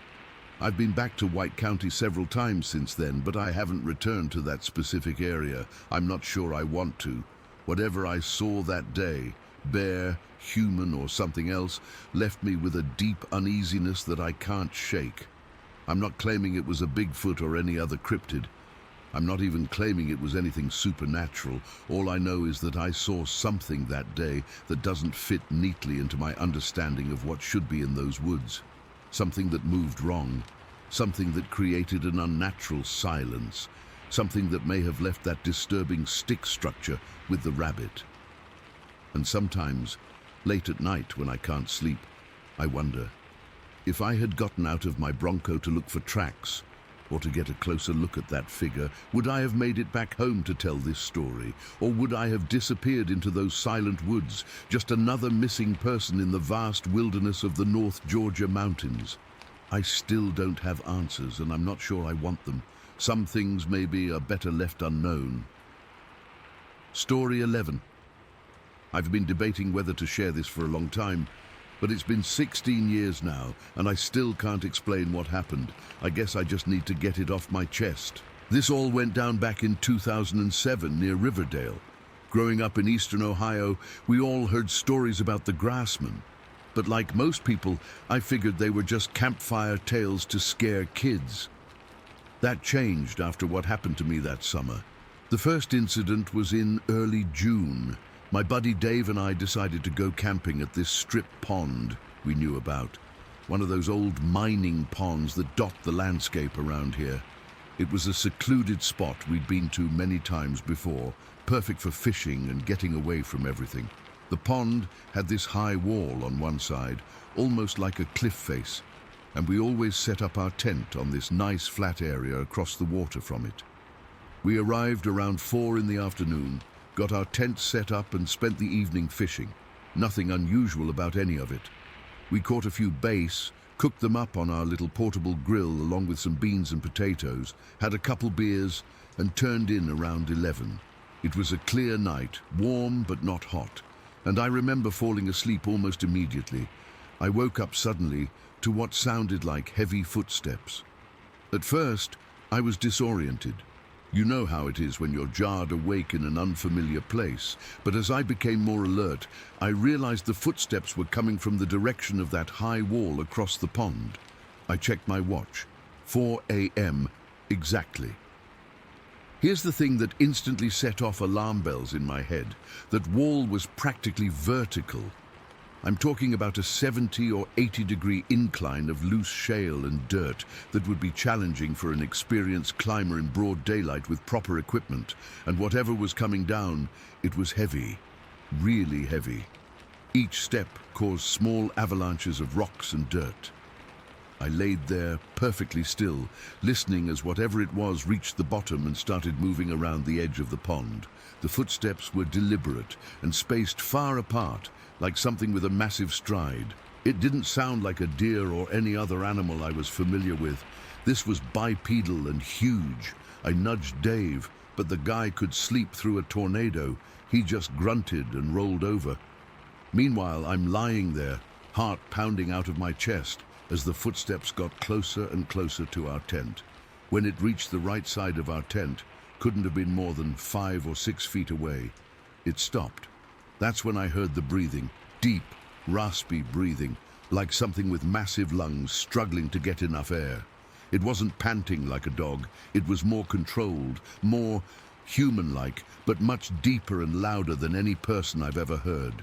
I've been back to White County several times since then, but I haven't returned to that specific area. I'm not sure I want to. Whatever I saw that day, bear, human, or something else, left me with a deep uneasiness that I can't shake. I'm not claiming it was a Bigfoot or any other cryptid. I'm not even claiming it was anything supernatural. All I know is that I saw something that day that doesn't fit neatly into my understanding of what should be in those woods. Something that moved wrong, something that created an unnatural silence, something that may have left that disturbing stick structure with the rabbit. And sometimes, late at night when I can't sleep, I wonder, if I had gotten out of my Bronco to look for tracks, or to get a closer look at that figure, would I have made it back home to tell this story? Or would I have disappeared into those silent woods, just another missing person in the vast wilderness of the North Georgia mountains? I still don't have answers, and I'm not sure I want them. Some things maybe are better left unknown. Story 11. I've been debating whether to share this for a long time, but it's been 16 years now, and I still can't explain what happened. I guess I just need to get it off my chest. This all went down back in 2007 near Riverdale. Growing up in eastern Ohio, we all heard stories about the Grassmen. But like most people, I figured they were just campfire tales to scare kids. That changed after what happened to me that summer. The first incident was in early June. My buddy Dave and I decided to go camping at this strip pond we knew about. One of those old mining ponds that dot the landscape around here. It was a secluded spot we'd been to many times before, perfect for fishing and getting away from everything. The pond had this high wall on one side, almost like a cliff face, and we always set up our tent on this nice flat area across the water from it. We arrived around 4 in the afternoon, got our tent set up and spent the evening fishing. Nothing unusual about any of it. We caught a few bass, cooked them up on our little portable grill along with some beans and potatoes, had a couple beers, and turned in around 11. It was a clear night, warm but not hot, and I remember falling asleep almost immediately. I woke up suddenly to what sounded like heavy footsteps. At first, I was disoriented. You know how it is when you're jarred awake in an unfamiliar place, but as I became more alert, I realized the footsteps were coming from the direction of that high wall across the pond. I checked my watch. 4 a.m. exactly. Here's the thing that instantly set off alarm bells in my head. That wall was practically vertical. I'm talking about a 70 or 80 degree incline of loose shale and dirt that would be challenging for an experienced climber in broad daylight with proper equipment. And whatever was coming down, it was heavy, really heavy. Each step caused small avalanches of rocks and dirt. I laid there perfectly still, listening as whatever it was reached the bottom and started moving around the edge of the pond. The footsteps were deliberate and spaced far apart, like something with a massive stride. It didn't sound like a deer or any other animal I was familiar with. This was bipedal and huge. I nudged Dave, but the guy could sleep through a tornado. He just grunted and rolled over. Meanwhile, I'm lying there, heart pounding out of my chest, as the footsteps got closer and closer to our tent. When it reached the right side of our tent, couldn't have been more than 5 or 6 feet away. It stopped. That's when I heard the breathing, deep, raspy breathing, like something with massive lungs struggling to get enough air. It wasn't panting like a dog. It was more controlled, more human-like, but much deeper and louder than any person I've ever heard.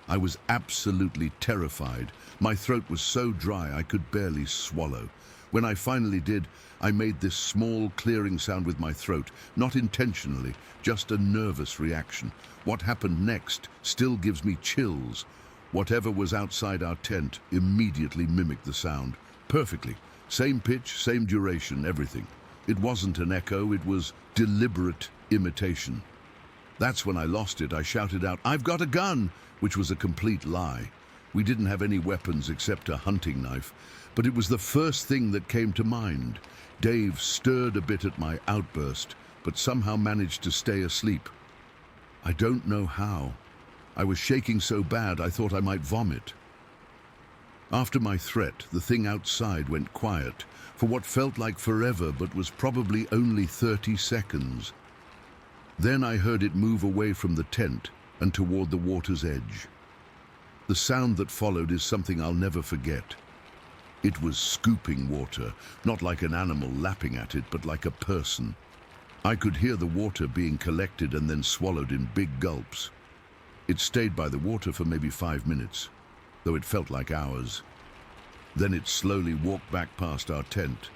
I was absolutely terrified. My throat was so dry I could barely swallow. When I finally did, I made this small clearing sound with my throat, not intentionally, just a nervous reaction. What happened next still gives me chills. Whatever was outside our tent immediately mimicked the sound, perfectly. Same pitch, same duration, everything. It wasn't an echo, it was deliberate imitation. That's when I lost it. I shouted out, "I've got a gun!" which was a complete lie. We didn't have any weapons except a hunting knife, but it was the first thing that came to mind. Dave stirred a bit at my outburst, but somehow managed to stay asleep. I don't know how. I was shaking so bad I thought I might vomit. After my threat, the thing outside went quiet, for what felt like forever but was probably only 30 seconds. Then I heard it move away from the tent and toward the water's edge. The sound that followed is something I'll never forget. It was scooping water, not like an animal lapping at it, but like a person. I could hear the water being collected and then swallowed in big gulps. It stayed by the water for maybe 5 minutes, though it felt like hours. Then it slowly walked back past our tent.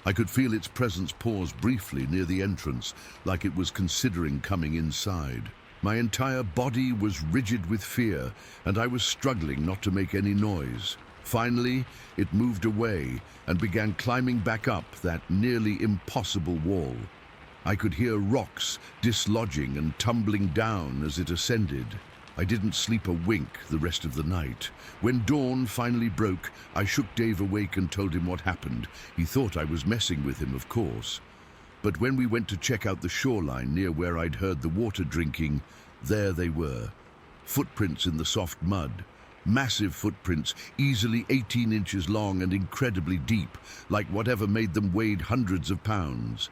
I could feel its presence pause briefly near the entrance, like it was considering coming inside. My entire body was rigid with fear, and I was struggling not to make any noise. Finally, it moved away and began climbing back up that nearly impossible wall. I could hear rocks dislodging and tumbling down as it ascended. I didn't sleep a wink the rest of the night. When dawn finally broke, I shook Dave awake and told him what happened. He thought I was messing with him, of course. But when we went to check out the shoreline near where I'd heard the water drinking, there they were. Footprints in the soft mud. Massive footprints, easily 18 inches long and incredibly deep, like whatever made them weighed hundreds of pounds.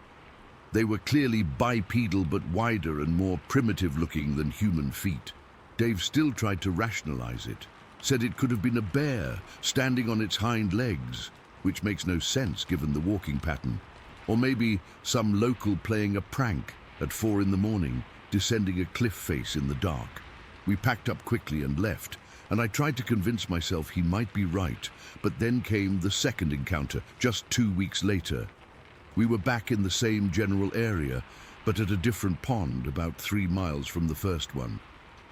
They were clearly bipedal but wider and more primitive looking than human feet. Dave still tried to rationalize it, said it could have been a bear standing on its hind legs, which makes no sense given the walking pattern. Or maybe some local playing a prank at 4 in the morning, descending a cliff face in the dark. We packed up quickly and left, and I tried to convince myself he might be right, but then came the second encounter, just 2 weeks later. We were back in the same general area, but at a different pond about 3 miles from the first one.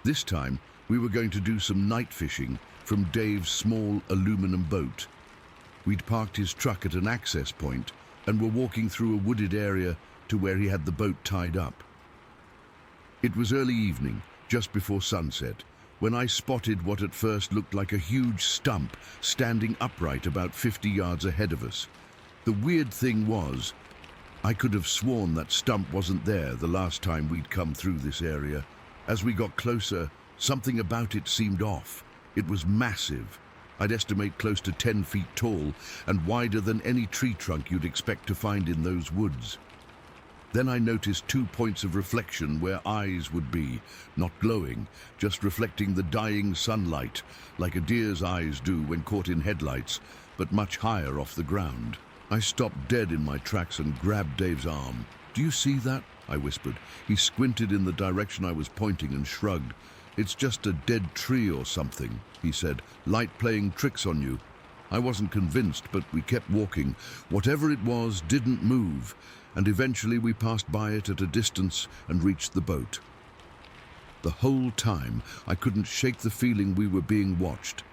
This time, we were going to do some night fishing from Dave's small aluminum boat. We'd parked his truck at an access point and were walking through a wooded area to where he had the boat tied up. It was early evening, just before sunset, when I spotted what at first looked like a huge stump standing upright about 50 yards ahead of us. The weird thing was, I could have sworn that stump wasn't there the last time we'd come through this area. As we got closer, something about it seemed off. It was massive. I'd estimate close to 10 feet tall and wider than any tree trunk you'd expect to find in those woods. Then I noticed 2 points of reflection where eyes would be, not glowing, just reflecting the dying sunlight, like a deer's eyes do when caught in headlights, but much higher off the ground. I stopped dead in my tracks and grabbed Dave's arm. "Do you see that?" I whispered. He squinted in the direction I was pointing and shrugged. "It's just a dead tree or something," he said. "Light playing tricks on you." I wasn't convinced, but we kept walking. Whatever it was didn't move, and eventually we passed by it at a distance and reached the boat. The whole time, I couldn't shake the feeling we were being watched.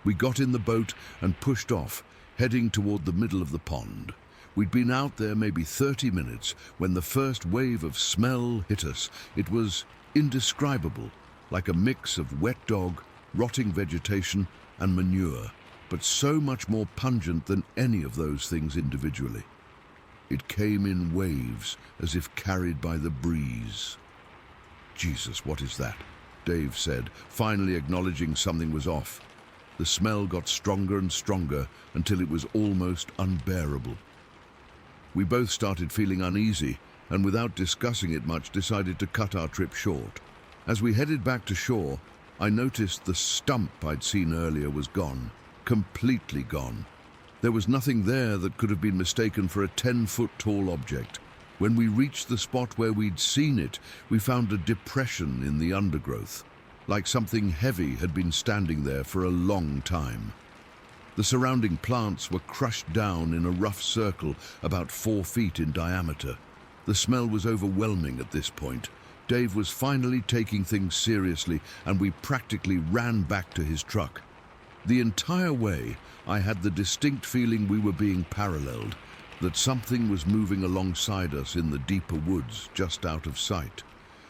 We got in the boat and pushed off, heading toward the middle of the pond. We'd been out there maybe 30 minutes when the first wave of smell hit us. It was indescribable, like a mix of wet dog, rotting vegetation, and manure, but so much more pungent than any of those things individually. It came in waves, as if carried by the breeze. "Jesus, what is that?" Dave said, finally acknowledging something was off. The smell got stronger and stronger until it was almost unbearable. We both started feeling uneasy, and without discussing it much, decided to cut our trip short. As we headed back to shore, I noticed the stump I'd seen earlier was gone, completely gone. There was nothing there that could have been mistaken for a 10-foot-tall object. When we reached the spot where we'd seen it, we found a depression in the undergrowth, like something heavy had been standing there for a long time. The surrounding plants were crushed down in a rough circle about 4 feet in diameter. The smell was overwhelming at this point. Dave was finally taking things seriously, and we practically ran back to his truck. The entire way, I had the distinct feeling we were being paralleled, that something was moving alongside us in the deeper woods, just out of sight.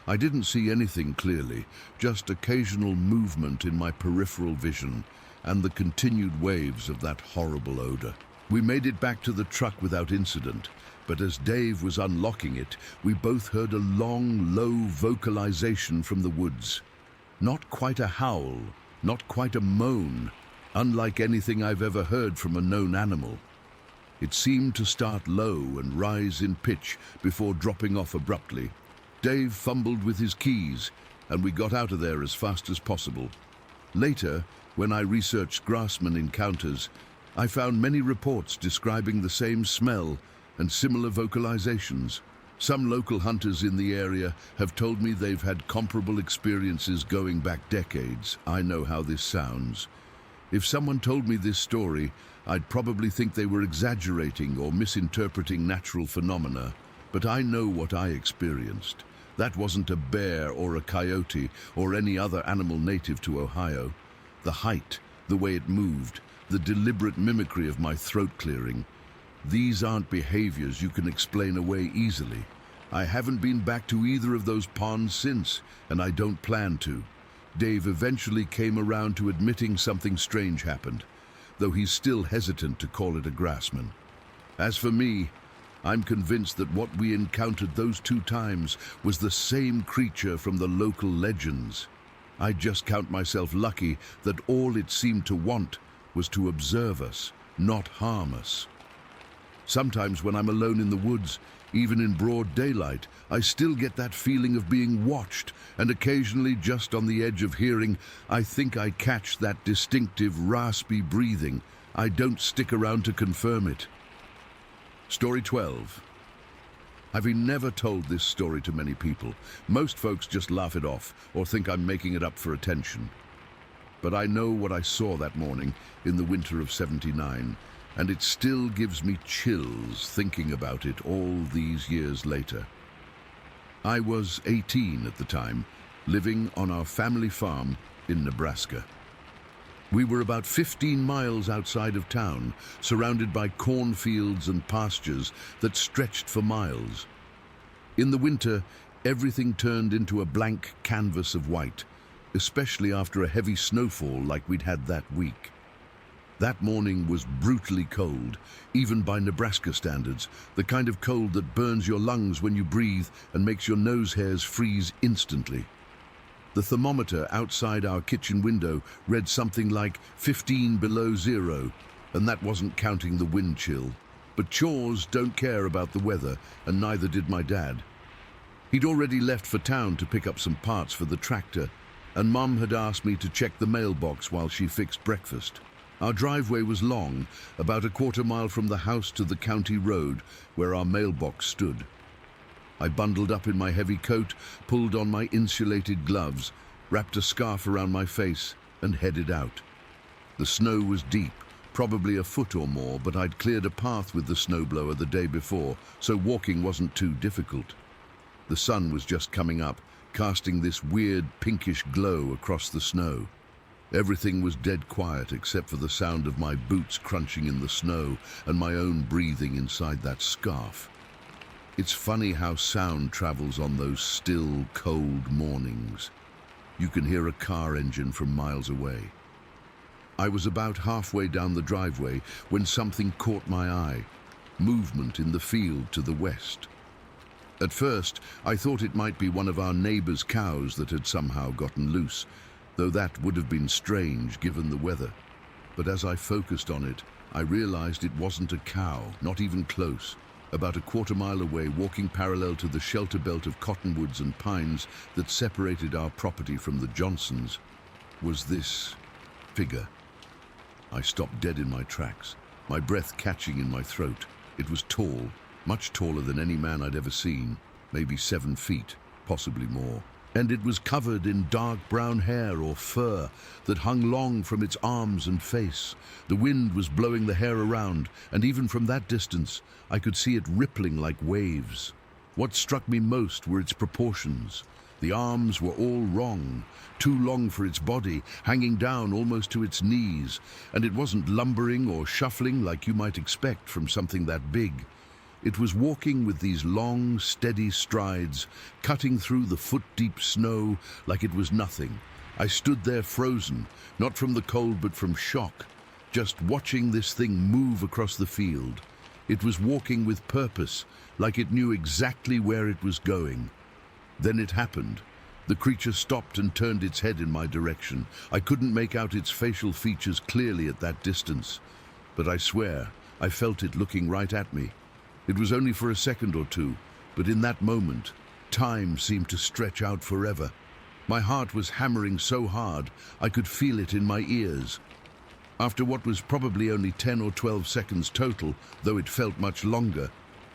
I didn't see anything clearly, just occasional movement in my peripheral vision and the continued waves of that horrible odor. We made it back to the truck without incident, but as Dave was unlocking it, we both heard a long, low vocalization from the woods. Not quite a howl, not quite a moan, unlike anything I've ever heard from a known animal. It seemed to start low and rise in pitch before dropping off abruptly. Dave fumbled with his keys, and we got out of there as fast as possible. Later, when I researched grassman encounters, I found many reports describing the same smell and similar vocalizations. Some local hunters in the area have told me they've had comparable experiences going back decades. I know how this sounds. If someone told me this story, I'd probably think they were exaggerating or misinterpreting natural phenomena, but I know what I experienced. That wasn't a bear or a coyote or any other animal native to Ohio. The height, the way it moved, the deliberate mimicry of my throat clearing. These aren't behaviors you can explain away easily. I haven't been back to either of those ponds since, and I don't plan to. Dave eventually came around to admitting something strange happened, though he's still hesitant to call it a grassman. As for me, I'm convinced that what we encountered those 2 times was the same creature from the local legends. I just count myself lucky that all it seemed to want was to observe us, not harm us. Sometimes when I'm alone in the woods, even in broad daylight, I still get that feeling of being watched, and occasionally just on the edge of hearing, I think I catch that distinctive raspy breathing. I don't stick around to confirm it. Story 12. I've never told this story to many people. Most folks just laugh it off or think I'm making it up for attention. But I know what I saw that morning in the winter of '79, and it still gives me chills thinking about it all these years later. I was 18 at the time, living on our family farm in Nebraska. We were about 15 miles outside of town, surrounded by cornfields and pastures that stretched for miles. In the winter, everything turned into a blank canvas of white, especially after a heavy snowfall like we'd had that week. That morning was brutally cold, even by Nebraska standards, the kind of cold that burns your lungs when you breathe and makes your nose hairs freeze instantly. The thermometer outside our kitchen window read something like 15 below zero, and that wasn't counting the wind chill. But chores don't care about the weather, and neither did my dad. He'd already left for town to pick up some parts for the tractor, and Mum had asked me to check the mailbox while she fixed breakfast. Our driveway was long, about a quarter mile from the house to the county road where our mailbox stood. I bundled up in my heavy coat, pulled on my insulated gloves, wrapped a scarf around my face, and headed out. The snow was deep, probably a foot or more, but I'd cleared a path with the snowblower the day before, so walking wasn't too difficult. The sun was just coming up, casting this weird pinkish glow across the snow. Everything was dead quiet except for the sound of my boots crunching in the snow and my own breathing inside that scarf. It's funny how sound travels on those still, cold mornings. You can hear a car engine from miles away. I was about halfway down the driveway when something caught my eye. Movement in the field to the west. At first, I thought it might be one of our neighbor's cows that had somehow gotten loose, though that would have been strange given the weather. But as I focused on it, I realized it wasn't a cow, not even close. About a quarter-mile away, walking parallel to the shelter belt of cottonwoods and pines that separated our property from the Johnsons, was this figure. I stopped dead in my tracks, my breath catching in my throat. It was tall, much taller than any man I'd ever seen, maybe 7 feet, possibly more. And it was covered in dark brown hair or fur that hung long from its arms and face. The wind was blowing the hair around, and even from that distance, I could see it rippling like waves. What struck me most were its proportions. The arms were all wrong, too long for its body, hanging down almost to its knees, and it wasn't lumbering or shuffling like you might expect from something that big. It was walking with these long, steady strides, cutting through the foot-deep snow like it was nothing. I stood there frozen, not from the cold but from shock, just watching this thing move across the field. It was walking with purpose, like it knew exactly where it was going. Then it happened. The creature stopped and turned its head in my direction. I couldn't make out its facial features clearly at that distance, but I swear I felt it looking right at me. It was only for a second or two, but in that moment, time seemed to stretch out forever. My heart was hammering so hard, I could feel it in my ears. After what was probably only 10 or 12 seconds total, though it felt much longer,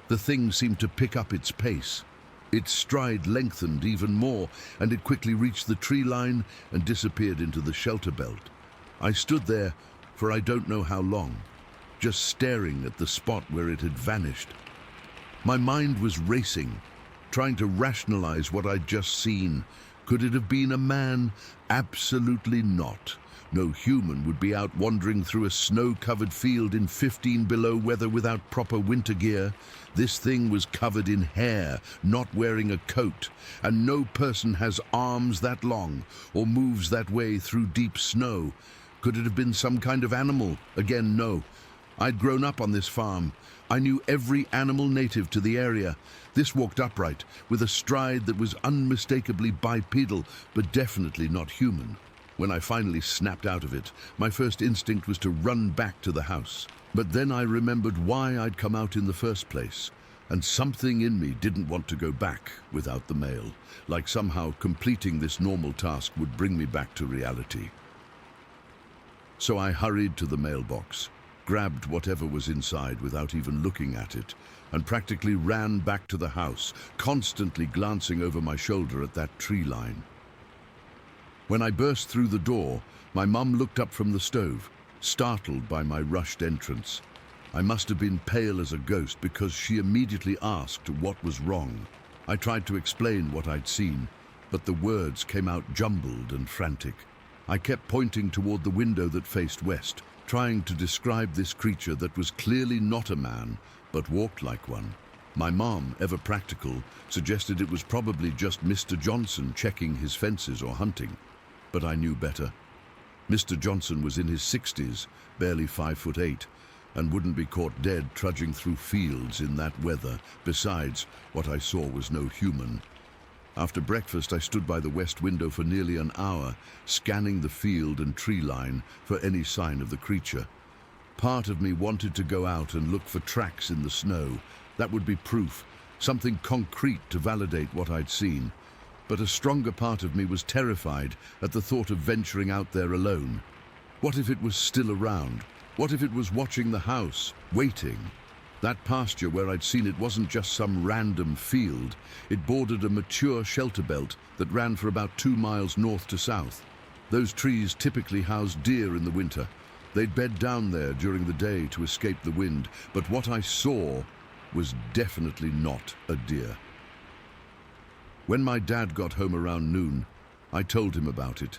the thing seemed to pick up its pace. Its stride lengthened even more, and it quickly reached the tree line and disappeared into the shelter belt. I stood there for I don't know how long, just staring at the spot where it had vanished. My mind was racing, trying to rationalize what I'd just seen. Could it have been a man? Absolutely not. No human would be out wandering through a snow-covered field in 15 below weather without proper winter gear. This thing was covered in hair, not wearing a coat, and no person has arms that long or moves that way through deep snow. Could it have been some kind of animal? Again, no. I'd grown up on this farm. I knew every animal native to the area. This walked upright, with a stride that was unmistakably bipedal, but definitely not human. When I finally snapped out of it, my first instinct was to run back to the house. But then I remembered why I'd come out in the first place, and something in me didn't want to go back without the mail, like somehow completing this normal task would bring me back to reality. So I hurried to the mailbox, grabbed whatever was inside without even looking at it, and practically ran back to the house, constantly glancing over my shoulder at that tree line. When I burst through the door, my mum looked up from the stove, startled by my rushed entrance. I must have been pale as a ghost because she immediately asked what was wrong. I tried to explain what I'd seen, but the words came out jumbled and frantic. I kept pointing toward the window that faced west, trying to describe this creature that was clearly not a man, but walked like one. My mom, ever practical, suggested it was probably just Mr. Johnson checking his fences or hunting. But I knew better. Mr. Johnson was in his 60s, barely 5'8", and wouldn't be caught dead trudging through fields in that weather. Besides, what I saw was no human. After breakfast, I stood by the west window for nearly an hour, scanning the field and tree line for any sign of the creature. Part of me wanted to go out and look for tracks in the snow. That would be proof, something concrete to validate what I'd seen. But a stronger part of me was terrified at the thought of venturing out there alone. What if it was still around? What if it was watching the house, waiting? That pasture where I'd seen it wasn't just some random field. It bordered a mature shelter belt that ran for about 2 miles north to south. Those trees typically housed deer in the winter. They'd bed down there during the day to escape the wind, but what I saw was definitely not a deer. When my dad got home around noon, I told him about it.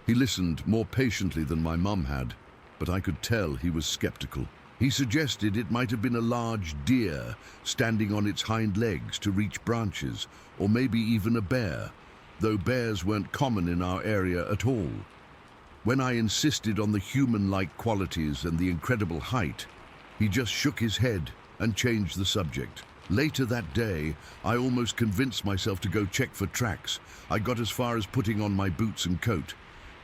He listened more patiently than my mum had, but I could tell he was skeptical. He suggested it might have been a large deer standing on its hind legs to reach branches, or maybe even a bear, though bears weren't common in our area at all. When I insisted on the human-like qualities and the incredible height, he just shook his head and changed the subject. Later that day, I almost convinced myself to go check for tracks. I got as far as putting on my boots and coat.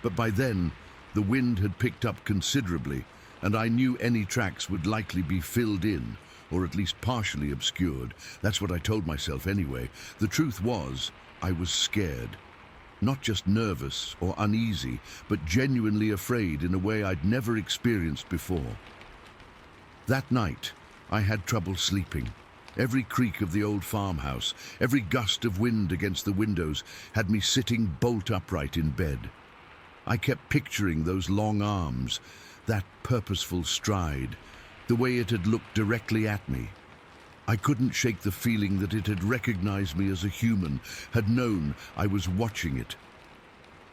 But by then, the wind had picked up considerably, and I knew any tracks would likely be filled in, or at least partially obscured. That's what I told myself anyway. The truth was, I was scared. Not just nervous or uneasy, but genuinely afraid in a way I'd never experienced before. That night, I had trouble sleeping. Every creak of the old farmhouse, every gust of wind against the windows had me sitting bolt upright in bed. I kept picturing those long arms, that purposeful stride, the way it had looked directly at me. I couldn't shake the feeling that it had recognized me as a human, had known I was watching it.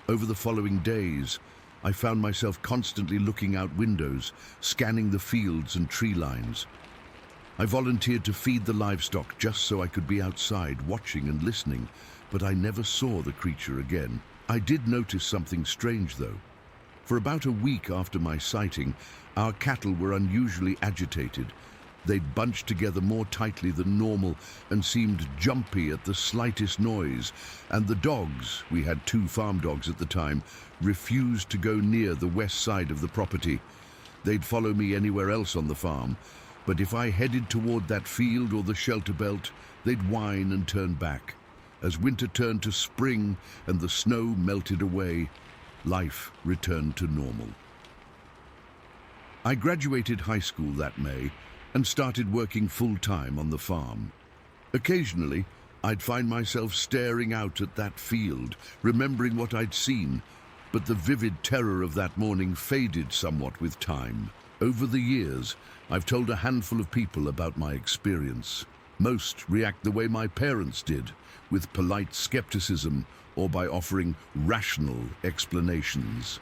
Over the following days, I found myself constantly looking out windows, scanning the fields and tree lines. I volunteered to feed the livestock just so I could be outside, watching and listening, but I never saw the creature again. I did notice something strange, though. For about a week after my sighting, our cattle were unusually agitated. They'd bunched together more tightly than normal and seemed jumpy at the slightest noise, and the dogs, we had 2 farm dogs at the time, refused to go near the west side of the property. They'd follow me anywhere else on the farm, but if I headed toward that field or the shelter belt, they'd whine and turn back. As winter turned to spring and the snow melted away, life returned to normal. I graduated high school that May and started working full-time on the farm. Occasionally, I'd find myself staring out at that field, remembering what I'd seen, but the vivid terror of that morning faded somewhat with time. Over the years, I've told a handful of people about my experience. Most react the way my parents did, with polite skepticism or by offering rational explanations.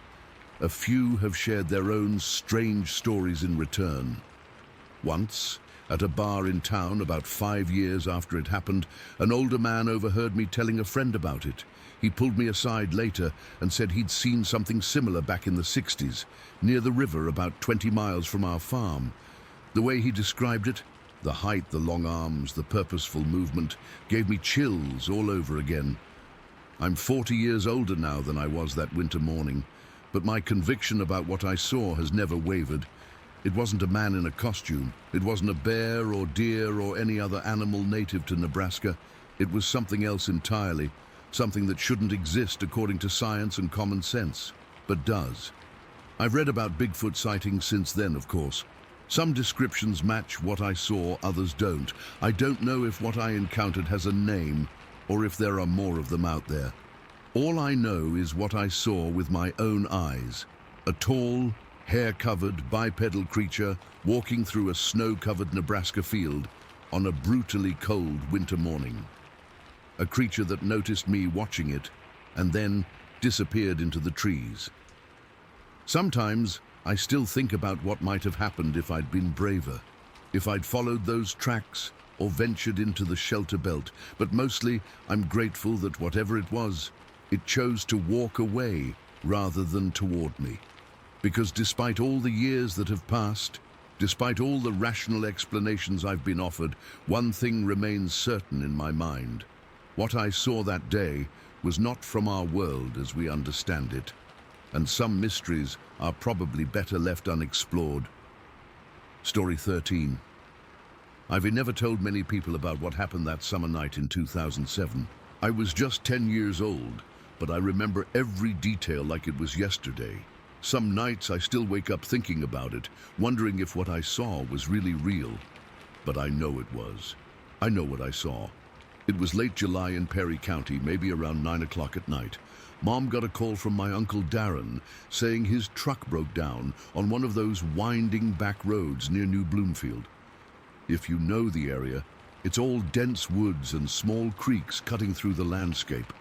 A few have shared their own strange stories in return. Once, at a bar in town about 5 years after it happened, an older man overheard me telling a friend about it. He pulled me aside later and said he'd seen something similar back in the 60s, near the river about 20 miles from our farm. The way he described it, the height, the long arms, the purposeful movement, gave me chills all over again. I'm 40 years older now than I was that winter morning, but my conviction about what I saw has never wavered. It wasn't a man in a costume. It wasn't a bear or deer or any other animal native to Nebraska. It was something else entirely, something that shouldn't exist according to science and common sense, but does. I've read about Bigfoot sightings since then, of course. Some descriptions match what I saw, others don't. I don't know if what I encountered has a name or if there are more of them out there. All I know is what I saw with my own eyes. A tall, hair-covered, bipedal creature walking through a snow-covered Nebraska field on a brutally cold winter morning. A creature that noticed me watching it and then disappeared into the trees. Sometimes I still think about what might have happened if I'd been braver, if I'd followed those tracks or ventured into the shelter belt, but mostly I'm grateful that whatever it was, it chose to walk away rather than toward me. Because despite all the years that have passed, despite all the rational explanations I've been offered, one thing remains certain in my mind. What I saw that day was not from our world as we understand it, and some mysteries are probably better left unexplored. Story 13. I've never told many people about what happened that summer night in 2007. I was just 10 years old, but I remember every detail like it was yesterday. Some nights I still wake up thinking about it, wondering if what I saw was really real. But I know it was. I know what I saw. It was late July in Perry County, maybe around 9 o'clock at night. Mom got a call from my Uncle Darren saying his truck broke down on one of those winding back roads near New Bloomfield. If you know the area, it's all dense woods and small creeks cutting through the landscape.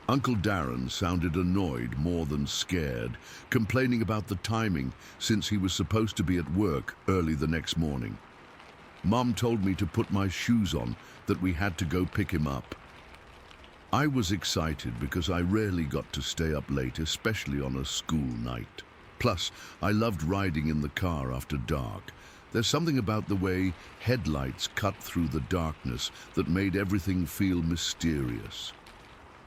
Uncle Darren sounded annoyed more than scared, complaining about the timing since he was supposed to be at work early the next morning. Mom told me to put my shoes on, that we had to go pick him up. I was excited because I rarely got to stay up late, especially on a school night. Plus, I loved riding in the car after dark. There's something about the way headlights cut through the darkness that made everything feel mysterious.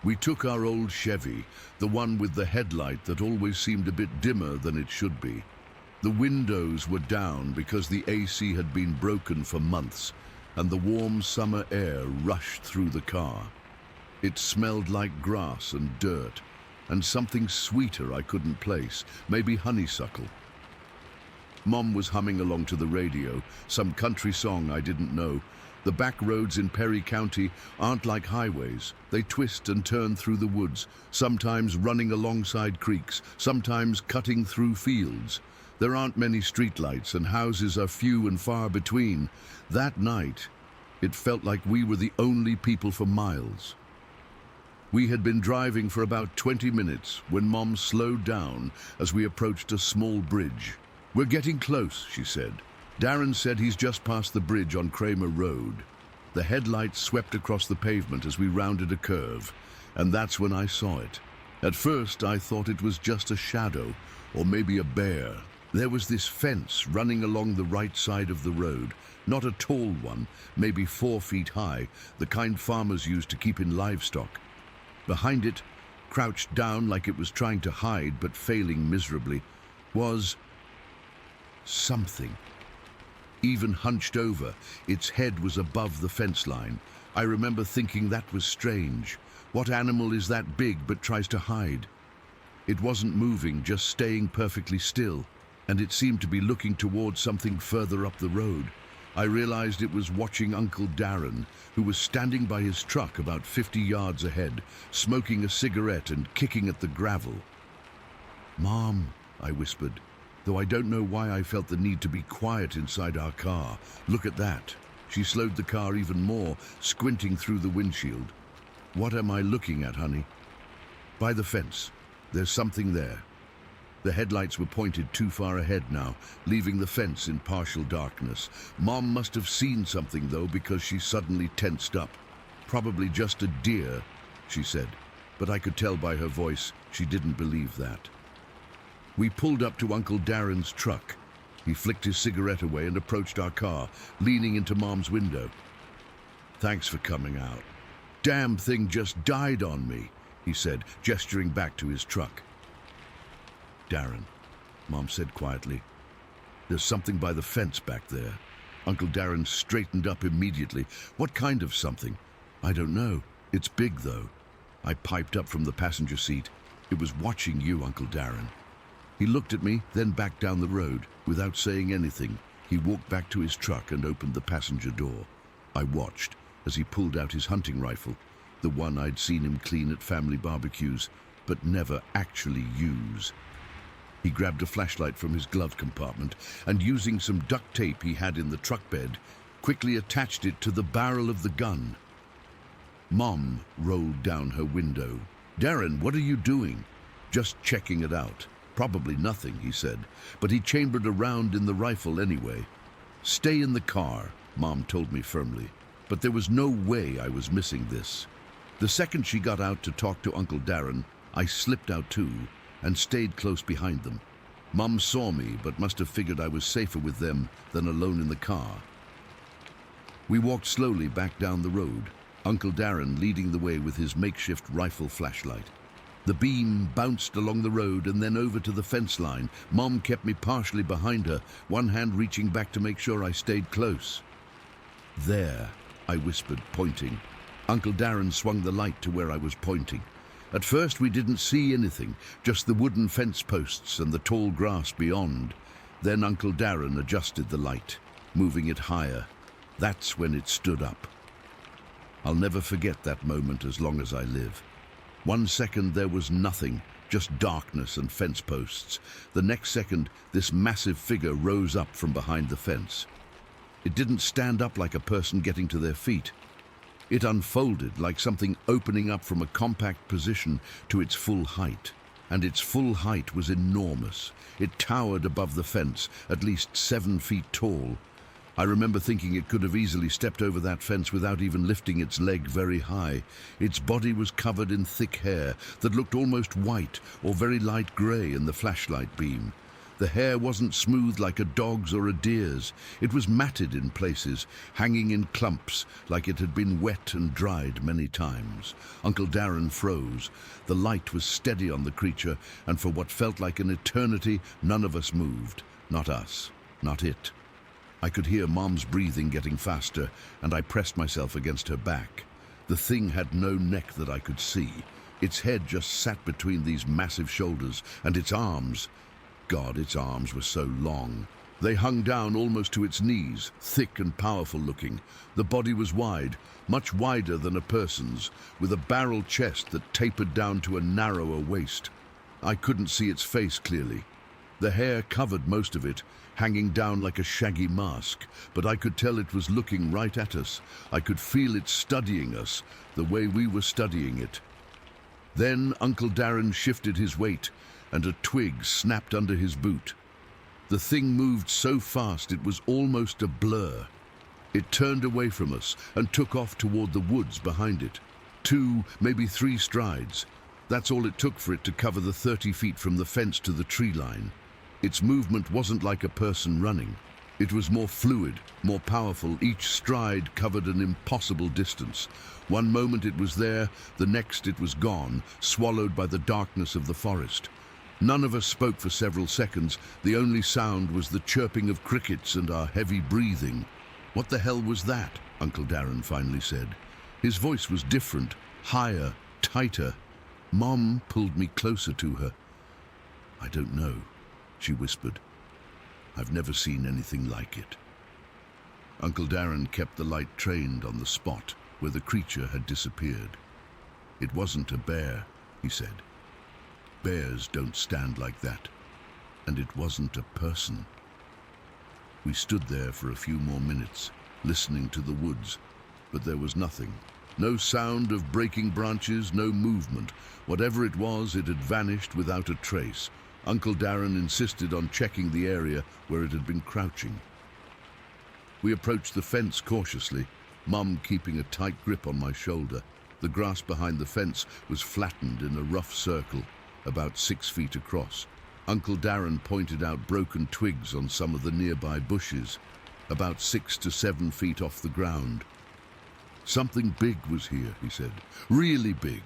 We took our old Chevy, the one with the headlight that always seemed a bit dimmer than it should be. The windows were down because the AC had been broken for months, and the warm summer air rushed through the car. It smelled like grass and dirt, and something sweeter I couldn't place, maybe honeysuckle. Mom was humming along to the radio, some country song I didn't know. The back roads in Perry County aren't like highways. They twist and turn through the woods, sometimes running alongside creeks, sometimes cutting through fields. There aren't many streetlights and houses are few and far between. That night, it felt like we were the only people for miles. We had been driving for about 20 minutes when Mom slowed down as we approached a small bridge. "We're getting close," she said. "Darren said he's just past the bridge on Kramer Road." The headlights swept across the pavement as we rounded a curve, and that's when I saw it. At first, I thought it was just a shadow, or maybe a bear. There was this fence running along the right side of the road, not a tall one, maybe 4 feet high, the kind farmers use to keep in livestock. Behind it, crouched down like it was trying to hide but failing miserably, was something. Even hunched over, its head was above the fence line. I remember thinking that was strange. What animal is that big but tries to hide? It wasn't moving, just staying perfectly still, and it seemed to be looking towards something further up the road. I realized it was watching Uncle Darren, who was standing by his truck about 50 yards ahead, smoking a cigarette and kicking at the gravel. "Mom," I whispered, though I don't know why I felt the need to be quiet inside our car. "Look at that." She slowed the car even more, squinting through the windshield. "What am I looking at, honey?" "By the fence. There's something there." The headlights were pointed too far ahead now, leaving the fence in partial darkness. Mom must have seen something, though, because she suddenly tensed up. "Probably just a deer," she said, but I could tell by her voice she didn't believe that. We pulled up to Uncle Darren's truck. He flicked his cigarette away and approached our car, leaning into Mom's window. "Thanks for coming out. Damn thing just died on me," he said, gesturing back to his truck. "Darren," Mom said quietly, "there's something by the fence back there." Uncle Darren straightened up immediately. "What kind of something?" "I don't know. It's big, though." I piped up from the passenger seat. "It was watching you, Uncle Darren." He looked at me, then back down the road. Without saying anything, he walked back to his truck and opened the passenger door. I watched as he pulled out his hunting rifle, the one I'd seen him clean at family barbecues, but never actually use. He grabbed a flashlight from his glove compartment and, using some duct tape he had in the truck bed, quickly attached it to the barrel of the gun. Mom rolled down her window. "Darren, what are you doing?" "Just checking it out." "Probably nothing," he said, but he chambered a round in the rifle anyway. "Stay in the car," Mom told me firmly, but there was no way I was missing this. The second she got out to talk to Uncle Darren, I slipped out too and stayed close behind them. Mom saw me, but must have figured I was safer with them than alone in the car. We walked slowly back down the road, Uncle Darren leading the way with his makeshift rifle flashlight. The beam bounced along the road and then over to the fence line. Mom kept me partially behind her, one hand reaching back to make sure I stayed close. "There," I whispered, pointing. Uncle Darren swung the light to where I was pointing. At first we didn't see anything, just the wooden fence posts and the tall grass beyond. Then Uncle Darren adjusted the light, moving it higher. That's when it stood up. I'll never forget that moment as long as I live. 1 second there was nothing, just darkness and fence posts. The next second, this massive figure rose up from behind the fence. It didn't stand up like a person getting to their feet. It unfolded like something opening up from a compact position to its full height. And its full height was enormous. It towered above the fence, at least 7 feet tall. I remember thinking it could have easily stepped over that fence without even lifting its leg very high. Its body was covered in thick hair that looked almost white or very light grey in the flashlight beam. The hair wasn't smooth like a dog's or a deer's. It was matted in places, hanging in clumps like it had been wet and dried many times. Uncle Darren froze. The light was steady on the creature, and for what felt like an eternity, none of us moved. Not us, not it. I could hear Mom's breathing getting faster, and I pressed myself against her back. The thing had no neck that I could see. Its head just sat between these massive shoulders, and its arms... God, its arms were so long. They hung down almost to its knees, thick and powerful looking. The body was wide, much wider than a person's, with a barrel chest that tapered down to a narrower waist. I couldn't see its face clearly. The hair covered most of it, hanging down like a shaggy mask, but I could tell it was looking right at us. I could feel it studying us, the way we were studying it. Then Uncle Darren shifted his weight, and a twig snapped under his boot. The thing moved so fast it was almost a blur. It turned away from us and took off toward the woods behind it. 2, maybe 3 strides. That's all it took for it to cover the 30 feet from the fence to the tree line. Its movement wasn't like a person running. It was more fluid, more powerful. Each stride covered an impossible distance. One moment it was there, the next it was gone, swallowed by the darkness of the forest. None of us spoke for several seconds. The only sound was the chirping of crickets and our heavy breathing. "What the hell was that?" Uncle Darren finally said. His voice was different, higher, tighter. Mom pulled me closer to her. "I don't know," she whispered. "I've never seen anything like it." Uncle Darren kept the light trained on the spot where the creature had disappeared. "It wasn't a bear," he said. "Bears don't stand like that. And it wasn't a person." We stood there for a few more minutes, listening to the woods, but there was nothing. No sound of breaking branches, no movement. Whatever it was, it had vanished without a trace. Uncle Darren insisted on checking the area where it had been crouching. We approached the fence cautiously, Mum keeping a tight grip on my shoulder. The grass behind the fence was flattened in a rough circle, about 6 feet across. Uncle Darren pointed out broken twigs on some of the nearby bushes, about 6 to 7 feet off the ground. "Something big was here," he said. "Really big.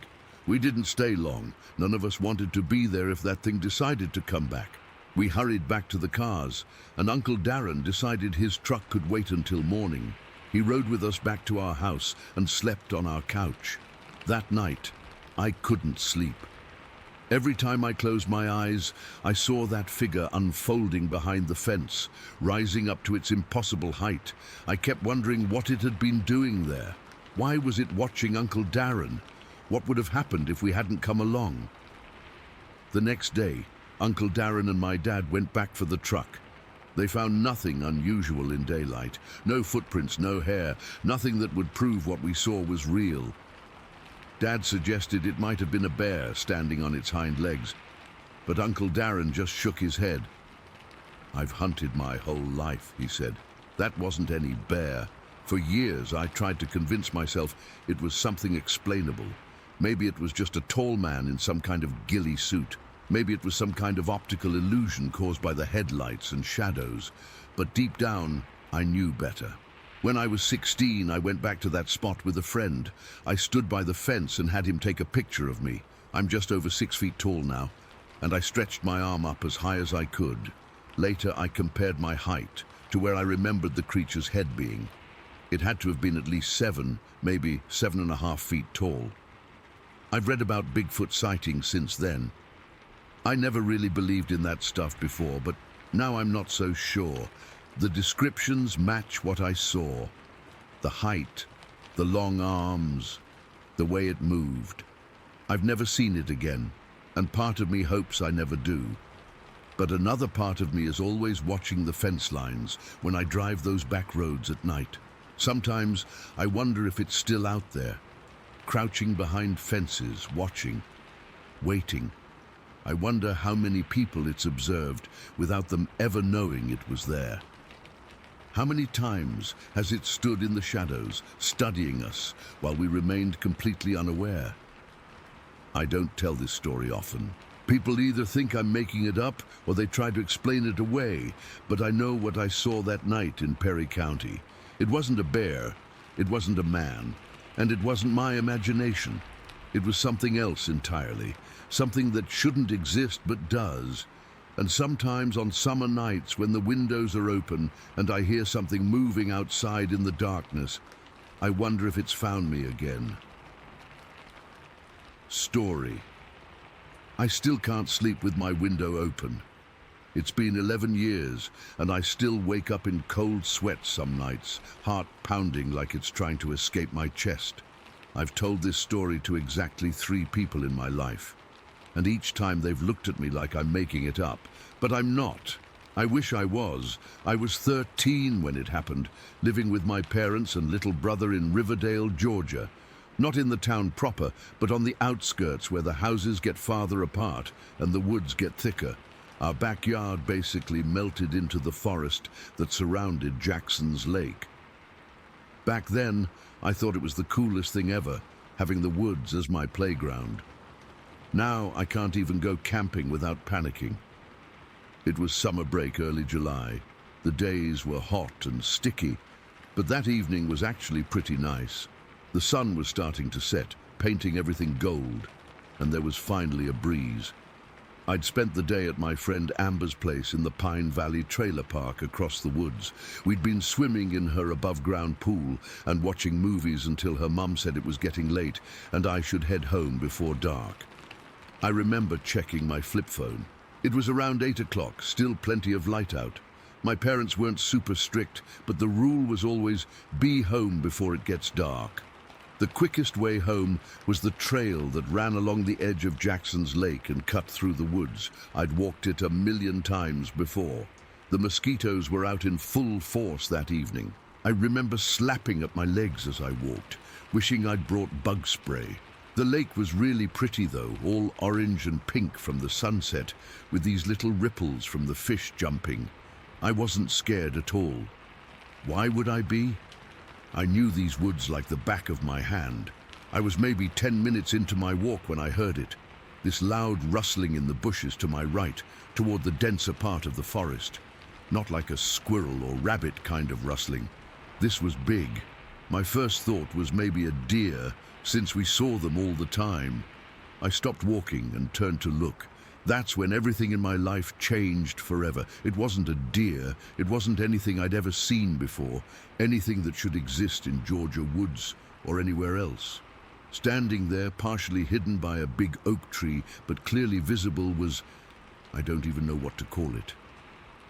We didn't stay long. None of us wanted to be there if that thing decided to come back." We hurried back to the cars, and Uncle Darren decided his truck could wait until morning. He rode with us back to our house and slept on our couch. That night, I couldn't sleep. Every time I closed my eyes, I saw that figure unfolding behind the fence, rising up to its impossible height. I kept wondering what it had been doing there. Why was it watching Uncle Darren? What would have happened if we hadn't come along? The next day, Uncle Darren and my dad went back for the truck. They found nothing unusual in daylight. No footprints, no hair, nothing that would prove what we saw was real. Dad suggested it might have been a bear standing on its hind legs, but Uncle Darren just shook his head. "I've hunted my whole life," he said. "That wasn't any bear. For years I tried to convince myself it was something explainable. Maybe it was just a tall man in some kind of ghillie suit. Maybe it was some kind of optical illusion caused by the headlights and shadows. But deep down, I knew better. When I was 16, I went back to that spot with a friend. I stood by the fence and had him take a picture of me. I'm just over 6 feet tall now, and I stretched my arm up as high as I could. Later, I compared my height to where I remembered the creature's head being. It had to have been at least 7, maybe 7.5 feet tall. I've read about Bigfoot sightings since then. I never really believed in that stuff before, but now I'm not so sure. The descriptions match what I saw. The height, the long arms, the way it moved. I've never seen it again, and part of me hopes I never do. But another part of me is always watching the fence lines when I drive those back roads at night. Sometimes I wonder if it's still out there, crouching behind fences, watching, waiting. I wonder how many people it's observed without them ever knowing it was there. How many times has it stood in the shadows, studying us, while we remained completely unaware? I don't tell this story often. People either think I'm making it up or they try to explain it away, but I know what I saw that night in Perry County. It wasn't a bear, it wasn't a man, and it wasn't my imagination. It was something else entirely, something that shouldn't exist but does. And sometimes on summer nights when the windows are open and I hear something moving outside in the darkness, I wonder if it's found me again. Story. I still can't sleep with my window open. It's been 11 years and I still wake up in cold sweats some nights, heart pounding like it's trying to escape my chest. I've told this story to exactly 3 people in my life, and each time they've looked at me like I'm making it up, but I'm not. I wish I was. I was 13 when it happened, living with my parents and little brother in Riverdale, Georgia. Not in the town proper, but on the outskirts where the houses get farther apart and the woods get thicker. Our backyard basically melted into the forest that surrounded Jackson's Lake. Back then, I thought it was the coolest thing ever, having the woods as my playground. Now I can't even go camping without panicking. It was summer break, early July. The days were hot and sticky, but that evening was actually pretty nice. The sun was starting to set, painting everything gold, and there was finally a breeze. I'd spent the day at my friend Amber's place in the Pine Valley trailer park across the woods. We'd been swimming in her above-ground pool and watching movies until her mum said it was getting late and I should head home before dark. I remember checking my flip phone. It was around 8 o'clock, still plenty of light out. My parents weren't super strict, but the rule was always be home before it gets dark. The quickest way home was the trail that ran along the edge of Jackson's Lake and cut through the woods. I'd walked it 1,000,000 times before. The mosquitoes were out in full force that evening. I remember slapping at my legs as I walked, wishing I'd brought bug spray. The lake was really pretty though, all orange and pink from the sunset, with these little ripples from the fish jumping. I wasn't scared at all. Why would I be? I knew these woods like the back of my hand. I was maybe 10 minutes into my walk when I heard it. This loud rustling in the bushes to my right, toward the denser part of the forest. Not like a squirrel or rabbit kind of rustling. This was big. My first thought was maybe a deer, since we saw them all the time. I stopped walking and turned to look. That's when everything in my life changed forever. It wasn't a deer. It wasn't anything I'd ever seen before, anything that should exist in Georgia woods or anywhere else. Standing there, partially hidden by a big oak tree, but clearly visible, was, I don't even know what to call it.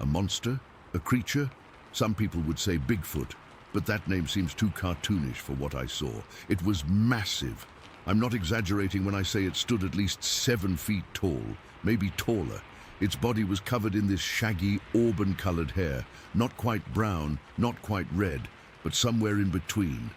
A monster? A creature? Some people would say Bigfoot, but that name seems too cartoonish for what I saw. It was massive. I'm not exaggerating when I say it stood at least 7 feet tall, maybe taller. Its body was covered in this shaggy, auburn-colored hair, not quite brown, not quite red, but somewhere in between.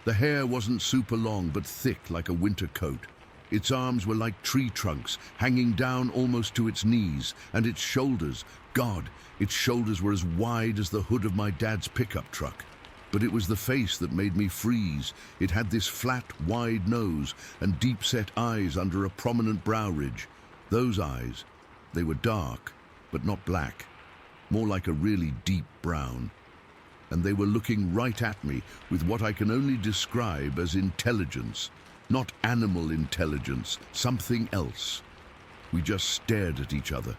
The hair wasn't super long, but thick like a winter coat. Its arms were like tree trunks, hanging down almost to its knees, and its shoulders, God, its shoulders were as wide as the hood of my dad's pickup truck. But it was the face that made me freeze. It had this flat, wide nose and deep-set eyes under a prominent brow ridge. Those eyes, they were dark, but not black, more like a really deep brown. And they were looking right at me with what I can only describe as intelligence, not animal intelligence, something else. We just stared at each other.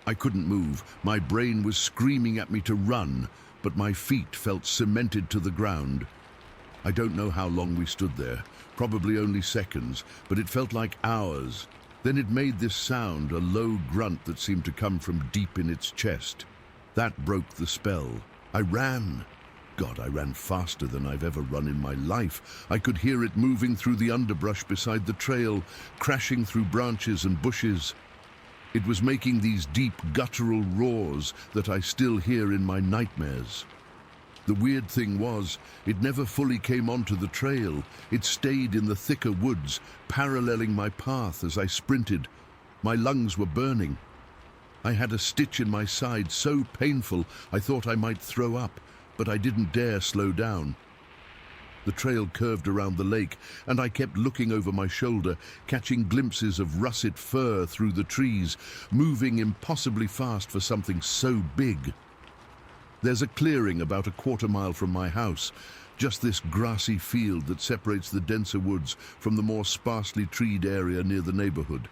I couldn't move. My brain was screaming at me to run, but my feet felt cemented to the ground. I don't know how long we stood there, probably only seconds, but it felt like hours. Then it made this sound, a low grunt that seemed to come from deep in its chest. That broke the spell. I ran. God, I ran faster than I've ever run in my life. I could hear it moving through the underbrush beside the trail, crashing through branches and bushes. It was making these deep, guttural roars that I still hear in my nightmares. The weird thing was, it never fully came onto the trail. It stayed in the thicker woods, paralleling my path as I sprinted. My lungs were burning. I had a stitch in my side so painful I thought I might throw up, but I didn't dare slow down. The trail curved around the lake, and I kept looking over my shoulder, catching glimpses of russet fur through the trees, moving impossibly fast for something so big. There's a clearing about a quarter-mile from my house, just this grassy field that separates the denser woods from the more sparsely treed area near the neighborhood.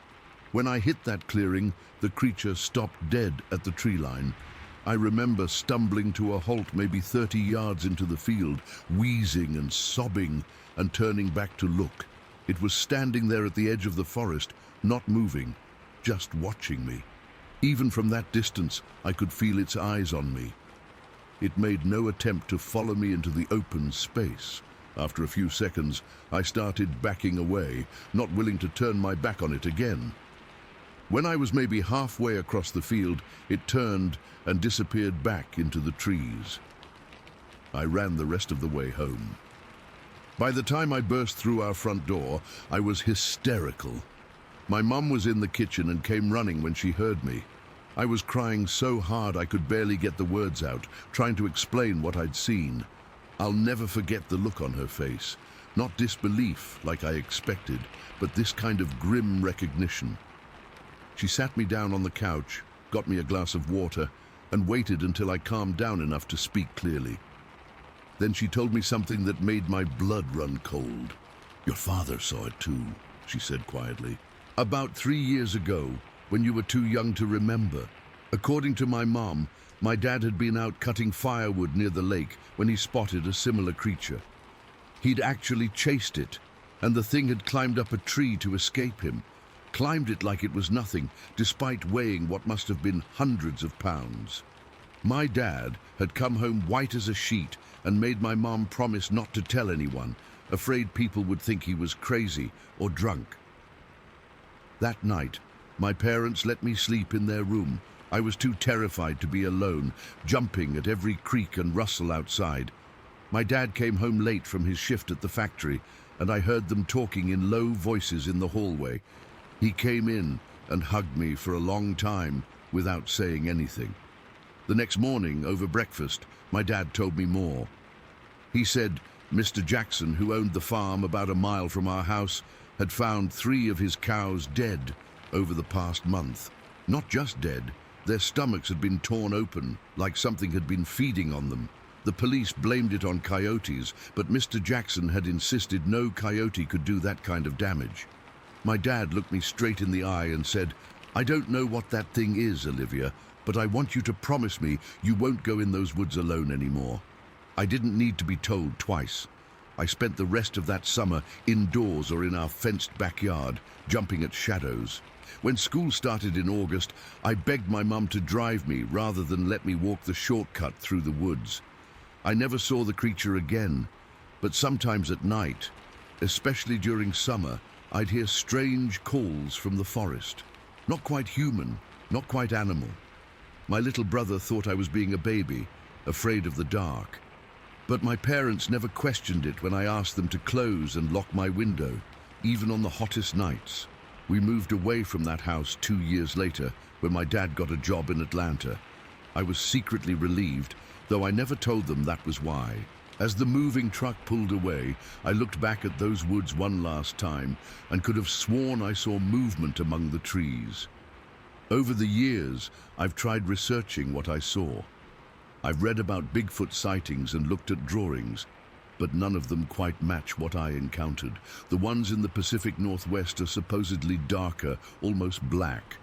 When I hit that clearing, the creature stopped dead at the tree line. I remember stumbling to a halt maybe 30 yards into the field, wheezing and sobbing and turning back to look. It was standing there at the edge of the forest, not moving, just watching me. Even from that distance, I could feel its eyes on me. It made no attempt to follow me into the open space. After a few seconds, I started backing away, not willing to turn my back on it again. When I was maybe halfway across the field, it turned and disappeared back into the trees. I ran the rest of the way home. By the time I burst through our front door, I was hysterical. My mum was in the kitchen and came running when she heard me. I was crying so hard I could barely get the words out, trying to explain what I'd seen. I'll never forget the look on her face. Not disbelief, like I expected, but this kind of grim recognition. She sat me down on the couch, got me a glass of water, and waited until I calmed down enough to speak clearly. Then she told me something that made my blood run cold. "Your father saw it too," she said quietly. "About 3 years ago, when you were too young to remember. According to my mom, my dad had been out cutting firewood near the lake when he spotted a similar creature. He'd actually chased it, and the thing had climbed up a tree to escape him. Climbed it like it was nothing, despite weighing what must have been hundreds of pounds. My dad had come home white as a sheet and made my mom promise not to tell anyone, afraid people would think he was crazy or drunk. That night, my parents let me sleep in their room. I was too terrified to be alone, jumping at every creak and rustle outside. My dad came home late from his shift at the factory, and I heard them talking in low voices in the hallway. He came in and hugged me for a long time without saying anything. The next morning, over breakfast, my dad told me more. He said Mr. Jackson, who owned the farm about a mile from our house, had found 3 of his cows dead over the past month. Not just dead, their stomachs had been torn open, like something had been feeding on them. The police blamed it on coyotes, but Mr. Jackson had insisted no coyote could do that kind of damage. My dad looked me straight in the eye and said, "I don't know what that thing is, Olivia, but I want you to promise me you won't go in those woods alone anymore." I didn't need to be told twice. I spent the rest of that summer indoors or in our fenced backyard, jumping at shadows. When school started in August, I begged my mum to drive me rather than let me walk the shortcut through the woods. I never saw the creature again, but sometimes at night, especially during summer, I'd hear strange calls from the forest. Not quite human, not quite animal. My little brother thought I was being a baby, afraid of the dark. But my parents never questioned it when I asked them to close and lock my window, even on the hottest nights. We moved away from that house 2 years later, when my dad got a job in Atlanta. I was secretly relieved, though I never told them that was why. As the moving truck pulled away, I looked back at those woods one last time and could have sworn I saw movement among the trees. Over the years, I've tried researching what I saw. I've read about Bigfoot sightings and looked at drawings, but none of them quite match what I encountered. The ones in the Pacific Northwest are supposedly darker, almost black.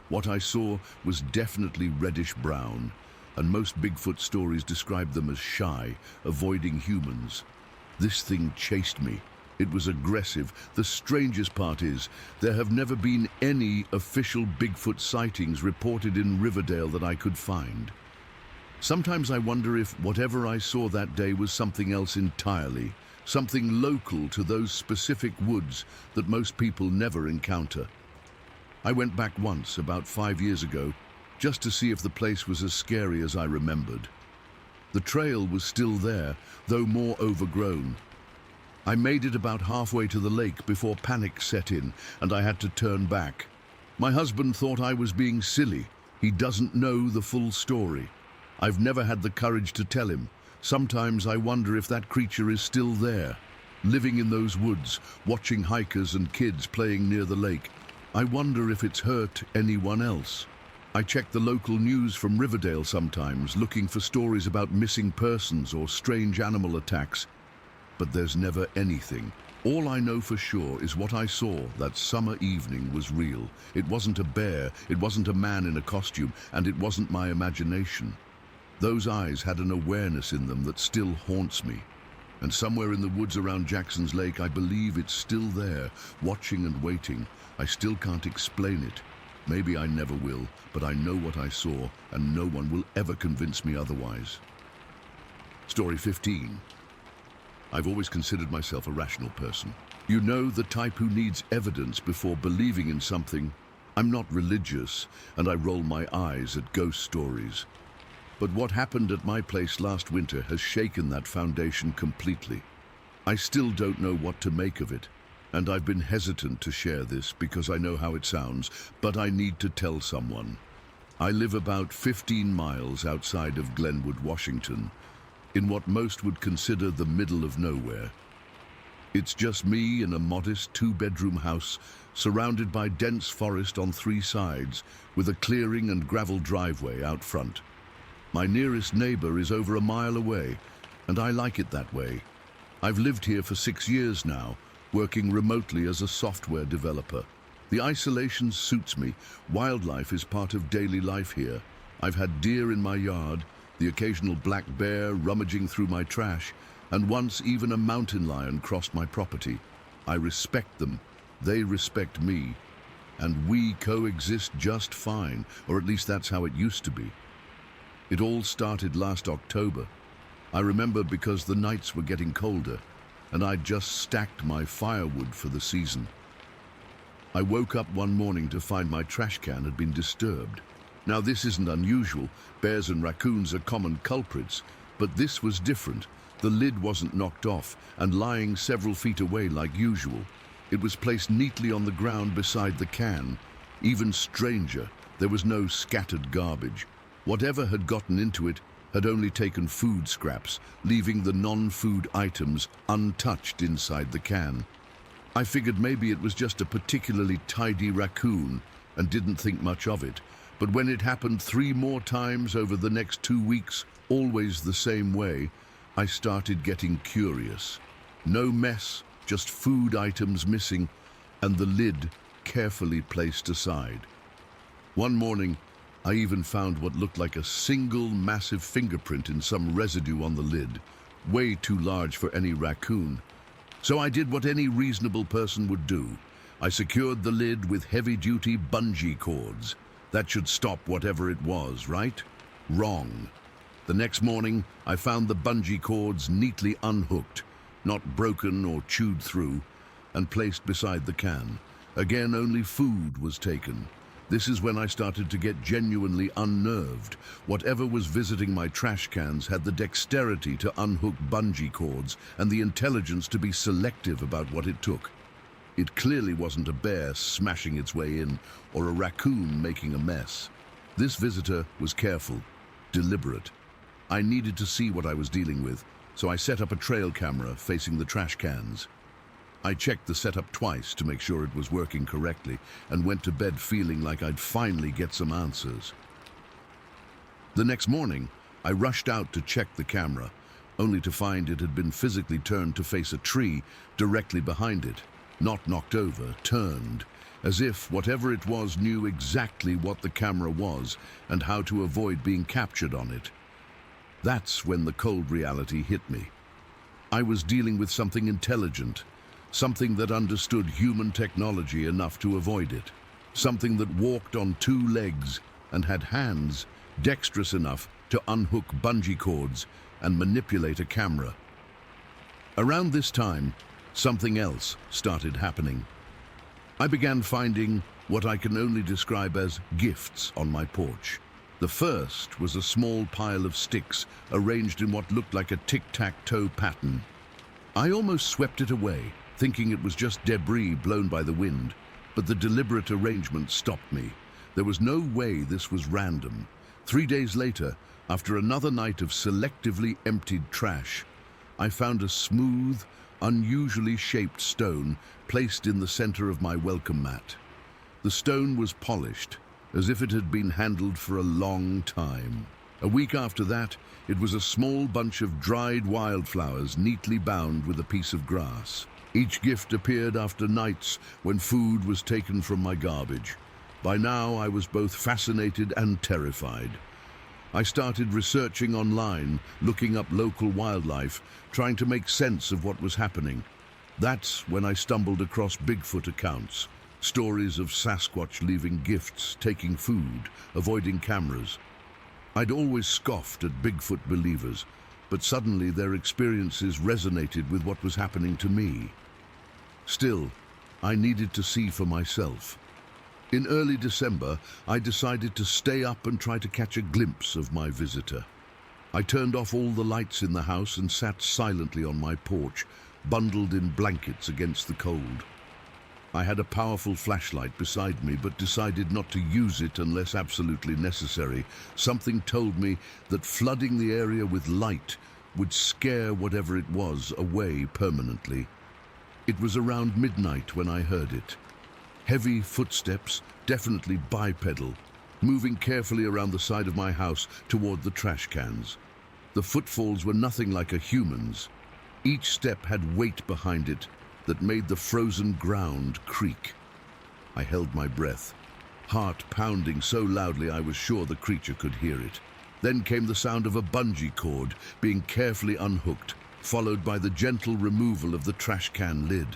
What I saw was definitely reddish-brown, and most Bigfoot stories describe them as shy, avoiding humans. This thing chased me. It was aggressive. The strangest part is, there have never been any official Bigfoot sightings reported in Riverdale that I could find. Sometimes I wonder if whatever I saw that day was something else entirely, something local to those specific woods that most people never encounter. I went back once, about 5 years ago, just to see if the place was as scary as I remembered. The trail was still there, though more overgrown. I made it about halfway to the lake before panic set in, and I had to turn back. My husband thought I was being silly. He doesn't know the full story. I've never had the courage to tell him, Sometimes I wonder if that creature is still there, living in those woods, watching hikers and kids playing near the lake. I wonder if it's hurt anyone else. I check the local news from Riverdale sometimes, looking for stories about missing persons or strange animal attacks. But there's never anything. All I know for sure is what I saw that summer evening was real. It wasn't a bear, it wasn't a man in a costume, and it wasn't my imagination. Those eyes had an awareness in them that still haunts me. And somewhere in the woods around Jackson's Lake, I believe it's still there, watching and waiting. I still can't explain it. Maybe I never will, but I know what I saw, and no one will ever convince me otherwise. Story 15. I've always considered myself a rational person. You know, the type who needs evidence before believing in something. I'm not religious, and I roll my eyes at ghost stories. But what happened at my place last winter has shaken that foundation completely. I still don't know what to make of it, and I've been hesitant to share this because I know how it sounds, but I need to tell someone. I live about 15 miles outside of Glenwood, Washington, in what most would consider the middle of nowhere. It's just me in a modest two-bedroom house surrounded by dense forest on 3 sides with a clearing and gravel driveway out front. My nearest neighbor is over a mile away, and I like it that way. I've lived here for 6 years now, working remotely as a software developer. The isolation suits me. Wildlife is part of daily life here. I've had deer in my yard, the occasional black bear rummaging through my trash, and once even a mountain lion crossed my property. I respect them, they respect me, and we coexist just fine, or at least that's how it used to be. It all started last October. I remember because the nights were getting colder, and I'd just stacked my firewood for the season. I woke up one morning to find my trash can had been disturbed. Now, this isn't unusual. Bears and raccoons are common culprits, but this was different. The lid wasn't knocked off and lying several feet away like usual. It was placed neatly on the ground beside the can. Even stranger, there was no scattered garbage. Whatever had gotten into it had only taken food scraps, leaving the non-food items untouched inside the can. I figured maybe it was just a particularly tidy raccoon and didn't think much of it. But when it happened 3 more times over the next 2 weeks, always the same way, I started getting curious. No mess, just food items missing, and the lid carefully placed aside. One morning, I even found what looked like a single massive fingerprint in some residue on the lid, way too large for any raccoon. So I did what any reasonable person would do. I secured the lid with heavy-duty bungee cords. That should stop whatever it was, right? Wrong. The next morning, I found the bungee cords neatly unhooked, not broken or chewed through, and placed beside the can. Again, only food was taken. This is when I started to get genuinely unnerved. Whatever was visiting my trash cans had the dexterity to unhook bungee cords and the intelligence to be selective about what it took. It clearly wasn't a bear smashing its way in or a raccoon making a mess. This visitor was careful, deliberate. I needed to see what I was dealing with, so I set up a trail camera facing the trash cans. I checked the setup twice to make sure it was working correctly and went to bed feeling like I'd finally get some answers. The next morning, I rushed out to check the camera, only to find it had been physically turned to face a tree directly behind it. Not knocked over, turned, as if whatever it was knew exactly what the camera was and how to avoid being captured on it. That's when the cold reality hit me. I was dealing with something intelligent, something that understood human technology enough to avoid it, something that walked on 2 legs and had hands dexterous enough to unhook bungee cords and manipulate a camera. Around this time, something else started happening. I began finding what I can only describe as gifts on my porch. The first was a small pile of sticks arranged in what looked like a tic-tac-toe pattern. I almost swept it away, thinking it was just debris blown by the wind, but the deliberate arrangement stopped me. There was no way this was random. 3 days later, After another night of selectively emptied trash, I found a smooth, unusually shaped stone placed in the center of my welcome mat. The stone was polished, as if it had been handled for a long time. A week after that, it was a small bunch of dried wildflowers neatly bound with a piece of grass. Each gift appeared after nights when food was taken from my garbage. By now, I was both fascinated and terrified. I started researching online, looking up local wildlife, trying to make sense of what was happening. That's when I stumbled across Bigfoot accounts, stories of Sasquatch leaving gifts, taking food, avoiding cameras. I'd always scoffed at Bigfoot believers, but suddenly their experiences resonated with what was happening to me. Still, I needed to see for myself. In early December, I decided to stay up and try to catch a glimpse of my visitor. I turned off all the lights in the house and sat silently on my porch, bundled in blankets against the cold. I had a powerful flashlight beside me, but decided not to use it unless absolutely necessary. Something told me that flooding the area with light would scare whatever it was away permanently. It was around midnight when I heard it. Heavy footsteps, definitely bipedal, moving carefully around the side of my house toward the trash cans. The footfalls were nothing like a human's. Each step had weight behind it that made the frozen ground creak. I held my breath, heart pounding so loudly I was sure the creature could hear it. Then came the sound of a bungee cord being carefully unhooked, followed by the gentle removal of the trash can lid.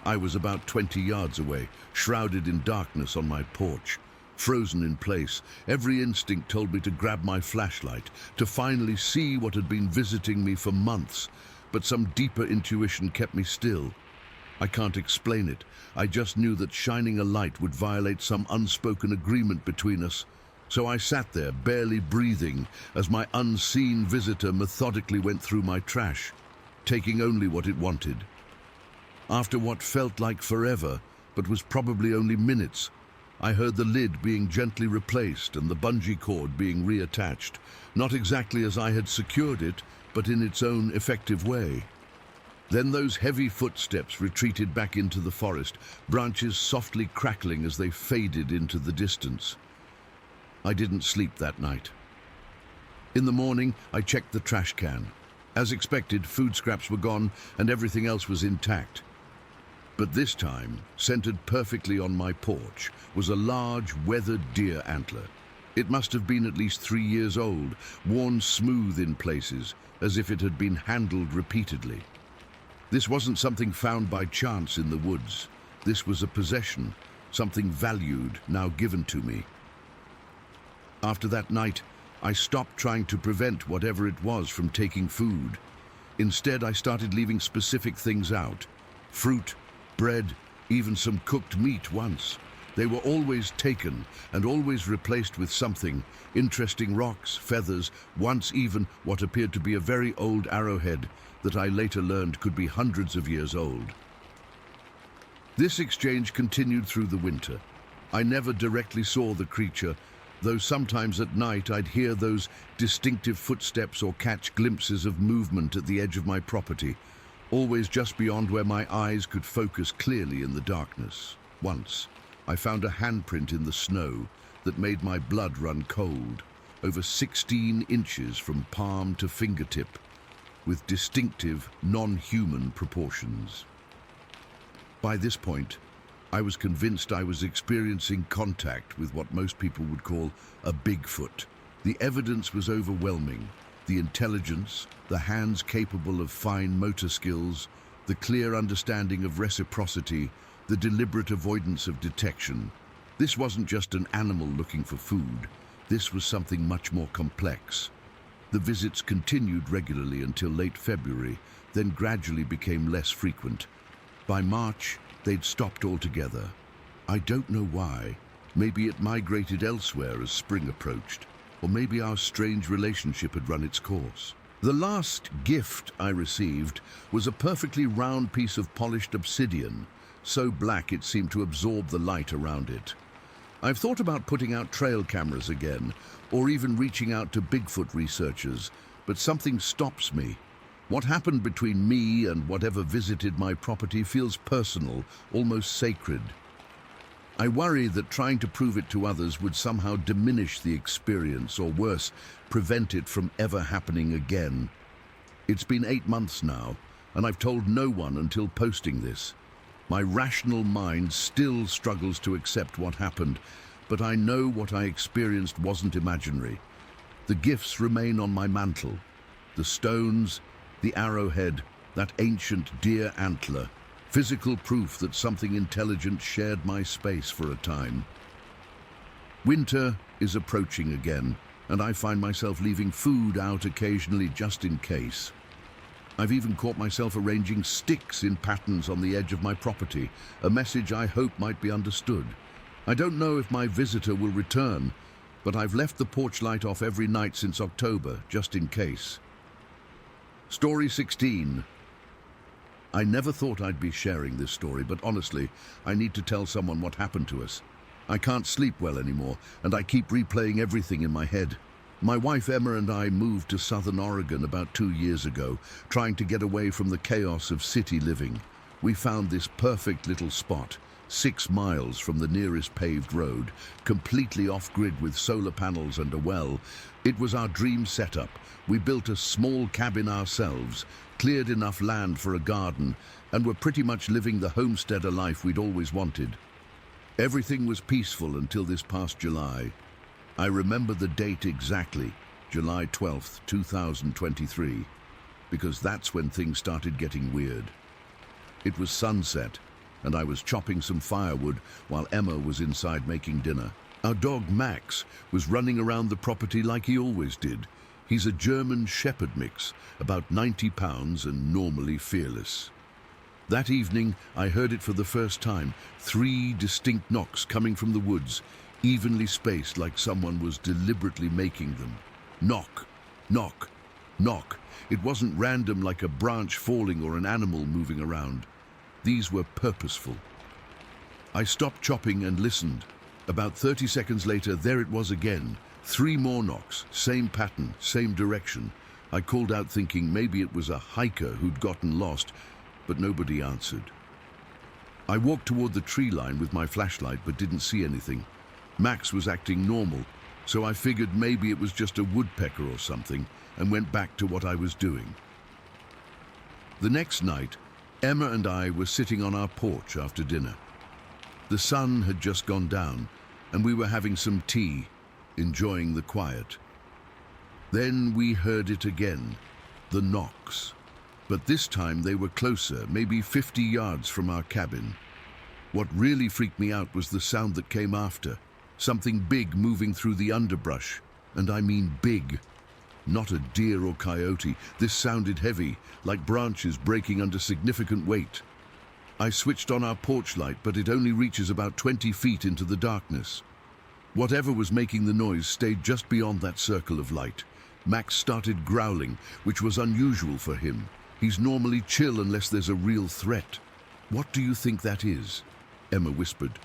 I was about 20 yards away, shrouded in darkness on my porch, frozen in place. Every instinct told me to grab my flashlight, to finally see what had been visiting me for months, but some deeper intuition kept me still. I can't explain it. I just knew that shining a light would violate some unspoken agreement between us. So I sat there, barely breathing, as my unseen visitor methodically went through my trash, taking only what it wanted. After what felt like forever, but was probably only minutes, I heard the lid being gently replaced and the bungee cord being reattached, not exactly as I had secured it, but in its own effective way. Then those heavy footsteps retreated back into the forest, branches softly crackling as they faded into the distance. I didn't sleep that night. In the morning, I checked the trash can. As expected, food scraps were gone and everything else was intact. But this time, centered perfectly on my porch, was a large, weathered deer antler. It must have been at least 3 years old, worn smooth in places, as if it had been handled repeatedly. This wasn't something found by chance in the woods. This was a possession, something valued, now given to me. After that night, I stopped trying to prevent whatever it was from taking food. Instead, I started leaving specific things out. Fruit, bread, even some cooked meat once. They were always taken and always replaced with something, interesting rocks, feathers, once even what appeared to be a very old arrowhead that I later learned could be hundreds of years old. This exchange continued through the winter. I never directly saw the creature, though sometimes at night I'd hear those distinctive footsteps or catch glimpses of movement at the edge of my property, always just beyond where my eyes could focus clearly in the darkness. Once, I found a handprint in the snow that made my blood run cold, over 16 inches from palm to fingertip, with distinctive, non-human proportions. By this point, I was convinced I was experiencing contact with what most people would call a Bigfoot. The evidence was overwhelming. The intelligence, the hands capable of fine motor skills, the clear understanding of reciprocity, the deliberate avoidance of detection. This wasn't just an animal looking for food. This was something much more complex. The visits continued regularly until late February, then gradually became less frequent. By March, they'd stopped altogether. I don't know why. Maybe it migrated elsewhere as spring approached, or maybe our strange relationship had run its course. The last gift I received was a perfectly round piece of polished obsidian, so black it seemed to absorb the light around it. I've thought about putting out trail cameras again, or even reaching out to Bigfoot researchers, but something stops me. What happened between me and whatever visited my property feels personal, almost sacred. I worry that trying to prove it to others would somehow diminish the experience, or worse, prevent it from ever happening again. It's been 8 months now, and I've told no one until posting this. My rational mind still struggles to accept what happened, but I know what I experienced wasn't imaginary. The gifts remain on my mantle. The stones, the arrowhead, that ancient deer antler. Physical proof that something intelligent shared my space for a time. Winter is approaching again, and I find myself leaving food out occasionally just in case. I've even caught myself arranging sticks in patterns on the edge of my property, a message I hope might be understood. I don't know if my visitor will return, but I've left the porch light off every night since October, just in case. Story 16. I never thought I'd be sharing this story, but honestly, I need to tell someone what happened to us. I can't sleep well anymore, and I keep replaying everything in my head. My wife Emma and I moved to southern Oregon about 2 years ago, trying to get away from the chaos of city living. We found this perfect little spot, 6 miles from the nearest paved road, completely off-grid with solar panels and a well. It was our dream setup. We built a small cabin ourselves, cleared enough land for a garden, and were pretty much living the homesteader life we'd always wanted. Everything was peaceful until this past July. I remember the date exactly, July 12th, 2023, because that's when things started getting weird. It was sunset, and I was chopping some firewood while Emma was inside making dinner. Our dog Max was running around the property like he always did. He's a German Shepherd mix, about 90 pounds and normally fearless. That evening, I heard it for the first time, 3 distinct knocks coming from the woods, evenly spaced like someone was deliberately making them. Knock, knock, knock. It wasn't random like a branch falling or an animal moving around. These were purposeful. I stopped chopping and listened. About 30 seconds later, there it was again. 3 more knocks, same pattern, same direction. I called out thinking maybe it was a hiker who'd gotten lost, but nobody answered. I walked toward the tree line with my flashlight but didn't see anything. Max was acting normal, so I figured maybe it was just a woodpecker or something and went back to what I was doing. The next night, Emma and I were sitting on our porch after dinner. The sun had just gone down and we were having some tea, enjoying the quiet. Then we heard it again, the knocks. But this time they were closer, maybe 50 yards from our cabin. What really freaked me out was the sound that came after. Something big moving through the underbrush, and I mean big. Not a deer or coyote. This sounded heavy, like branches breaking under significant weight. I switched on our porch light, but it only reaches about 20 feet into the darkness. Whatever was making the noise stayed just beyond that circle of light. Max started growling, which was unusual for him. He's normally chill unless there's a real threat. "What do you think that is?" Emma whispered.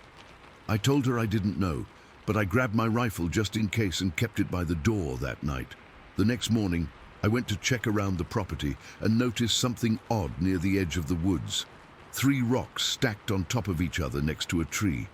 I told her I didn't know, but I grabbed my rifle just in case and kept it by the door that night. The next morning, I went to check around the property and noticed something odd near the edge of the woods. 3 rocks stacked on top of each other next to a tree.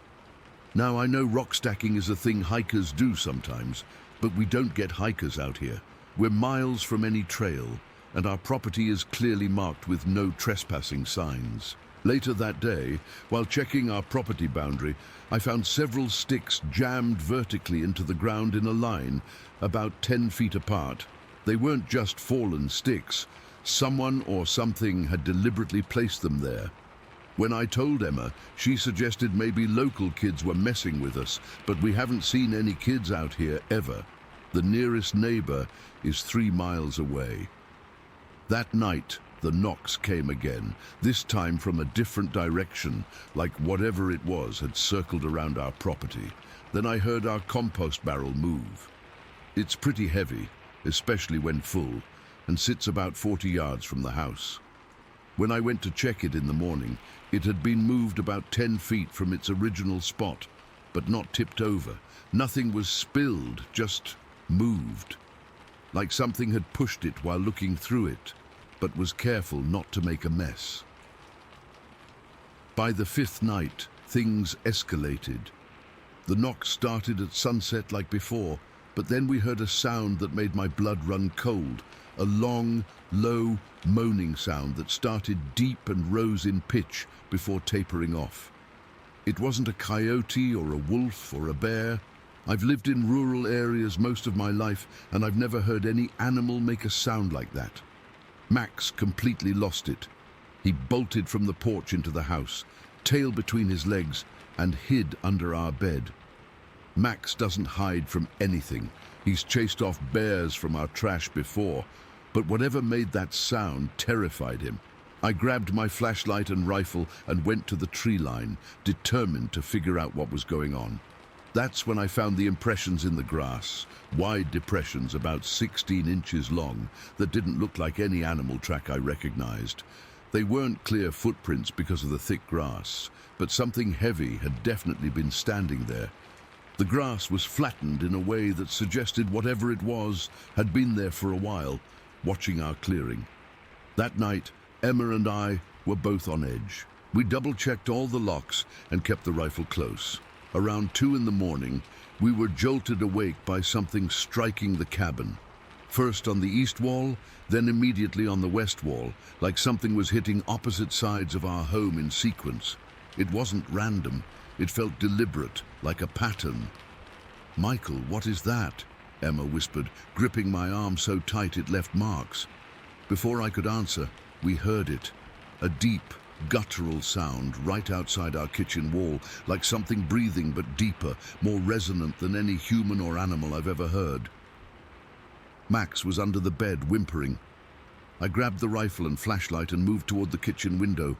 Now, I know rock stacking is a thing hikers do sometimes, but we don't get hikers out here. We're miles from any trail, and our property is clearly marked with no trespassing signs. Later that day, while checking our property boundary, I found several sticks jammed vertically into the ground in a line, about 10 feet apart. They weren't just fallen sticks. Someone or something had deliberately placed them there. When I told Emma, she suggested maybe local kids were messing with us, but we haven't seen any kids out here ever. The nearest neighbor is 3 miles away. That night, the knocks came again, this time from a different direction, like whatever it was had circled around our property. Then I heard our compost barrel move. It's pretty heavy, especially when full, and sits about 40 yards from the house. When I went to check it in the morning, it had been moved about 10 feet from its original spot. but not tipped over. Nothing was spilled, just moved, like something had pushed it while looking through it, but was careful not to make a mess. By the fifth night, things escalated. The knocks started at sunset like before, but then we heard a sound that made my blood run cold, a long, low, moaning sound that started deep and rose in pitch before tapering off. It wasn't a coyote or a wolf or a bear. I've lived in rural areas most of my life, and I've never heard any animal make a sound like that. Max completely lost it. He bolted from the porch into the house, tail between his legs, and hid under our bed. Max doesn't hide from anything. He's chased off bears from our trash before, but whatever made that sound terrified him. I grabbed my flashlight and rifle and went to the tree line, determined to figure out what was going on. That's when I found the impressions in the grass, wide depressions about 16 inches long that didn't look like any animal track I recognized. They weren't clear footprints because of the thick grass, but something heavy had definitely been standing there. The grass was flattened in a way that suggested whatever it was had been there for a while, watching our clearing. That night, Emma and I were both on edge. We double-checked all the locks and kept the rifle close. Around 2 in the morning, we were jolted awake by something striking the cabin. First on the east wall, then immediately on the west wall, like something was hitting opposite sides of our home in sequence. It wasn't random. It felt deliberate, like a pattern. "Michael, what is that?" Emma whispered, gripping my arm so tight it left marks. Before I could answer, we heard it. A deep, guttural sound right outside our kitchen wall, like something breathing but deeper, more resonant than any human or animal I've ever heard. Max was under the bed, whimpering. I grabbed the rifle and flashlight and moved toward the kitchen window.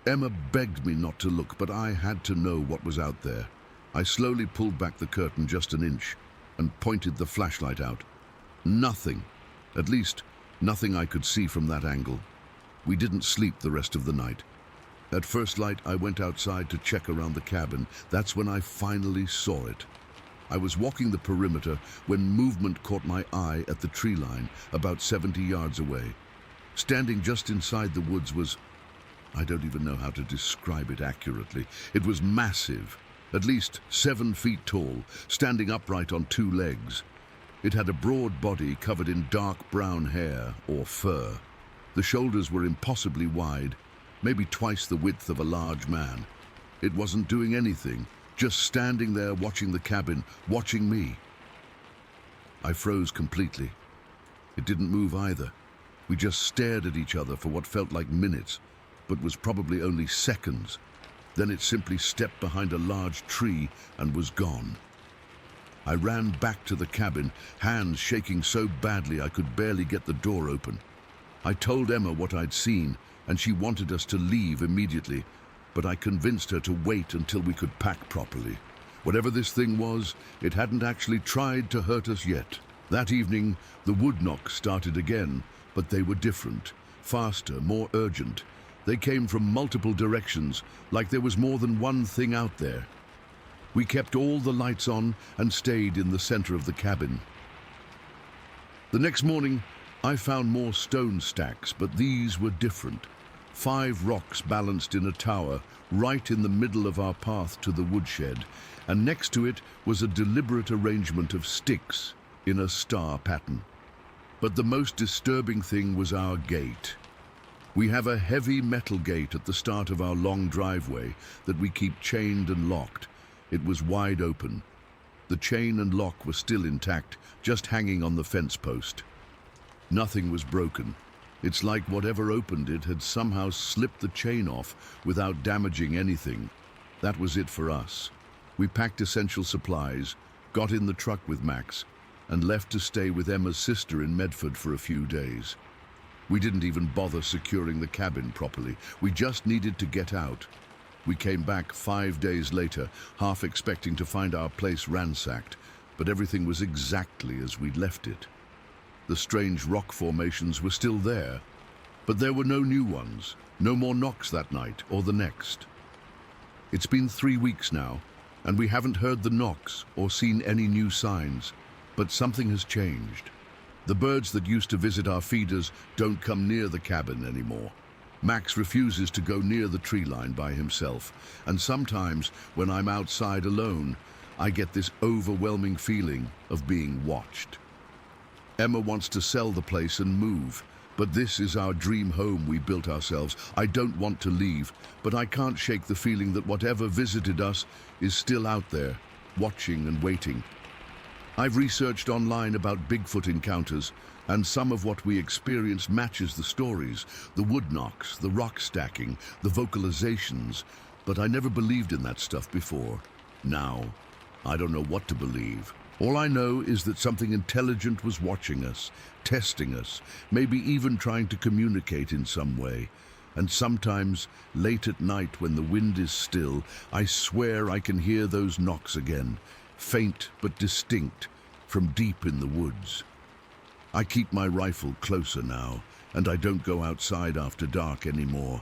Emma begged me not to look, but I had to know what was out there. I slowly pulled back the curtain just an inch and pointed the flashlight out. Nothing. At least, nothing I could see from that angle. We didn't sleep the rest of the night. At first light, I went outside to check around the cabin. That's when I finally saw it. I was walking the perimeter when movement caught my eye at the tree line, about 70 yards away. Standing just inside the woods was... I don't even know how to describe it accurately. It was massive, at least 7 feet tall, standing upright on 2 legs. It had a broad body covered in dark brown hair or fur. The shoulders were impossibly wide, maybe twice the width of a large man. It wasn't doing anything, just standing there watching the cabin, watching me. I froze completely. It didn't move either. We just stared at each other for what felt like minutes, but was probably only seconds. Then it simply stepped behind a large tree and was gone. I ran back to the cabin, hands shaking so badly I could barely get the door open. I told Emma what I'd seen, and she wanted us to leave immediately, but I convinced her to wait until we could pack properly. Whatever this thing was, it hadn't actually tried to hurt us yet. That evening, the wood knocks started again, but they were different, faster, more urgent. They came from multiple directions, like there was more than one thing out there. We kept all the lights on and stayed in the center of the cabin. The next morning, I found more stone stacks, but these were different. 5 rocks balanced in a tower, right in the middle of our path to the woodshed, and next to it was a deliberate arrangement of sticks in a star pattern. But the most disturbing thing was our gate. We have a heavy metal gate at the start of our long driveway that we keep chained and locked. It was wide open. The chain and lock were still intact, just hanging on the fence post. Nothing was broken. It's like whatever opened it had somehow slipped the chain off without damaging anything. That was it for us. We packed essential supplies, got in the truck with Max, and left to stay with Emma's sister in Medford for a few days. We didn't even bother securing the cabin properly. We just needed to get out. We came back 5 days later, half expecting to find our place ransacked, but everything was exactly as we'd left it. The strange rock formations were still there, but there were no new ones, no more knocks that night or the next. It's been 3 weeks now, and we haven't heard the knocks or seen any new signs. But something has changed. The birds that used to visit our feeders don't come near the cabin anymore. Max refuses to go near the tree line by himself, and sometimes when I'm outside alone, I get this overwhelming feeling of being watched. Emma wants to sell the place and move, but this is our dream home we built ourselves. I don't want to leave, but I can't shake the feeling that whatever visited us is still out there, watching and waiting. I've researched online about Bigfoot encounters, and some of what we experienced matches the stories, the wood knocks, the rock stacking, the vocalizations, but I never believed in that stuff before. Now, I don't know what to believe. All I know is that something intelligent was watching us, testing us, maybe even trying to communicate in some way. And sometimes, late at night when the wind is still, I swear I can hear those knocks again, faint but distinct, from deep in the woods. I keep my rifle closer now, and I don't go outside after dark anymore.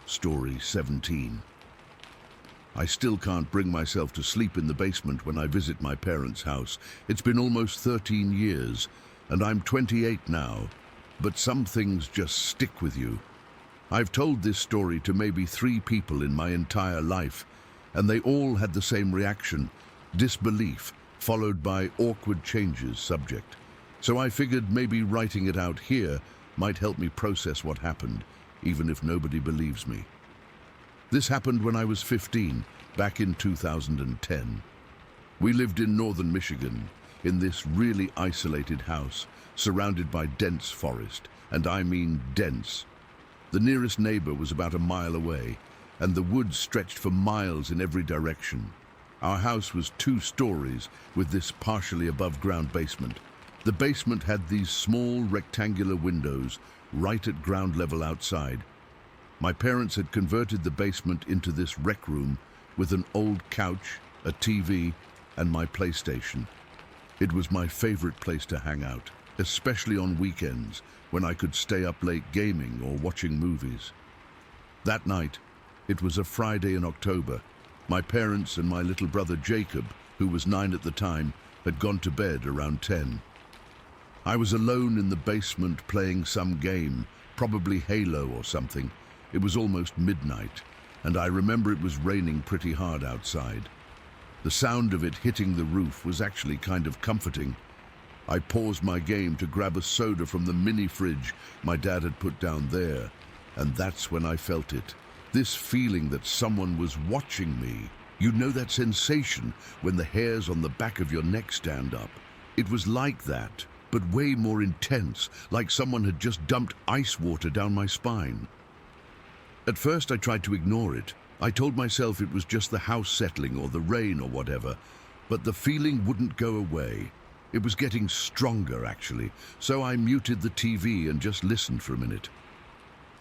Story 17. I still can't bring myself to sleep in the basement when I visit my parents' house. It's been almost 13 years, and I'm 28 now, but some things just stick with you. I've told this story to maybe 3 people in my entire life, and they all had the same reaction: disbelief, followed by awkward changes subject. So I figured maybe writing it out here might help me process what happened, even if nobody believes me. This happened when I was 15, back in 2010. We lived in northern Michigan, in this really isolated house, surrounded by dense forest, and I mean dense. The nearest neighbor was about a mile away, and the woods stretched for miles in every direction. Our house was 2 stories with this partially above-ground basement. The basement had these small rectangular windows right at ground level outside. My parents had converted the basement into this rec room with an old couch, a TV, and my PlayStation. It was my favorite place to hang out, especially on weekends when I could stay up late gaming or watching movies. That night, it was a Friday in October. My parents and my little brother Jacob, who was 9 at the time, had gone to bed around 10. I was alone in the basement playing some game, probably Halo or something. It was almost midnight, and I remember it was raining pretty hard outside. The sound of it hitting the roof was actually kind of comforting. I paused my game to grab a soda from the mini fridge my dad had put down there, and that's when I felt it. This feeling that someone was watching me. You know that sensation when the hairs on the back of your neck stand up? It was like that, but way more intense, like someone had just dumped ice water down my spine. At first I tried to ignore it. I told myself it was just the house settling or the rain or whatever, but the feeling wouldn't go away. It was getting stronger, actually, so I muted the TV and just listened for a minute.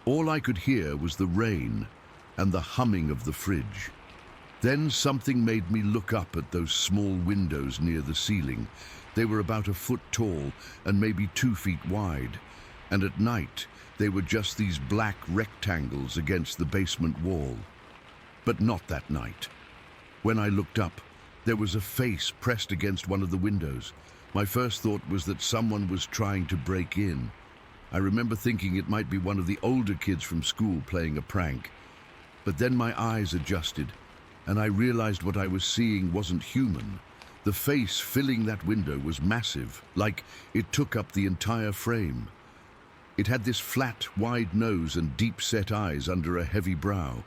All I could hear was the rain and the humming of the fridge. Then something made me look up at those small windows near the ceiling. They were about a foot tall and maybe 2 feet wide, and at night they were just these black rectangles against the basement wall. But not that night. When I looked up, there was a face pressed against one of the windows. My first thought was that someone was trying to break in. I remember thinking it might be one of the older kids from school playing a prank. But then my eyes adjusted, and I realized what I was seeing wasn't human. The face filling that window was massive, like it took up the entire frame. It had this flat, wide nose and deep-set eyes under a heavy brow.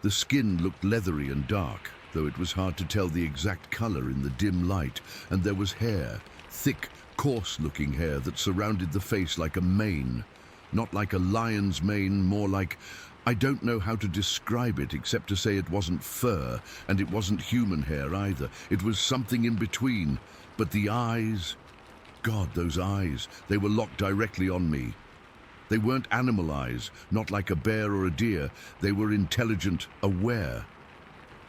The skin looked leathery and dark, though it was hard to tell the exact color in the dim light, and there was hair, thick, coarse-looking hair that surrounded the face like a mane. Not like a lion's mane, more like... I don't know how to describe it except to say it wasn't fur, and it wasn't human hair either. It was something in between. But the eyes... God, those eyes, they were locked directly on me. They weren't animal eyes, not like a bear or a deer. They were intelligent, aware.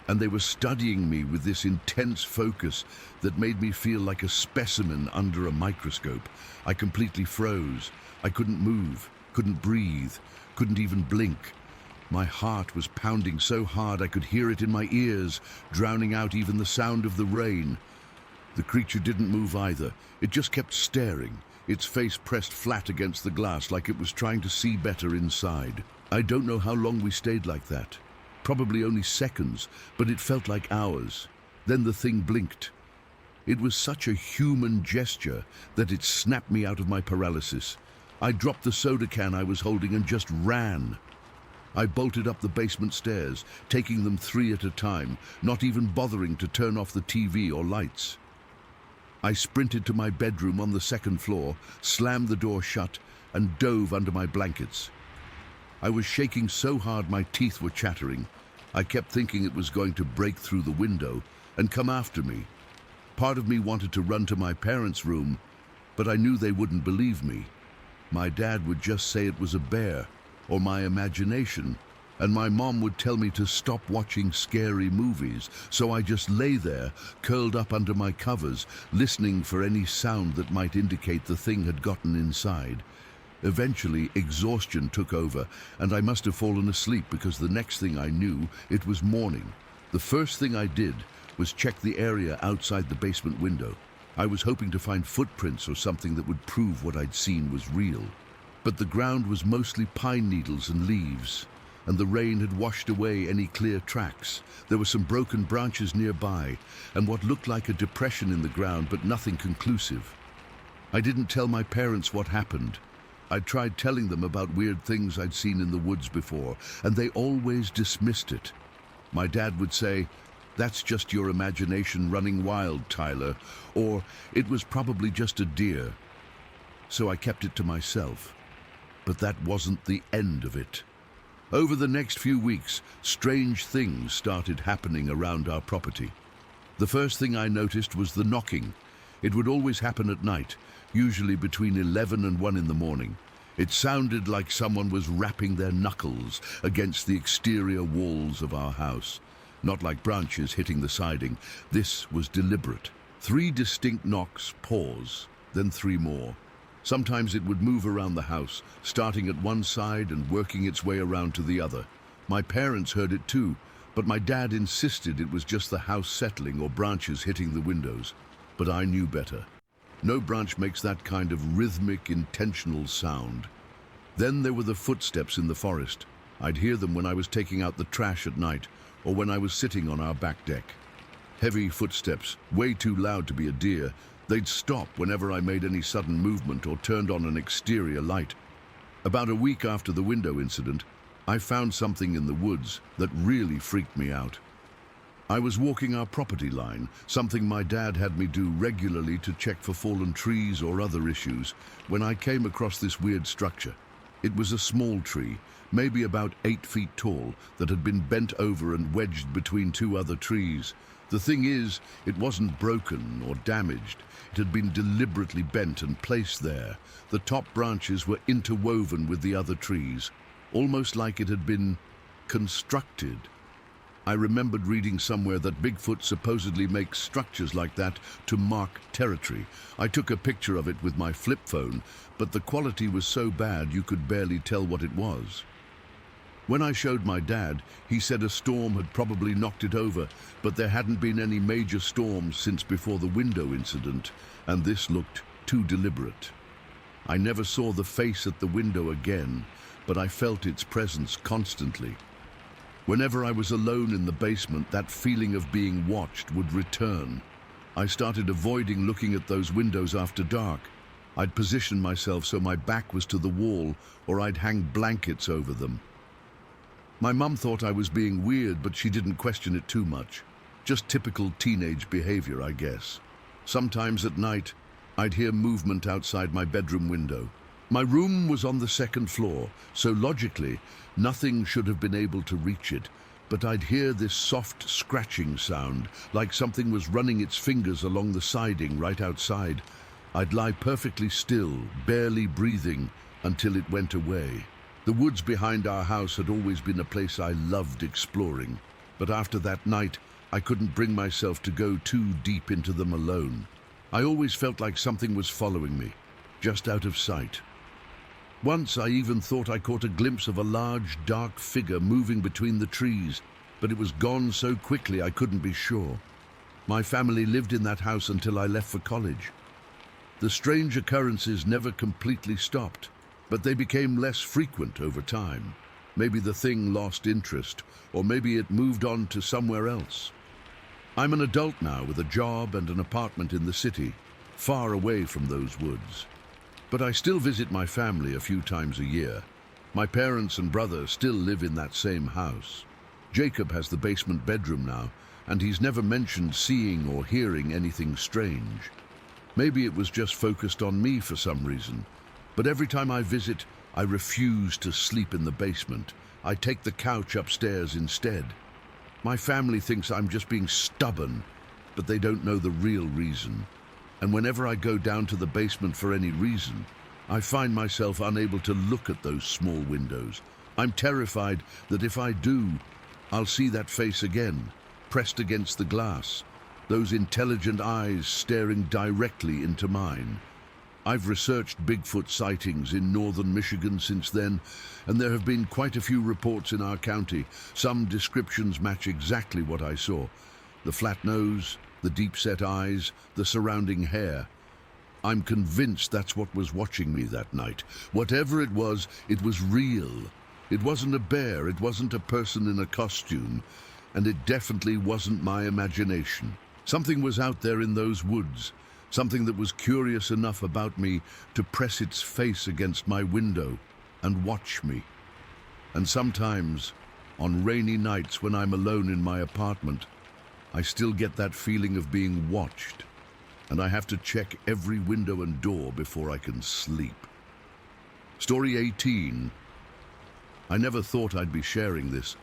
And they were studying me with this intense focus that made me feel like a specimen under a microscope. I completely froze. I couldn't move, couldn't breathe, couldn't even blink. My heart was pounding so hard I could hear it in my ears, drowning out even the sound of the rain. The creature didn't move either. It just kept staring, its face pressed flat against the glass like it was trying to see better inside. I don't know how long we stayed like that. Probably only seconds, but it felt like hours. Then the thing blinked. It was such a human gesture that it snapped me out of my paralysis. I dropped the soda can I was holding and just ran. I bolted up the basement stairs, taking them 3 at a time, not even bothering to turn off the TV or lights. I sprinted to my bedroom on the 2nd floor, slammed the door shut, and dove under my blankets. I was shaking so hard my teeth were chattering. I kept thinking it was going to break through the window and come after me. Part of me wanted to run to my parents' room, but I knew they wouldn't believe me. My dad would just say it was a bear or my imagination, and my mom would tell me to stop watching scary movies, so I just lay there, curled up under my covers, listening for any sound that might indicate the thing had gotten inside. Eventually, exhaustion took over, and I must have fallen asleep because the next thing I knew, it was morning. The first thing I did was check the area outside the basement window. I was hoping to find footprints or something that would prove what I'd seen was real. But the ground was mostly pine needles and leaves, and the rain had washed away any clear tracks. There were some broken branches nearby, and what looked like a depression in the ground, but nothing conclusive. I didn't tell my parents what happened. I'd tried telling them about weird things I'd seen in the woods before, and they always dismissed it. My dad would say, "That's just your imagination running wild, Tyler," or "It was probably just a deer." So I kept it to myself. But that wasn't the end of it. Over the next few weeks, strange things started happening around our property. The first thing I noticed was the knocking. It would always happen at night, usually between 11 and 1 in the morning. It sounded like someone was rapping their knuckles against the exterior walls of our house. Not like branches hitting the siding. This was deliberate. 3 distinct knocks, pause, then 3 more. Sometimes it would move around the house, starting at one side and working its way around to the other. My parents heard it too, but my dad insisted it was just the house settling or branches hitting the windows. But I knew better. No branch makes that kind of rhythmic, intentional sound. Then there were the footsteps in the forest. I'd hear them when I was taking out the trash at night, or when I was sitting on our back deck. Heavy footsteps, way too loud to be a deer. They'd stop whenever I made any sudden movement or turned on an exterior light. About a week after the window incident, I found something in the woods that really freaked me out. I was walking our property line, something my dad had me do regularly to check for fallen trees or other issues, when I came across this weird structure. It was a small tree, maybe about 8 feet tall, that had been bent over and wedged between 2 other trees. The thing is, it wasn't broken or damaged. It had been deliberately bent and placed there. The top branches were interwoven with the other trees, almost like it had been constructed. I remembered reading somewhere that Bigfoot supposedly makes structures like that to mark territory. I took a picture of it with my flip phone, but the quality was so bad you could barely tell what it was. When I showed my dad, he said a storm had probably knocked it over, but there hadn't been any major storms since before the window incident, and this looked too deliberate. I never saw the face at the window again, but I felt its presence constantly. Whenever I was alone in the basement, that feeling of being watched would return. I started avoiding looking at those windows after dark. I'd position myself so my back was to the wall, or I'd hang blankets over them. My mum thought I was being weird, but she didn't question it too much. Just typical teenage behavior, I guess. Sometimes at night, I'd hear movement outside my bedroom window. My room was on the 2nd floor, so logically, nothing should have been able to reach it, but I'd hear this soft scratching sound, like something was running its fingers along the siding right outside. I'd lie perfectly still, barely breathing, until it went away. The woods behind our house had always been a place I loved exploring, but after that night, I couldn't bring myself to go too deep into them alone. I always felt like something was following me, just out of sight. Once I even thought I caught a glimpse of a large, dark figure moving between the trees, but it was gone so quickly I couldn't be sure. My family lived in that house until I left for college. The strange occurrences never completely stopped, but they became less frequent over time. Maybe the thing lost interest, or maybe it moved on to somewhere else. I'm an adult now with a job and an apartment in the city, far away from those woods. But I still visit my family a few times a year. My parents and brother still live in that same house. Jacob has the basement bedroom now, and he's never mentioned seeing or hearing anything strange. Maybe it was just focused on me for some reason, but every time I visit, I refuse to sleep in the basement. I take the couch upstairs instead. My family thinks I'm just being stubborn, but they don't know the real reason. And whenever I go down to the basement for any reason, I find myself unable to look at those small windows. I'm terrified that if I do, I'll see that face again, pressed against the glass, those intelligent eyes staring directly into mine. I've researched Bigfoot sightings in northern Michigan since then, and there have been quite a few reports in our county. Some descriptions match exactly what I saw. The flat nose, the deep-set eyes, the surrounding hair. I'm convinced that's what was watching me that night. Whatever it was real. It wasn't a bear, it wasn't a person in a costume, and it definitely wasn't my imagination. Something was out there in those woods, something that was curious enough about me to press its face against my window and watch me. And sometimes, on rainy nights when I'm alone in my apartment, I still get that feeling of being watched, and I have to check every window and door before I can sleep. Story 18. I never thought I'd be sharing this,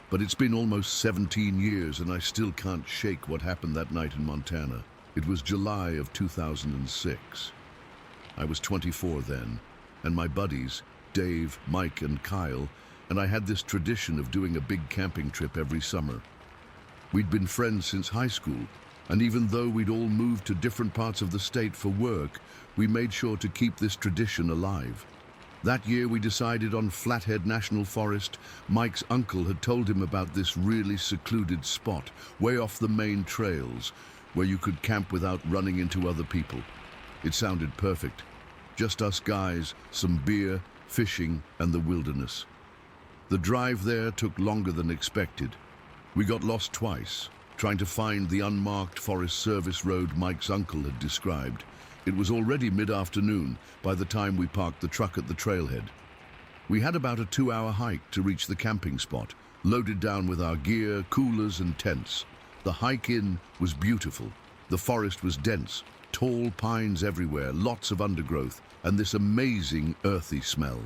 but it's been almost 17 years and I still can't shake what happened that night in Montana. It was July of 2006. I was 24 then, and my buddies, Dave, Mike, and Kyle, and I had this tradition of doing a big camping trip every summer. We'd been friends since high school, and even though we'd all moved to different parts of the state for work, we made sure to keep this tradition alive. That year we decided on Flathead National Forest. Mike's uncle had told him about this really secluded spot, way off the main trails, where you could camp without running into other people. It sounded perfect. Just us guys, some beer, fishing, and the wilderness. The drive there took longer than expected. We got lost twice, trying to find the unmarked Forest Service road Mike's uncle had described. It was already mid-afternoon by the time we parked the truck at the trailhead. We had about a 2-hour hike to reach the camping spot, loaded down with our gear, coolers, and tents. The hike in was beautiful. The forest was dense, tall pines everywhere, lots of undergrowth, and this amazing earthy smell.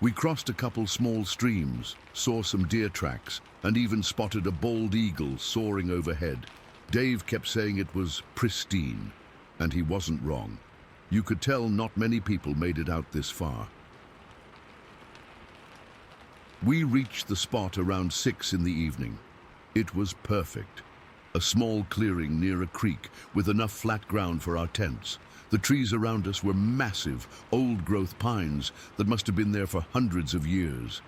We crossed a couple small streams, saw some deer tracks, and even spotted a bald eagle soaring overhead. Dave kept saying it was pristine, and he wasn't wrong. You could tell not many people made it out this far. We reached the spot around 6 in the evening. It was perfect. A small clearing near a creek with enough flat ground for our tents. The trees around us were massive, old-growth pines that must have been there for hundreds of years.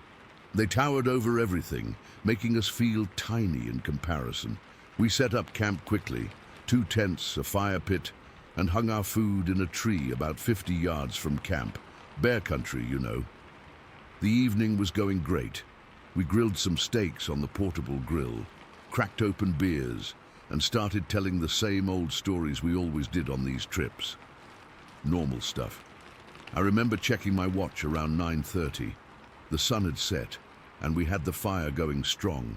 They towered over everything, making us feel tiny in comparison. We set up camp quickly, 2 tents, a fire pit, and hung our food in a tree about 50 yards from camp. Bear country, you know. The evening was going great. We grilled some steaks on the portable grill, cracked open beers, and started telling the same old stories we always did on these trips. Normal stuff. I remember checking my watch around 9:30. The sun had set, and we had the fire going strong.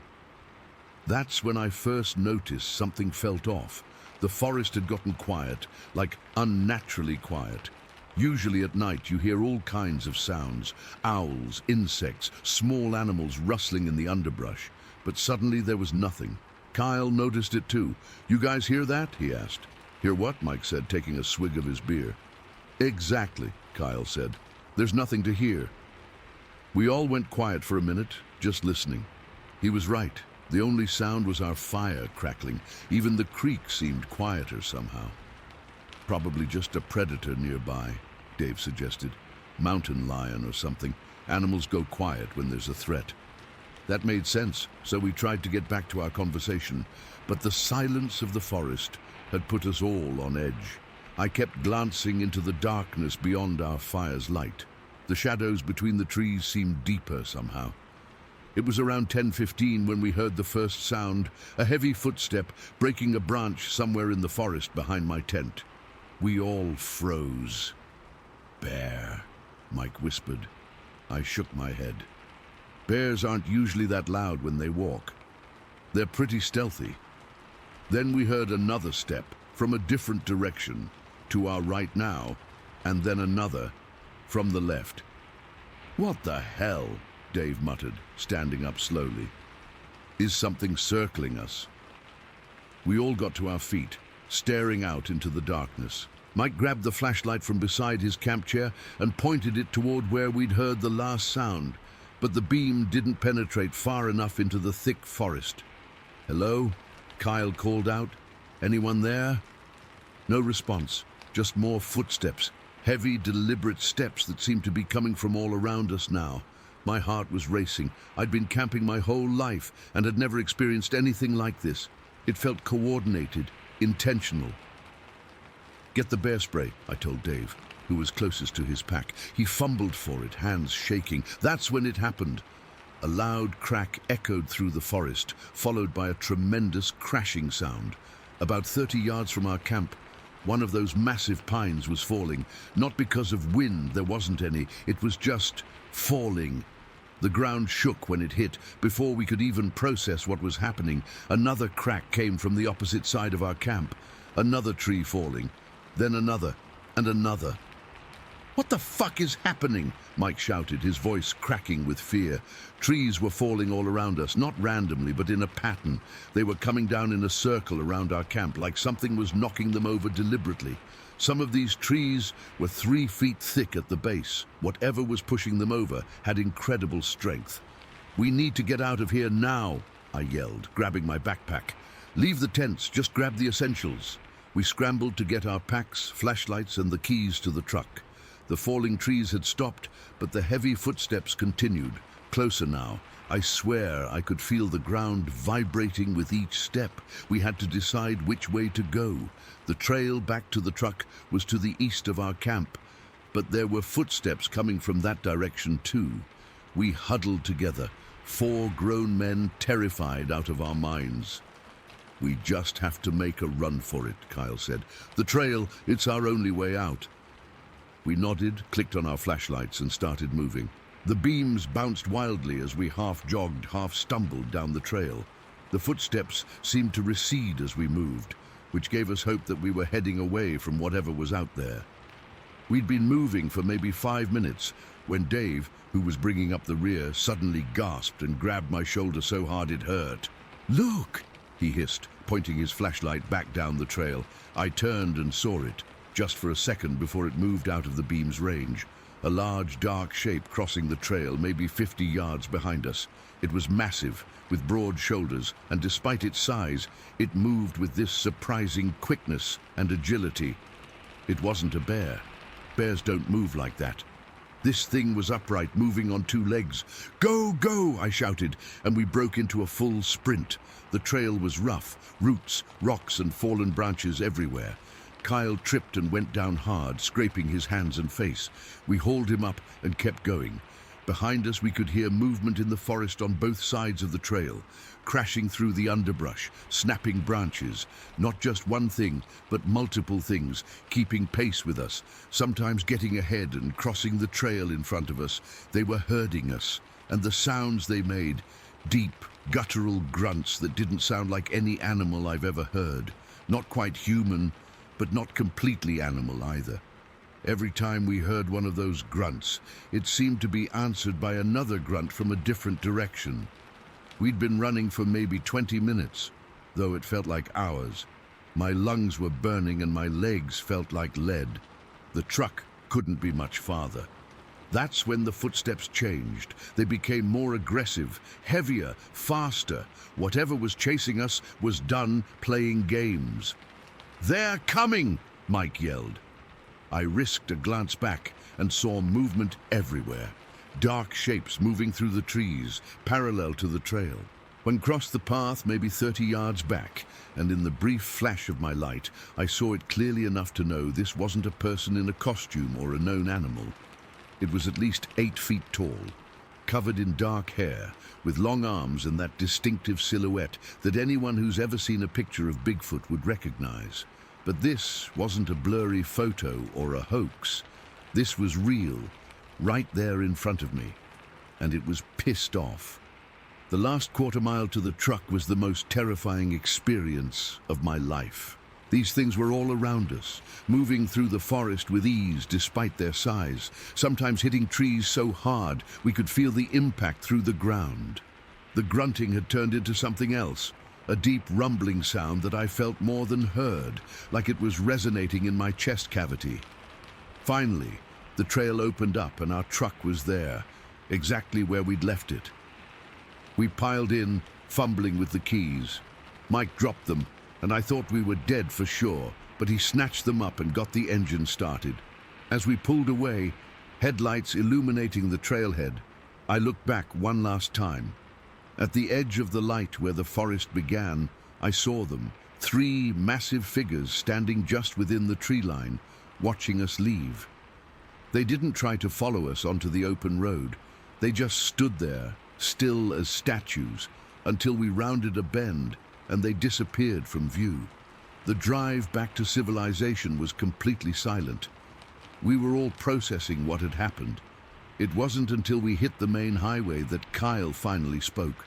That's when I first noticed something felt off. The forest had gotten quiet, like unnaturally quiet. Usually at night you hear all kinds of sounds, owls, insects, small animals rustling in the underbrush. But suddenly there was nothing. Kyle noticed it too. "You guys hear that?" he asked. "Hear what?" Mike said, taking a swig of his beer. "Exactly," Kyle said. "There's nothing to hear." We all went quiet for a minute, just listening. He was right. The only sound was our fire crackling. Even the creek seemed quieter somehow. "Probably just a predator nearby," Dave suggested. Mountain lion or something. Animals go quiet when there's a threat. That made sense, so we tried to get back to our conversation, but the silence of the forest had put us all on edge. I kept glancing into the darkness beyond our fire's light. The shadows between the trees seemed deeper somehow. It was around 10:15 when we heard the first sound, a heavy footstep breaking a branch somewhere in the forest behind my tent. We all froze. "Bear," Mike whispered. I shook my head. Bears aren't usually that loud when they walk. They're pretty stealthy. Then we heard another step from a different direction, to our right now, and then another from the left. "What the hell?" Dave muttered, standing up slowly. "Is something circling us?" We all got to our feet, staring out into the darkness. Mike grabbed the flashlight from beside his camp chair and pointed it toward where we'd heard the last sound, but the beam didn't penetrate far enough into the thick forest. "Hello?" Kyle called out. "Anyone there?" No response, just more footsteps, heavy, deliberate steps that seemed to be coming from all around us now. My heart was racing. I'd been camping my whole life and had never experienced anything like this. It felt coordinated, intentional. "Get the bear spray," I told Dave, who was closest to his pack. He fumbled for it, hands shaking. That's when it happened. A loud crack echoed through the forest, followed by a tremendous crashing sound. About 30 yards from our camp, one of those massive pines was falling. Not because of wind, there wasn't any. It was just falling. The ground shook when it hit. Before we could even process what was happening, another crack came from the opposite side of our camp. Another tree falling. Then another, and another. "What the fuck is happening?" Mike shouted, his voice cracking with fear. Trees were falling all around us, not randomly, but in a pattern. They were coming down in a circle around our camp, like something was knocking them over deliberately. Some of these trees were 3 feet thick at the base. Whatever was pushing them over had incredible strength. "We need to get out of here now," I yelled, grabbing my backpack. "Leave the tents, just grab the essentials." We scrambled to get our packs, flashlights, and the keys to the truck. The falling trees had stopped, but the heavy footsteps continued. Closer now. I swear I could feel the ground vibrating with each step. We had to decide which way to go. The trail back to the truck was to the east of our camp, but there were footsteps coming from that direction too. We huddled together, 4 grown men terrified out of our minds. "We just have to make a run for it," Kyle said. "The trail, it's our only way out." We nodded, clicked on our flashlights, and started moving. The beams bounced wildly as we half jogged, half stumbled down the trail. The footsteps seemed to recede as we moved, which gave us hope that we were heading away from whatever was out there. We'd been moving for maybe 5 minutes when Dave, who was bringing up the rear, suddenly gasped and grabbed my shoulder so hard it hurt. "Look!" he hissed, pointing his flashlight back down the trail. I turned and saw it, just for a second before it moved out of the beam's range. A large, dark shape crossing the trail, maybe 50 yards behind us. It was massive, with broad shoulders, and despite its size, it moved with this surprising quickness and agility. It wasn't a bear. Bears don't move like that. This thing was upright, moving on 2 legs. "Go, go!" I shouted, and we broke into a full sprint. The trail was rough, roots, rocks, and fallen branches everywhere. Kyle tripped and went down hard, scraping his hands and face. We hauled him up and kept going. Behind us, we could hear movement in the forest on both sides of the trail, crashing through the underbrush, snapping branches. Not just one thing, but multiple things, keeping pace with us, sometimes getting ahead and crossing the trail in front of us. They were herding us, and the sounds they made, deep, guttural grunts that didn't sound like any animal I've ever heard. Not quite human, but not completely animal either. Every time we heard one of those grunts, it seemed to be answered by another grunt from a different direction. We'd been running for maybe 20 minutes, though it felt like hours. My lungs were burning and my legs felt like lead. The truck couldn't be much farther. That's when the footsteps changed. They became more aggressive, heavier, faster. Whatever was chasing us was done playing games. "They're coming!" Mike yelled. I risked a glance back, and saw movement everywhere. Dark shapes moving through the trees, parallel to the trail. When crossed the path maybe 30 yards back, and in the brief flash of my light, I saw it clearly enough to know this wasn't a person in a costume or a known animal. It was at least 8 feet tall, covered in dark hair, with long arms and that distinctive silhouette that anyone who's ever seen a picture of Bigfoot would recognize. But this wasn't a blurry photo or a hoax. This was real, right there in front of me, and it was pissed off. The last quarter mile to the truck was the most terrifying experience of my life. These things were all around us, moving through the forest with ease despite their size, sometimes hitting trees so hard we could feel the impact through the ground. The grunting had turned into something else, a deep rumbling sound that I felt more than heard, like it was resonating in my chest cavity. Finally, the trail opened up and our truck was there, exactly where we'd left it. We piled in, fumbling with the keys. Mike dropped them, and I thought we were dead for sure, but he snatched them up and got the engine started. As we pulled away, headlights illuminating the trailhead, I looked back one last time. At the edge of the light where the forest began, I saw them, 3 massive figures standing just within the tree line, watching us leave. They didn't try to follow us onto the open road. They just stood there, still as statues, until we rounded a bend and they disappeared from view. The drive back to civilization was completely silent. We were all processing what had happened. It wasn't until we hit the main highway that Kyle finally spoke.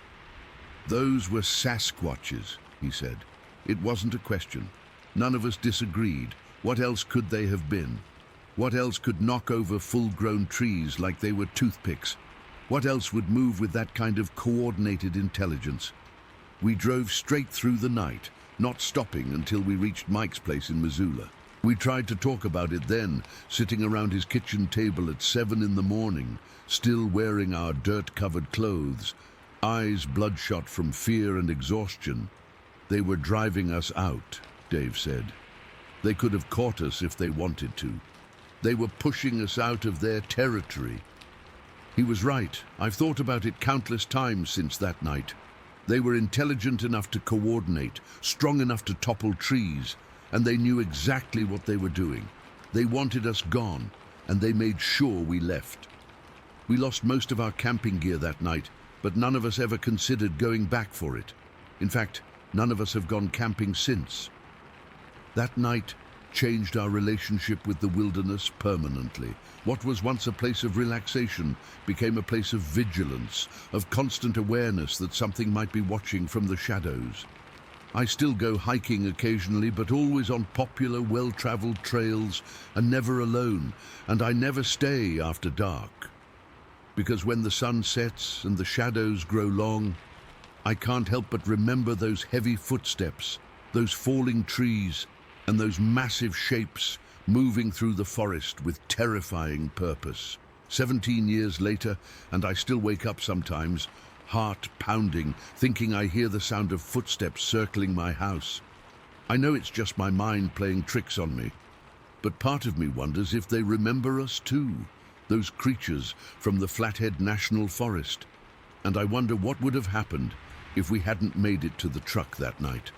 "Those were Sasquatches," he said. It wasn't a question. None of us disagreed. What else could they have been? What else could knock over full-grown trees like they were toothpicks? What else would move with that kind of coordinated intelligence? We drove straight through the night, not stopping until we reached Mike's place in Missoula. We tried to talk about it then, sitting around his kitchen table at 7 in the morning, still wearing our dirt-covered clothes, eyes bloodshot from fear and exhaustion. "They were driving us out," Dave said. "They could have caught us if they wanted to. They were pushing us out of their territory." He was right. I've thought about it countless times since that night. They were intelligent enough to coordinate, strong enough to topple trees, and they knew exactly what they were doing. They wanted us gone, and they made sure we left. We lost most of our camping gear that night, but none of us ever considered going back for it. In fact, none of us have gone camping since. That night changed our relationship with the wilderness permanently. What was once a place of relaxation became a place of vigilance, of constant awareness that something might be watching from the shadows. I still go hiking occasionally, but always on popular, well-traveled trails and never alone, and I never stay after dark. Because when the sun sets and the shadows grow long, I can't help but remember those heavy footsteps, those falling trees, and those massive shapes moving through the forest with terrifying purpose. 17 years later, and I still wake up sometimes, heart pounding, thinking I hear the sound of footsteps circling my house. I know it's just my mind playing tricks on me, but part of me wonders if they remember us too, those creatures from the Flathead National Forest. And I wonder what would have happened if we hadn't made it to the truck that night.